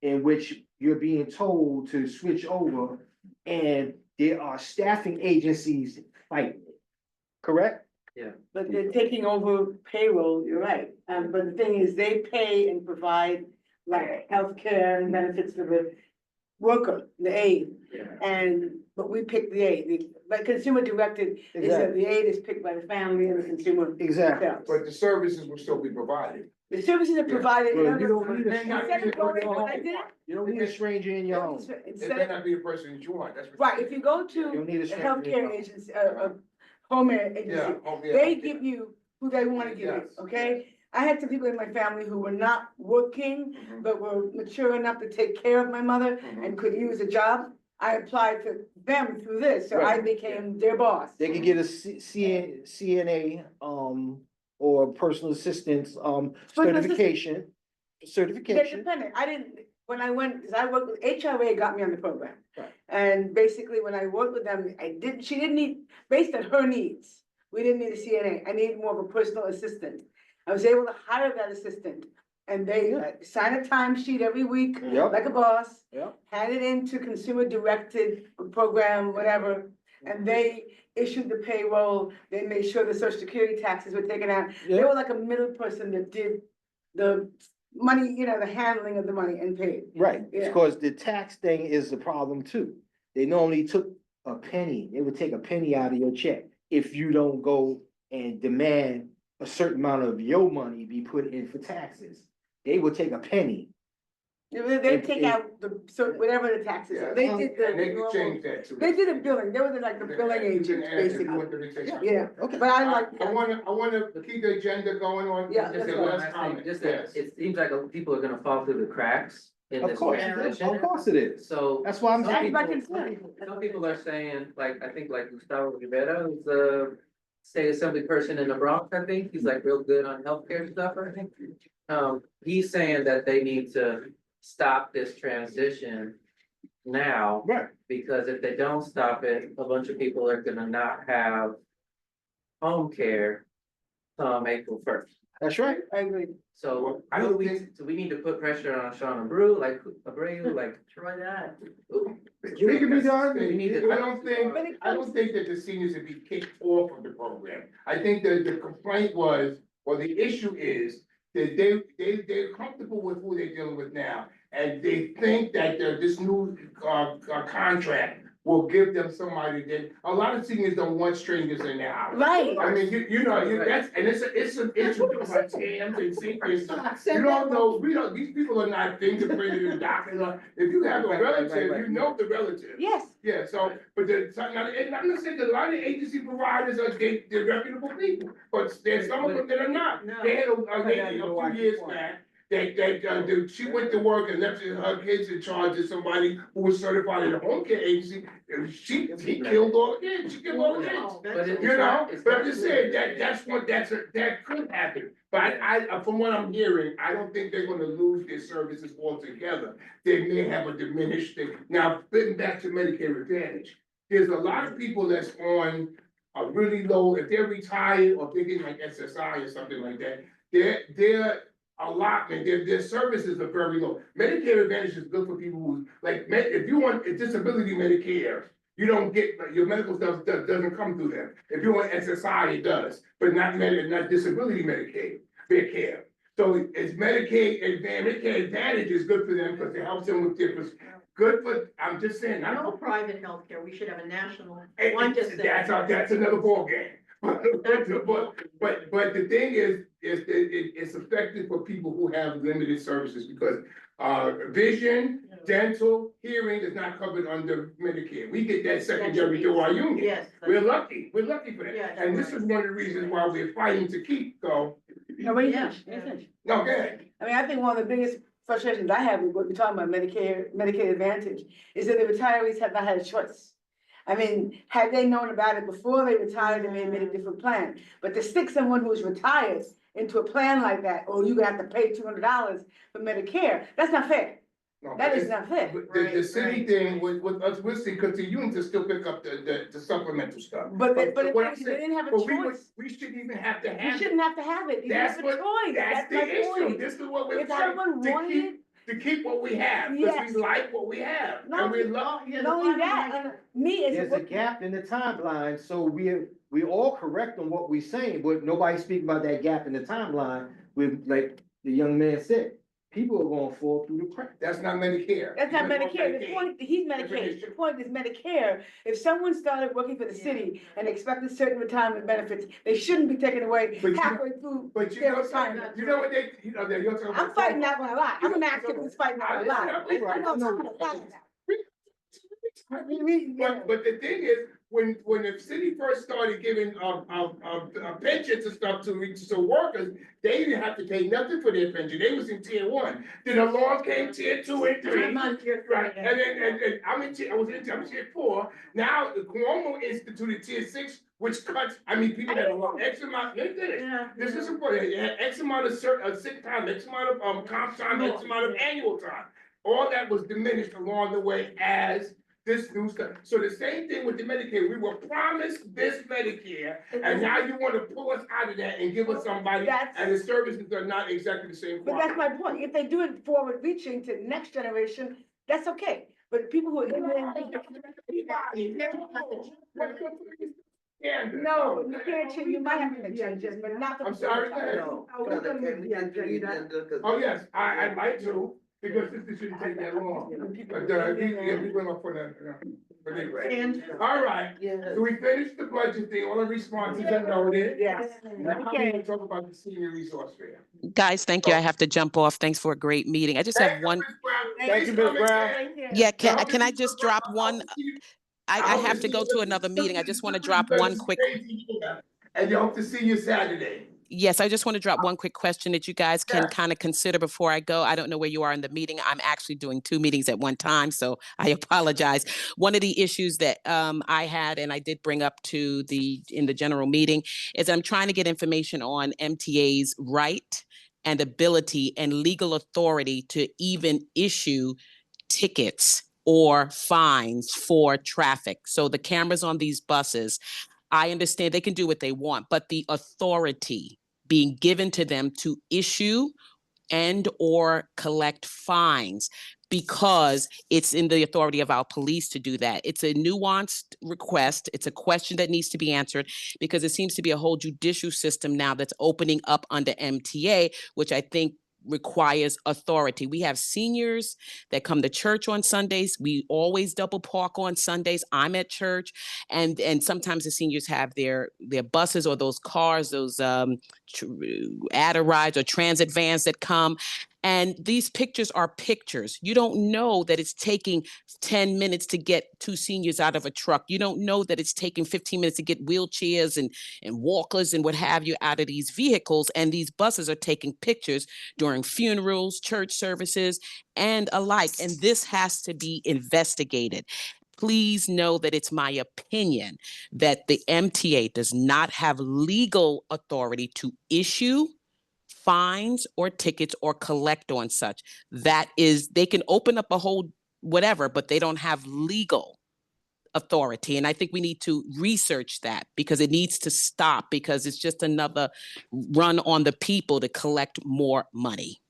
In which you're being told to switch over, and there are staffing agencies fighting it, correct? But they're taking over payroll, you're right. But the thing is, they pay and provide like healthcare and benefits for the worker, the aid. But we pick the aid. But consumer directed is that the aid is picked by the family and the consumer. Exactly. themselves. But the services will still be provided. The services are provided. Well, you don't need a Instead of going, what I did, You don't need a stranger in your home. It instead may of, not be a person that you want, that's. what- right, if you go You don't to need a a stranger. in your healthcare home. agency, home agency, Yeah. oh, yeah, they okay. give you who they wanna give you, Yes, okay? I had some people in my family who were not working, Mhm, but were mature enough to take care of my mother mhm. and could use a job. I applied for them through this, so I Right. became their boss. They can get a CNA, or personal assistance, certification. They're Certification. dependent. I didn't, when I went, cause I worked with, HRA got me on the program. Right. And basically, when I worked with them, she didn't need, based on her needs, we didn't need a CNA. I needed more of a personal assistant. I was able to hire that assistant, and they sign a timesheet every week, Yep. like a boss. Yep. Hand it in to consumer directed program, whatever, and they issued the payroll. They made sure the social security taxes were taken out. They Yeah. were like a middle person that did the money, the handling of the money and paid. Right, Yeah. because the tax thing is the problem too. They normally took a penny, they would take a penny out of your check if you don't go and demand a certain amount of your money be put in for taxes. They would take a penny. They take out so whatever the taxes are. They did And they the can change that too. they did the billing. They were like the billing agents, basically. Yeah, Okay. but I like. I wanna keep the agenda going on. Yeah, Just that's one right. last thing, comment. just Yes. that it seems like people are gonna fall through the cracks in Of this course, transition. of course it is. So. That's why I'm some saying. That's my people- concern. Some people are saying, like, I think like Gustavo Rivera, who's the state assembly person in the Bronx, I think, he's like real good on healthcare stuff, I think. He's saying that they need to stop this transition now, Right. because if they don't stop it, a bunch of people are gonna not have home care April 1st. That's right. I agree. So, I don't think- do we need to put pressure on Sean Abreu, like, Try that. It can be done. We need to- I don't think that the seniors would be kicked off of the program. I think that the complaint was, or the issue is, that they're comfortable with who they're dealing with now. And they think that this new, contract will give them somebody that, a lot of seniors don't want strangers in their house. Right. I mean, that's, and it's an issue about scams and secrets. You don't know, these people are not fingerprinted and documents. If you have a relative, you know the relative. Yes. Yeah, so, but and I'm not saying that a lot of agency providers they're reputable people, but there's some of them that are not. No. They had a lady a few years back, she went to work and left her kids in charge of somebody who was certified in a home care agency, and she killed all the kids, she killed all the kids. but it's You know, not- but I'm just saying, that could happen, but from what I'm hearing, I don't think they're gonna lose their services altogether. They may have a diminished thing. Now, getting back to Medicare Advantage, there's a lot of people that's on a really low, if they're retired or they're getting like SSI or something like that, their allotment, their services are very low. Medicare Advantage is good for people who, like, if you want a disability Medicare, you don't get, your medical stuff doesn't come through them. If you want SSI, it does, but not disability Medicare. So it's Medicare Advantage is good for them because it helps them with different good, but I'm just saying, No private healthcare, we should have a national. And Well, I'm just saying. that's another ballgame. But the thing is it's effective for people who have limited services because vision, dental, hearing is not covered under Medicare. We get that secondary through our union. Yes. We're lucky for that. Yeah, And this is one of the reasons why we're fighting to keep, so. No, wait, Yeah. finish. No, go ahead. I mean, I think one of the biggest frustrations I have with what we're talking about Medicare Advantage is that the retirees have not had a choice. I mean, had they known about it before they retired, they may have made a different plan. But to stick someone who's retired into a plan like that, or you have to pay $200 for Medicare, that's not fair. No, That but is not fair. the city thing with us, we'll see, because the unions still pick up the supplemental stuff. But they what I'm they saying- didn't have a but choice. we shouldn't even have to We have it. shouldn't have to have it. You That's have a what, choice. that's my the issue, point. this is what we're If trying everyone to wanted keep, to keep what we have, because Yes. we like what we have, No, and we love. Not only that, me as There's a gap in the timeline, so we all correct on what we're saying, but nobody's speaking about that gap in the timeline with, like the young man said. People are gonna fall through the cracks. That's not Medicare. That's not That's Medicare, the point, he's Medicaid, the point is Medicare, if someone started working for the city and expected certain retirement benefits, they shouldn't be taken away But you know- halfway through But you their know something, retirement. you know what you're talking about. I'm fighting that one a lot, I'm an active who's fighting that one a lot. I know I'm a lot. But the thing is, when the city first started giving pensions and stuff to workers, they didn't have to pay nothing for their pension, they was in tier one. Then the law came tier 2 and 3. I'm on tier 3. Right, and then I'm in tier 4. Now the Cuomo instituted tier 6, which cuts, people that are X amount, let me finish. Yeah. This is important, X amount of sick time, X amount of comp time, X amount of annual time. All that was diminished along the way as this new stuff. So the same thing with the Medicare, we were promised this Medicare, and now you wanna pull us out of that and give us somebody, and the services are not exactly the same But quality. that's my point, if they do it forward reaching to next generation, that's okay, but people who are in Yeah. no, you can't change, you might have to make changes, but not. for I'm sorry, the- go ahead. No, brother, can we get to the agenda? 'Cause- Oh, yes, I'd like to, because this shouldn't take that long. But, we went up for that, but anyway. And All right, Yeah. so we finished the budget thing, all the responses are noted. Yes. Now we're gonna talk about the senior resource fair. Guys, thank you. I have to jump off. Thanks for a great meeting. I just have one. Thank you, Ms. Brown. Yeah, can I just drop one? I have to go to another meeting. I just want to drop one quick. And you hope to see you Saturday. Yes, I just want to drop one quick question that you guys can kind of consider before I go. I don't know where you are in the meeting. I'm actually doing 2 meetings at one time, so I apologize. One of the issues that I had, and I did bring up in the general meeting, is I'm trying to get information on MTA's right and ability and legal authority to even issue tickets or fines for traffic. So the cameras on these buses, I understand they can do what they want, but the authority being given to them to issue and or collect fines, because it's in the authority of our police to do that. It's a nuanced request. It's a question that needs to be answered, because it seems to be a whole judicial system now that's opening up under MTA, which I think requires authority. We have seniors that come to church on Sundays. We always double park on Sundays. I'm at church, and sometimes the seniors have their buses or those cars, those Adder rides or transit vans that come. And these pictures are pictures. You don't know that it's taking 10 minutes to get 2 seniors out of a truck. You don't know that it's taking 15 minutes to get wheelchairs and walkers and what have you out of these vehicles. And these buses are taking pictures during funerals, church services, and alike. And this has to be investigated. Please know that it's my opinion that the MTA does not have legal authority to issue fines or tickets or collect on such. That is, they can open up a whole whatever, but they don't have legal authority. And I think we need to research that, because it needs to stop, because it's just another run on the people to collect more money.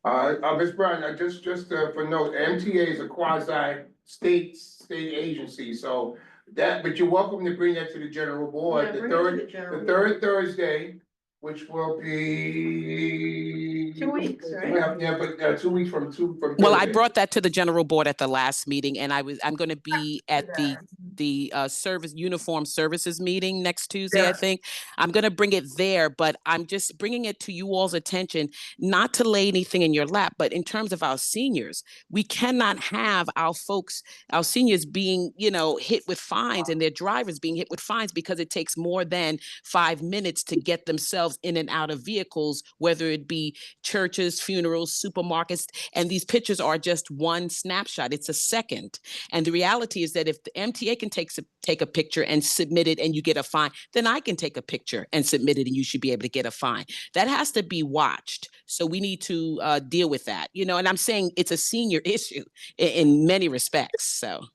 Ms. Brown, just for note, MTA is a quasi-state agency, so but you're welcome to bring that to the general board. Yeah, The bring it to the general third Thursday, which will be 2 weeks, right? Yeah, but 2 weeks from Well, I Thursday. brought that to the general board at the last meeting, and I'm gonna be at the service, uniform services meeting next Tuesday, I Yeah. think. I'm gonna bring it there, but I'm just bringing it to you all's attention, not to lay anything in your lap, but in terms of our seniors, we cannot have our folks, our seniors being, hit with fines and their drivers being hit with fines because it takes more than 5 minutes to get themselves in and out of vehicles, whether it be churches, funerals, supermarkets, and these pictures are just one snapshot. It's a second. And the reality is that if the MTA can take a picture and submit it and you get a fine, then I can take a picture and submit it and you should be able to get a fine. That has to be watched. So we need to deal with that, and I'm saying it's a senior issue in many respects. So.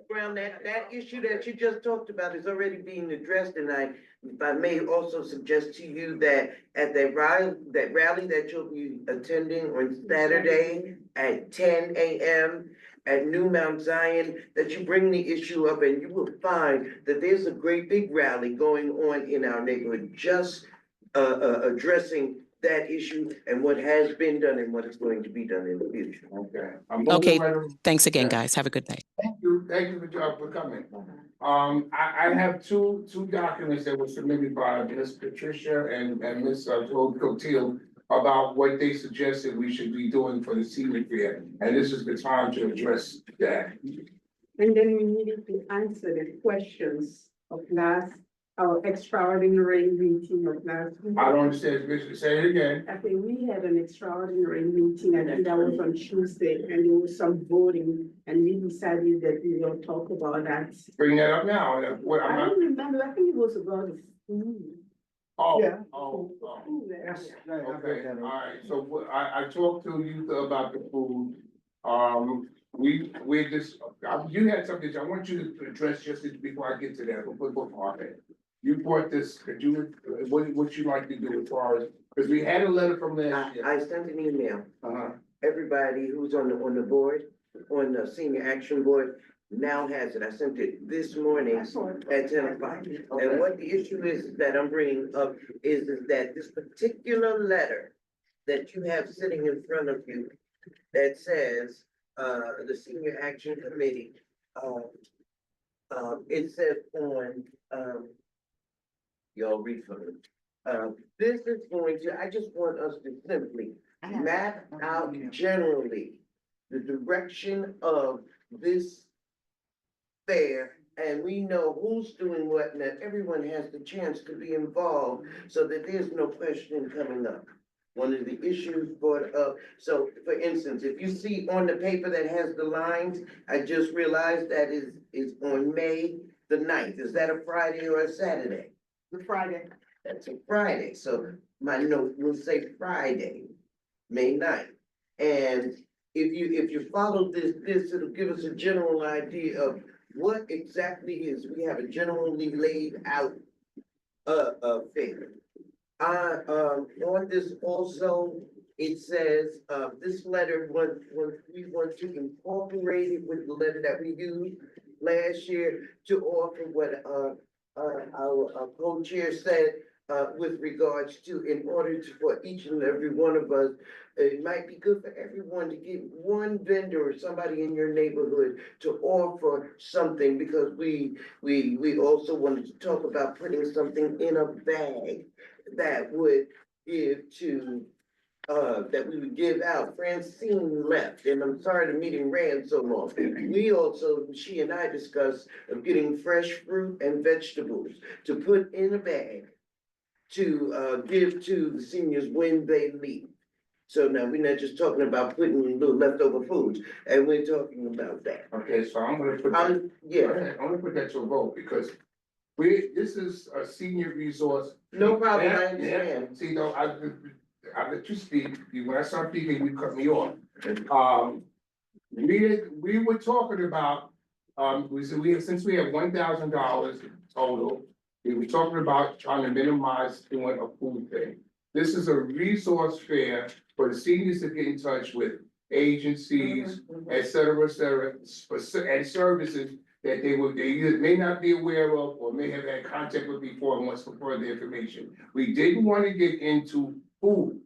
Brown, that issue that you just talked about is already being addressed, and if I may also suggest to you that at that rally that you'll be attending on Saturday at 10 a.m. at New Mount Zion, that you bring the issue up, and you will find that there's a great big rally going on in our neighborhood, just addressing that issue and what has been done and what is going to be done in the future. Okay. Okay. Thanks again, guys. Have a good night. Thank you for coming. I have two documents that were submitted by Ms. Patricia and Ms. Cotillo about what they suggested we should be doing for the senior fair, and this is the time to address that. And then we needed to answer the questions of our extraordinary meeting of last week. I don't understand, Mr. Say it again. I think we had an extraordinary meeting, I think that was on Tuesday, and there was some voting, and we decided that we will talk about that. Bring that up now. I don't remember, I think it was about the food. Oh, Yeah. oh. Yes. Okay, all right, so I talked to you about the food. We just, you had something, I want you to address just before I get to that, you brought this, what you like to do as far as, because we had a letter from last year. I sent an email. Uh-huh. Everybody who's on the board, on the senior action board, now has it. I sent it this morning at 10 o'clock. And what the issue is that I'm bringing up is that this particular letter that you have sitting in front of you that says, the senior action committee, it says on, y'all read from it. This is going to, I just want us to simply map out generally the direction of this fair, and we know who's doing what, and that everyone has the chance to be involved so that there's no question coming up. One of the issues brought up, so for instance, if you see on the paper that has the lines, I just realized that is on May the 9th. Is that a Friday or a Saturday? The Friday. That's a Friday, so my note will say Friday, May 9th. And if you follow this, it'll give us a general idea of what exactly is. We have a generally laid out fair. On this also, it says, this letter, we want to incorporate it with the letter that we used last year to offer what, our co-chair said, with regards to, in order to, for each and every one of us, it might be good for everyone to get one vendor or somebody in your neighborhood to offer something, because we also wanted to talk about putting something in a bag that would give to, that we would give out. Francine left, and I'm sorry the meeting ran so long. We also, she and I discussed of getting fresh fruit and vegetables to put in a bag to give to the seniors when they leave. So now we're not just talking about putting little leftover foods, and we're talking about that. Okay, so I'm gonna put that, Yeah, I'm gonna put that to a vote, because this is a senior resource. no problem, I Yeah, understand. see, no, I let you speak, when I start speaking, you cut me off. We were talking about, we said since we have $1,000 total, we were talking about trying to minimize doing a food thing. This is a resource fair for the seniors to get in touch with agencies, et cetera, and services that they either may not be aware of or may have had contact with before and wants for further information. We didn't want to get into food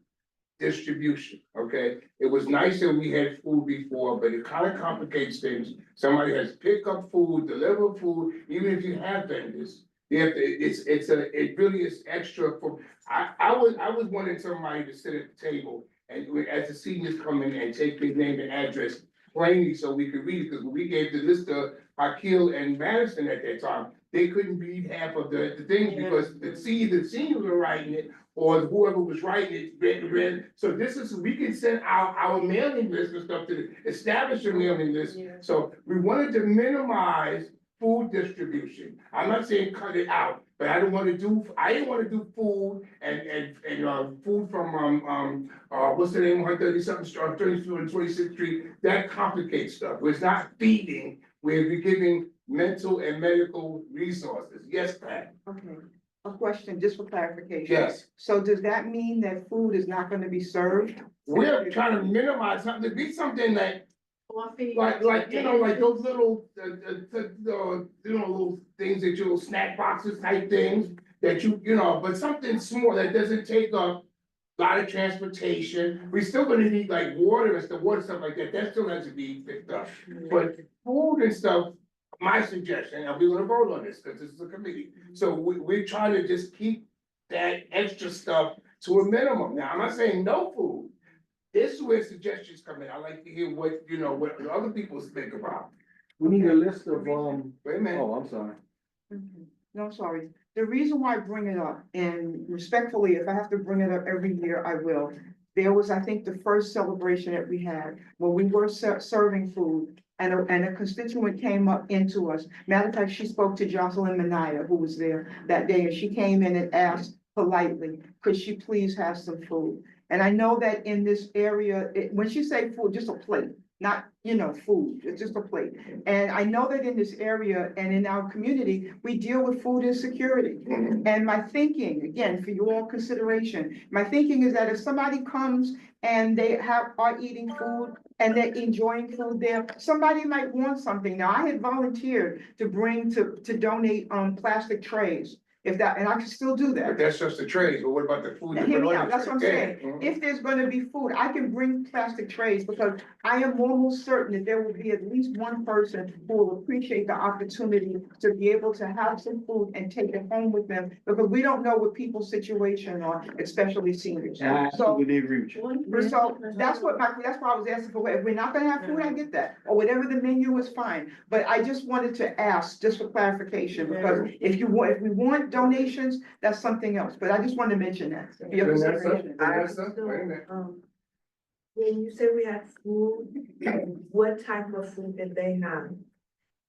distribution, okay? It was nice that we had food before, but it kind of complicates things. Somebody has to pick up food, deliver food, even if you have vendors. You have to, it really is extra for, I was wanting somebody to sit at the table and as the seniors come in and take their name and address plainly so we could read it, because when we gave the list to Akil and Madison at that time, they couldn't read half of the things because the seniors were writing it, or whoever was writing it read. So this is, we can send our mailing list and stuff to establish a mailing list. So we wanted to minimize food distribution. I'm not saying cut it out, but I didn't wanna do food and food from, what's the name, 130-something, 32 and 26th Street, that complicates stuff. It's not feeding, we're giving mental and medical resources. Yes, Pat? Okay, a question just for clarification. Yes. So does that mean that food is not gonna be served? We're trying to minimize something, to be something that, Coffee. like, you know, like those little, little things that little snack boxes type things that you know, but something small that doesn't take up a lot of transportation. We're still gonna need like water and stuff, stuff like that still has to be picked up. But food and stuff, my suggestion, and we're gonna vote on this, because this is a committee, so we're trying to just keep that extra stuff to a minimum. Now, I'm not saying no food. This is where suggestions come in. I like to hear what, what other people think about. We need a list of, Wait a minute. oh, I'm sorry. No, sorry. The reason why I bring it up, and respectfully, if I have to bring it up every year, I will. There was, I think, the first celebration that we had, where we were serving food, and a constituent came up into us. Matter of fact, she spoke to Jocelyn Minaya, who was there that day, and she came in and asked politely, could she please have some food? And I know that in this area, when she say food, just a plate, not, food, it's just a plate. And I know that in this area and in our community, we deal with food insecurity. And my thinking, again, for your consideration, my thinking is that if somebody comes and they are eating food and they're enjoying food there, somebody might want something. Now, I had volunteered to donate plastic trays. If that, and I can still do that. But that's just the trays, but what about the food? Now, hear me out, that's what I'm saying. If there's gonna be food, I can bring plastic trays because I am almost certain that there will be at least one person who will appreciate the opportunity to be able to have some food and take it home with them, because we don't know what people's situation are, especially seniors. I So, absolutely agree with you. so that's why I was asking for. If we're not gonna have food, I get that, or whatever the menu is fine. But I just wanted to ask, just for clarification, because if we want donations, that's something else, but I just wanted to mention that. for your consideration. When you say we had food, what type of food did they have?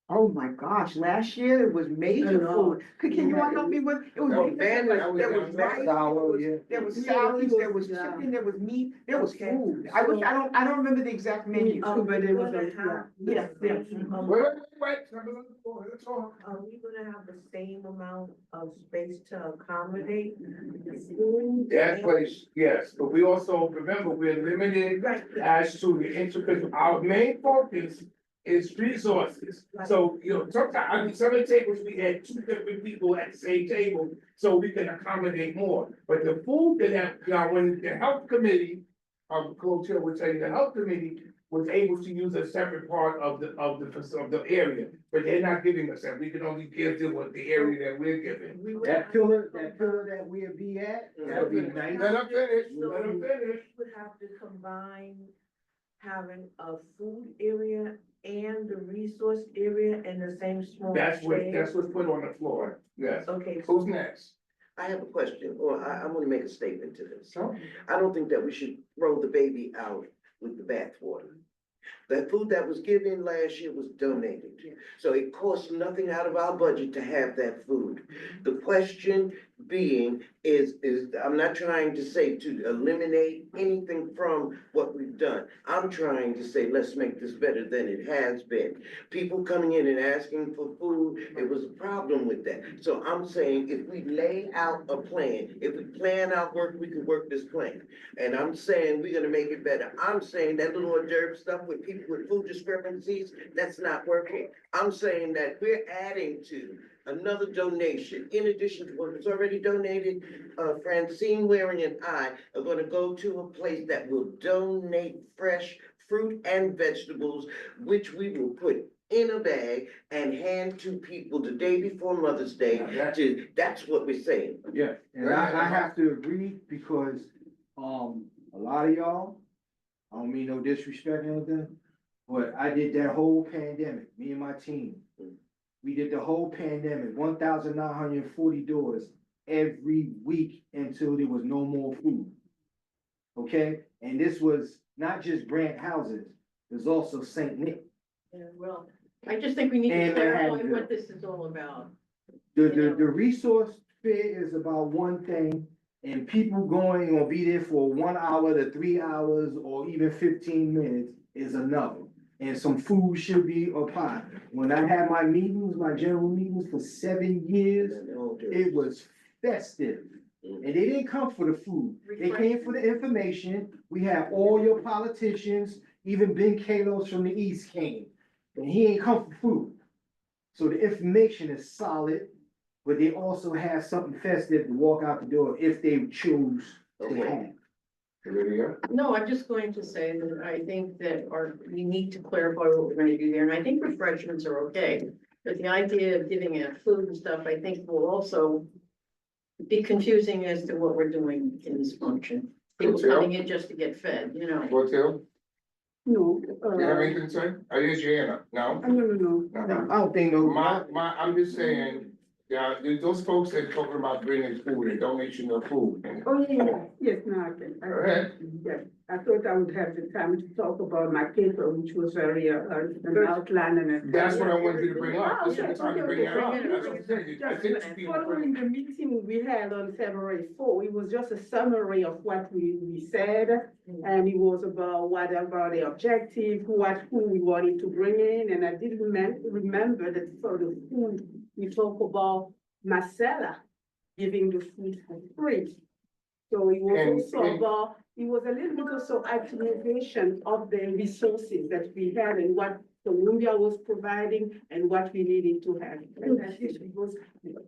Oh my gosh, last year it was major food. Can you all help me with, it was, No, major food, like, there was rice, Sour, yeah. there was salads, there was chicken, there was meat, there was food. I don't remember the exact menu, but it was, yeah. Wait, let's talk. Are we gonna have the same amount of space to accommodate food? That place, yes, but we also, remember, we're limited as to the intricate, our main focus is resources. So, sometimes, some of the tables, we had 2 different people at the same table, so we can accommodate more. But the food that, when the health committee, co-chair would say, the health committee was able to use a separate part of the area, but they're not giving us that. We can only give them what the area that we're giving. That pillar that we'll be at, that'll be nice. Let them finish, So let them finish. we would have to combine having a food area and the resource area in the same small That's space. what's put on the floor, yes. Okay. Who's next? I have a question, or I'm gonna make a statement to this. Sure. I don't think that we should throw the baby out with the bathwater. That food that was given last year was donated, so it costs nothing out of our budget to have that food. The question being is I'm not trying to say to eliminate anything from what we've done. I'm trying to say, let's make this better than it has been. People coming in and asking for food, it was a problem with that. So I'm saying if we lay out a plan, if we plan our work, we can work this plan. And I'm saying we're gonna make it better. I'm saying that little hors d'oeuvre stuff with people with food discrepancies, that's not working. I'm saying that we're adding to another donation, in addition to what was already donated, Francine Waring and I are gonna go to a place that will donate fresh fruit and vegetables, which we will put in a bag and hand to people the day before Mother's Day. That's what we're saying. Yeah, and I have to agree because, a lot of y'all, I don't mean no disrespect or anything, but I did that whole pandemic, me and my team. We did the whole pandemic, 1,940 doors every week until there was no more food. Okay, and this was not just Grant houses, there's also Saint Nick. Yeah, well, I just think we need to And clarify what this is all about. The resource fair is about one thing, and people going or be there for 1 hour to 3 hours or even 15 minutes is enough. And some food should be applied. When I had my meetings, my general meetings for 7 years, it was festive. And they didn't come for the food, they came for the information. We have all your politicians, even Ben Kalos from the East came, and he ain't come for food. So the information is solid, but they also have something festive to walk out the door if they choose to have. No, I'm just going to say that I think that we need to clarify what we're gonna do there, and I think refreshments are okay. But the idea of giving out food and stuff, I think will also be confusing as to what we're doing in this function. People coming in just to get fed, you know. Hotel, No, you have anything to say? I use your hand up, no? no. I don't think no. I'm just saying, yeah, those folks that talking about bringing food and donation of food. Oh, yes, no, I can. Go ahead. Yes, I thought I would have the time to talk about my paper, which was very, an outline and. That's what I wanted you to bring up. This is the Okay, time to bring that up. That's what I'm saying. I think Just people. following the meeting we had on February 4, it was just a summary of what we said. And it was about what about the objective, who we wanted to bring in, and I did remember that for the food, we talked about Marcella giving the food for free. So it was also about, it was a little bit also activation of the resources that we had and what Columbia was providing and what we needed to have. And I think it was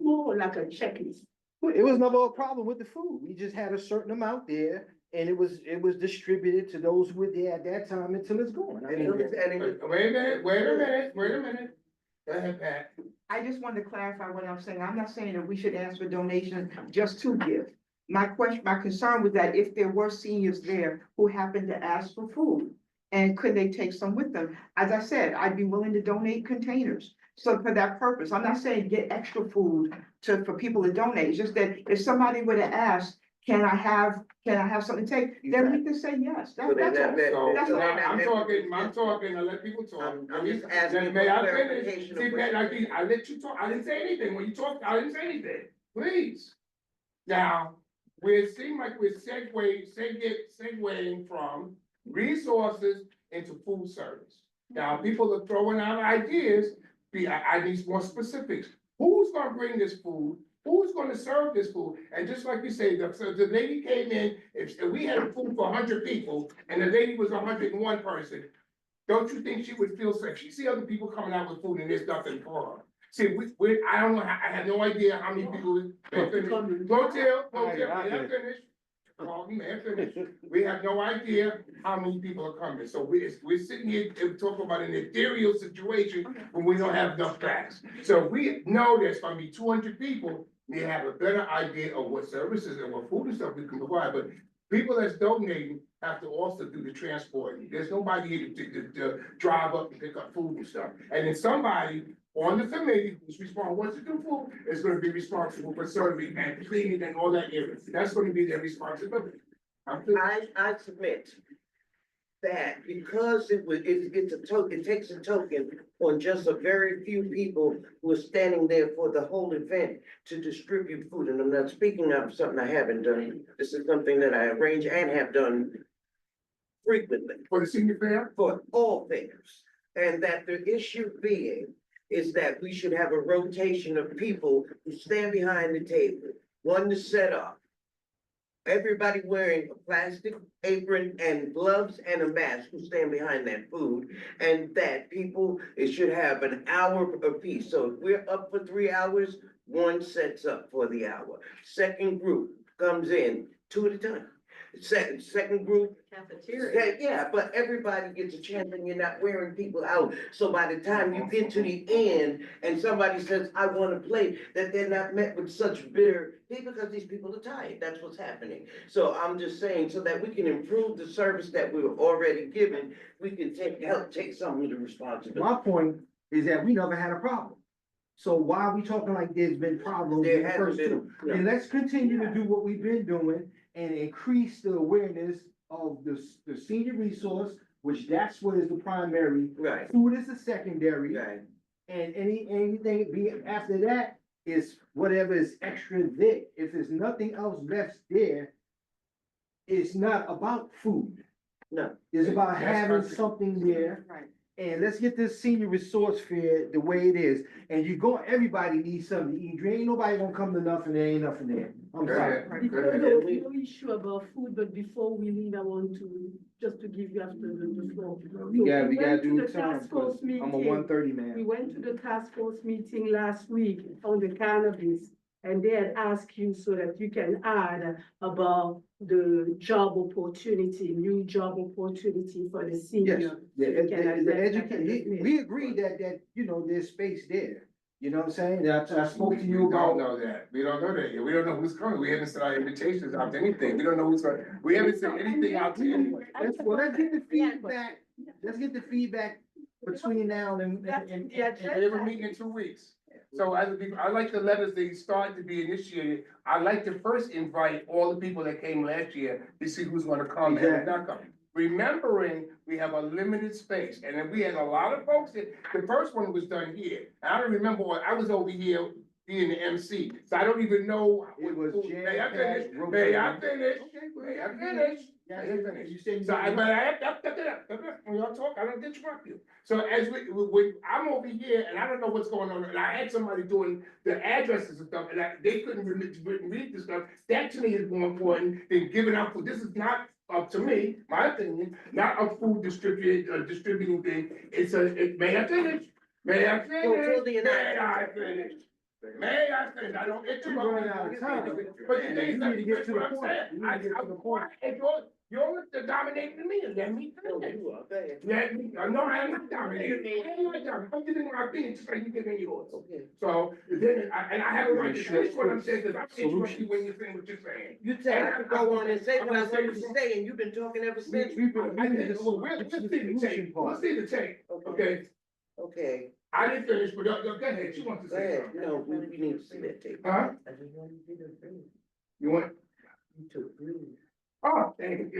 more like a checklist. It was never a problem with the food. We just had a certain amount there, and it was distributed to those who were there at that time until it's gone. I mean, Wait a minute. Go ahead, Pat. I just wanted to clarify what I'm saying. I'm not saying that we should ask for donations just to give. My concern was that if there were seniors there who happened to ask for food, and could they take some with them? As I said, I'd be willing to donate containers. So for that purpose, I'm not saying get extra food for people to donate. It's just that if somebody would have asked, can I have something to take? Then we can say yes. That's all. That's all. I'm talking, I let people talk. I'm just asking May for I clarification finish? of See, what- Pat, I let you talk, I didn't say anything, when you talked, I didn't say anything, please. Now, it seems like we're segueing from resources into food service. Now, people are throwing out ideas, I need more specifics. Who's gonna bring this food? Who's gonna serve this food? And just like you say, the lady came in, if we had food for 100 people, and the lady was 101 person, don't you think she would feel safe? She see other people coming out with food and there's nothing for her. See, I don't know, I have no idea how many people. Clotilde, may I finish? May I finish? We have no idea how many people are coming. So we're sitting here and talking about an ethereal situation when we don't have enough facts. So we know there's gonna be 200 people, we have a better idea of what services and what food and stuff we can provide, but people that's donating have to also do the transporting. There's nobody here to drive up and pick up food and stuff. And then somebody on the committee who's responsible, wants to do food, is gonna be responsible for serving and cleaning and all that area. That's gonna be their responsibility. I submit that because it takes a token on just a very few people who are standing there for the whole event to distribute food. And I'm not speaking of something I haven't done. This is something that I arrange and have done frequently. For the senior fair? For all fairs. And that the issue being is that we should have a rotation of people who stand behind the table, one to set up, everybody wearing a plastic apron and gloves and a mask who stand behind that food. And that people, it should have an hour apiece. So if we're up for 3 hours, one sets up for the hour. Second group comes in 2 at a time. Second group. Cafeteria. Yeah, but everybody gets a chance and you're not wearing people out. So by the time you get to the end and somebody says, I want to play, that they're not met with such bitter, because these people are tired. That's what's happening. So I'm just saying, so that we can improve the service that we were already given, we can help take some of the responsibility. My point is that we never had a problem. So why are we talking like there's been problems in There the hasn't first been, two? no. And let's continue to do what we've been doing and increase the awareness of the senior resource, which that's what is the primary. Right, Food is the secondary. right. And anything be after that is whatever is extra there. If there's nothing else left there, it's not about food. No. It's about That's having perfect. something there. Right. And let's get this senior resource fair the way it is. And everybody needs something to eat. There ain't nobody gonna come to nothing, there ain't nothing there. I'm sorry. Because And there was we- no issue about food, but before we leave, I want to, just to give you after the floor. We So gotta went to do the time, task force 'cause I'm a meeting. 1:30 We man. went to the task force meeting last week on the cannabis, and they had asked you so that you can add about the job opportunity, new job opportunity for the senior. Yes, So the, you can address that in the education, we agree that, there's space there. You know what I'm saying? I spoke to We you don't about. know that. We don't know that yet. We don't know who's coming. We haven't sent our invitations out to anything. We don't know who's coming. We haven't sent anything out to anyone. Let's get the feedback, let's get the feedback between now and. They have a meeting in 2 weeks. So I like the letters they start to be initiated. I like to first invite all the people that came last year to see who's gonna come and who's not coming. Remembering we have a limited space, and then we had a lot of folks that, the first one was done here. I don't remember I was over here being the MC, so I don't even know. It was May I jam-packed, finish? May I rotating. finish? Okay, go May I ahead. finish? Yeah, May I finish? you said. So but when y'all talk, I don't interrupt you. So as I'm over here and I don't know what's going on, and I had somebody doing the addresses and stuff, and they couldn't read the stuff. That to me is more important than giving out food. This is not up to me, my opinion, not a food distributing thing. May I finish? May I finish? May I finish? May I finish? I don't interrupt. You're running out of time. But the thing is, You need to get to the what I'm point. saying. You need to get to the point. You're dominating me, let me finish. Let me, no, I'm not dominating. I'm not dominating. I'm giving my opinion just like you giving yours. Okay. So, then, I have a right to finish what I'm saying, because I'm interrupting you when you're saying what you're saying. You tell me to go on and say what I wanted to say, and you've been talking ever since. We'll We'll see the tape, okay? Okay, I didn't finish, but go ahead, she wants to go say ahead. something. No, we need to see that tape. Huh? I just wanted you to agree. You want? You to agree. Oh, thank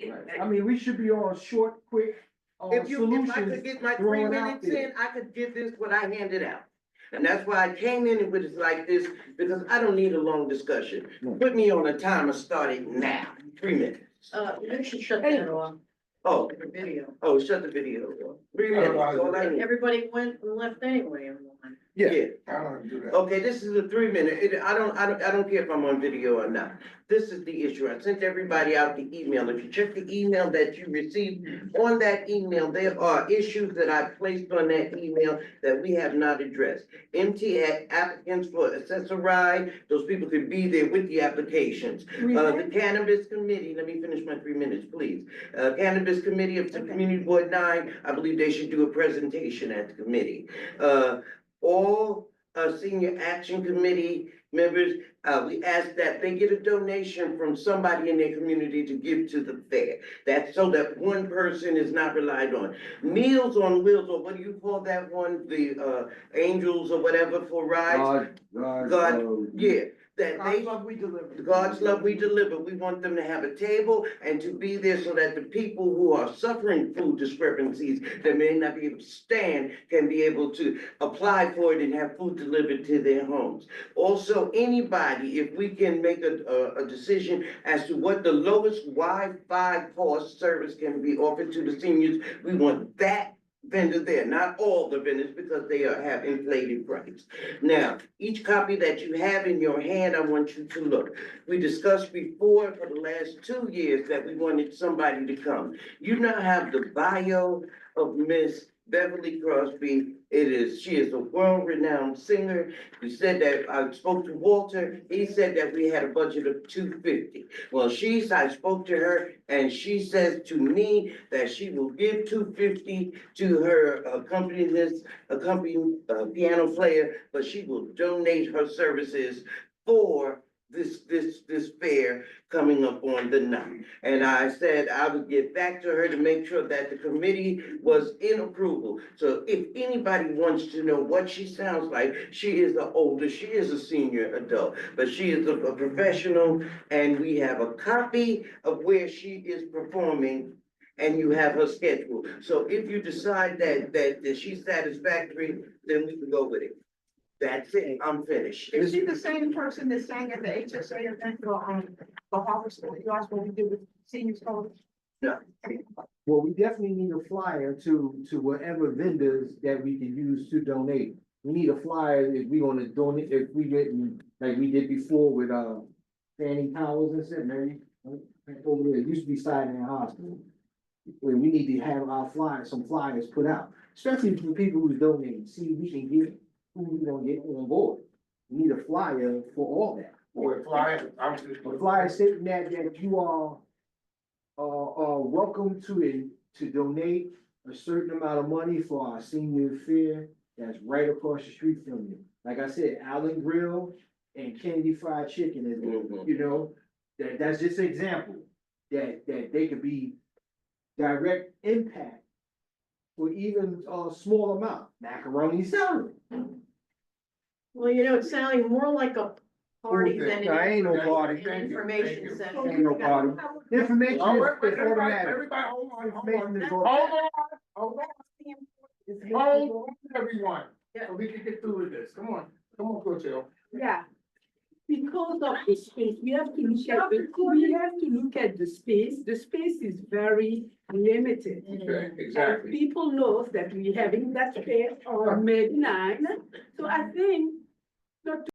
you. I mean, we should be on short, quick, If I solutions. could get my 3 thrown out minutes there. in, I could give this what I handed out. And that's why I came in with it like this, because I don't need a long discussion. Put me on a timer, start it now, 3 minutes. You should shut that off, Oh, the video. oh, shut the video off. 3 minutes, all I need. Everybody went and left anyway, everyone. Yeah. I don't want to do that. Okay, this is a 3 minute, I don't care if I'm on video or not. This is the issue. I sent everybody out the email. If you check the email that you received, on that email, there are issues that I placed on that email that we have not addressed. MT applicants for accessory, those people could be there with the applications. The cannabis committee, let me finish my 3 minutes, please. Cannabis committee of the Community Board 9, I believe they should do a presentation at the committee. All senior action committee members, we ask that they get a donation from somebody in their community to give to the fair. That's so that one person is not relied on. Meals on Wheels, or what do you call that one? The angels or whatever for rides? God, yeah. That they, God's love we deliver. God's love we deliver. We want them to have a table and to be there so that the people who are suffering food discrepancies that may not be able to stand can be able to apply for it and have food delivered to their homes. Also, anybody, if we can make a decision as to what the lowest Wi-Fi cost service can be offered to the seniors, we want that vendors there, not all the vendors, because they have inflated price. Now, each copy that you have in your hand, I want you to look. We discussed before for the last 2 years that we wanted somebody to come. You now have the bio of Miss Beverly Crosby. She is a world-renowned singer. We said that, I spoke to Walter, he said that we had a budget of $250. Well, I spoke to her and she says to me that she will give $250 to her accompanist, piano player, but she will donate her services for this fair coming up on the 9th. And I said I would get back to her to make sure that the committee was in approval. So if anybody wants to know what she sounds like, she is a senior adult, but she is a professional, and we have a copy of where she is performing, and you have her schedule. So if you decide that she's satisfactory, then we can go with it. That's it, I'm finished. Is she the same person that sang at the HSA event for Harvest, what we did with seniors college? No. Well, we definitely need a flyer to whatever vendors that we can use to donate. We need a flyer if we wanna donate, if we get, like we did before with, Fanning Towers and St. Mary. Over there, it used to be Sinai Hospital. We need to have our flyers, some flyers put out, especially for people who's donating, see, if we can get who we gonna get on board. We need a flyer for all that. Or a flyer, I'm just. A flyer stating that you are welcome to donate a certain amount of money for our senior fair that's right across the street from you. Like I said, Allen Grill and Kennedy Fried Chicken is, you know, that's just an example that they could be direct impact for even a small amount, macaroni salad. Well, it's sounding more like a party than No, ain't no an party. information Thank session. Ain't no party. Information All right, is automatic. everybody, hold on, Information is hold automatic. on, hold on, everyone. So we can get through with this, come on, Coach. Yeah. Because of the space, we have to look at the space. The space is very limited. Okay, And exactly. people know that we're having that space on May 9. So I think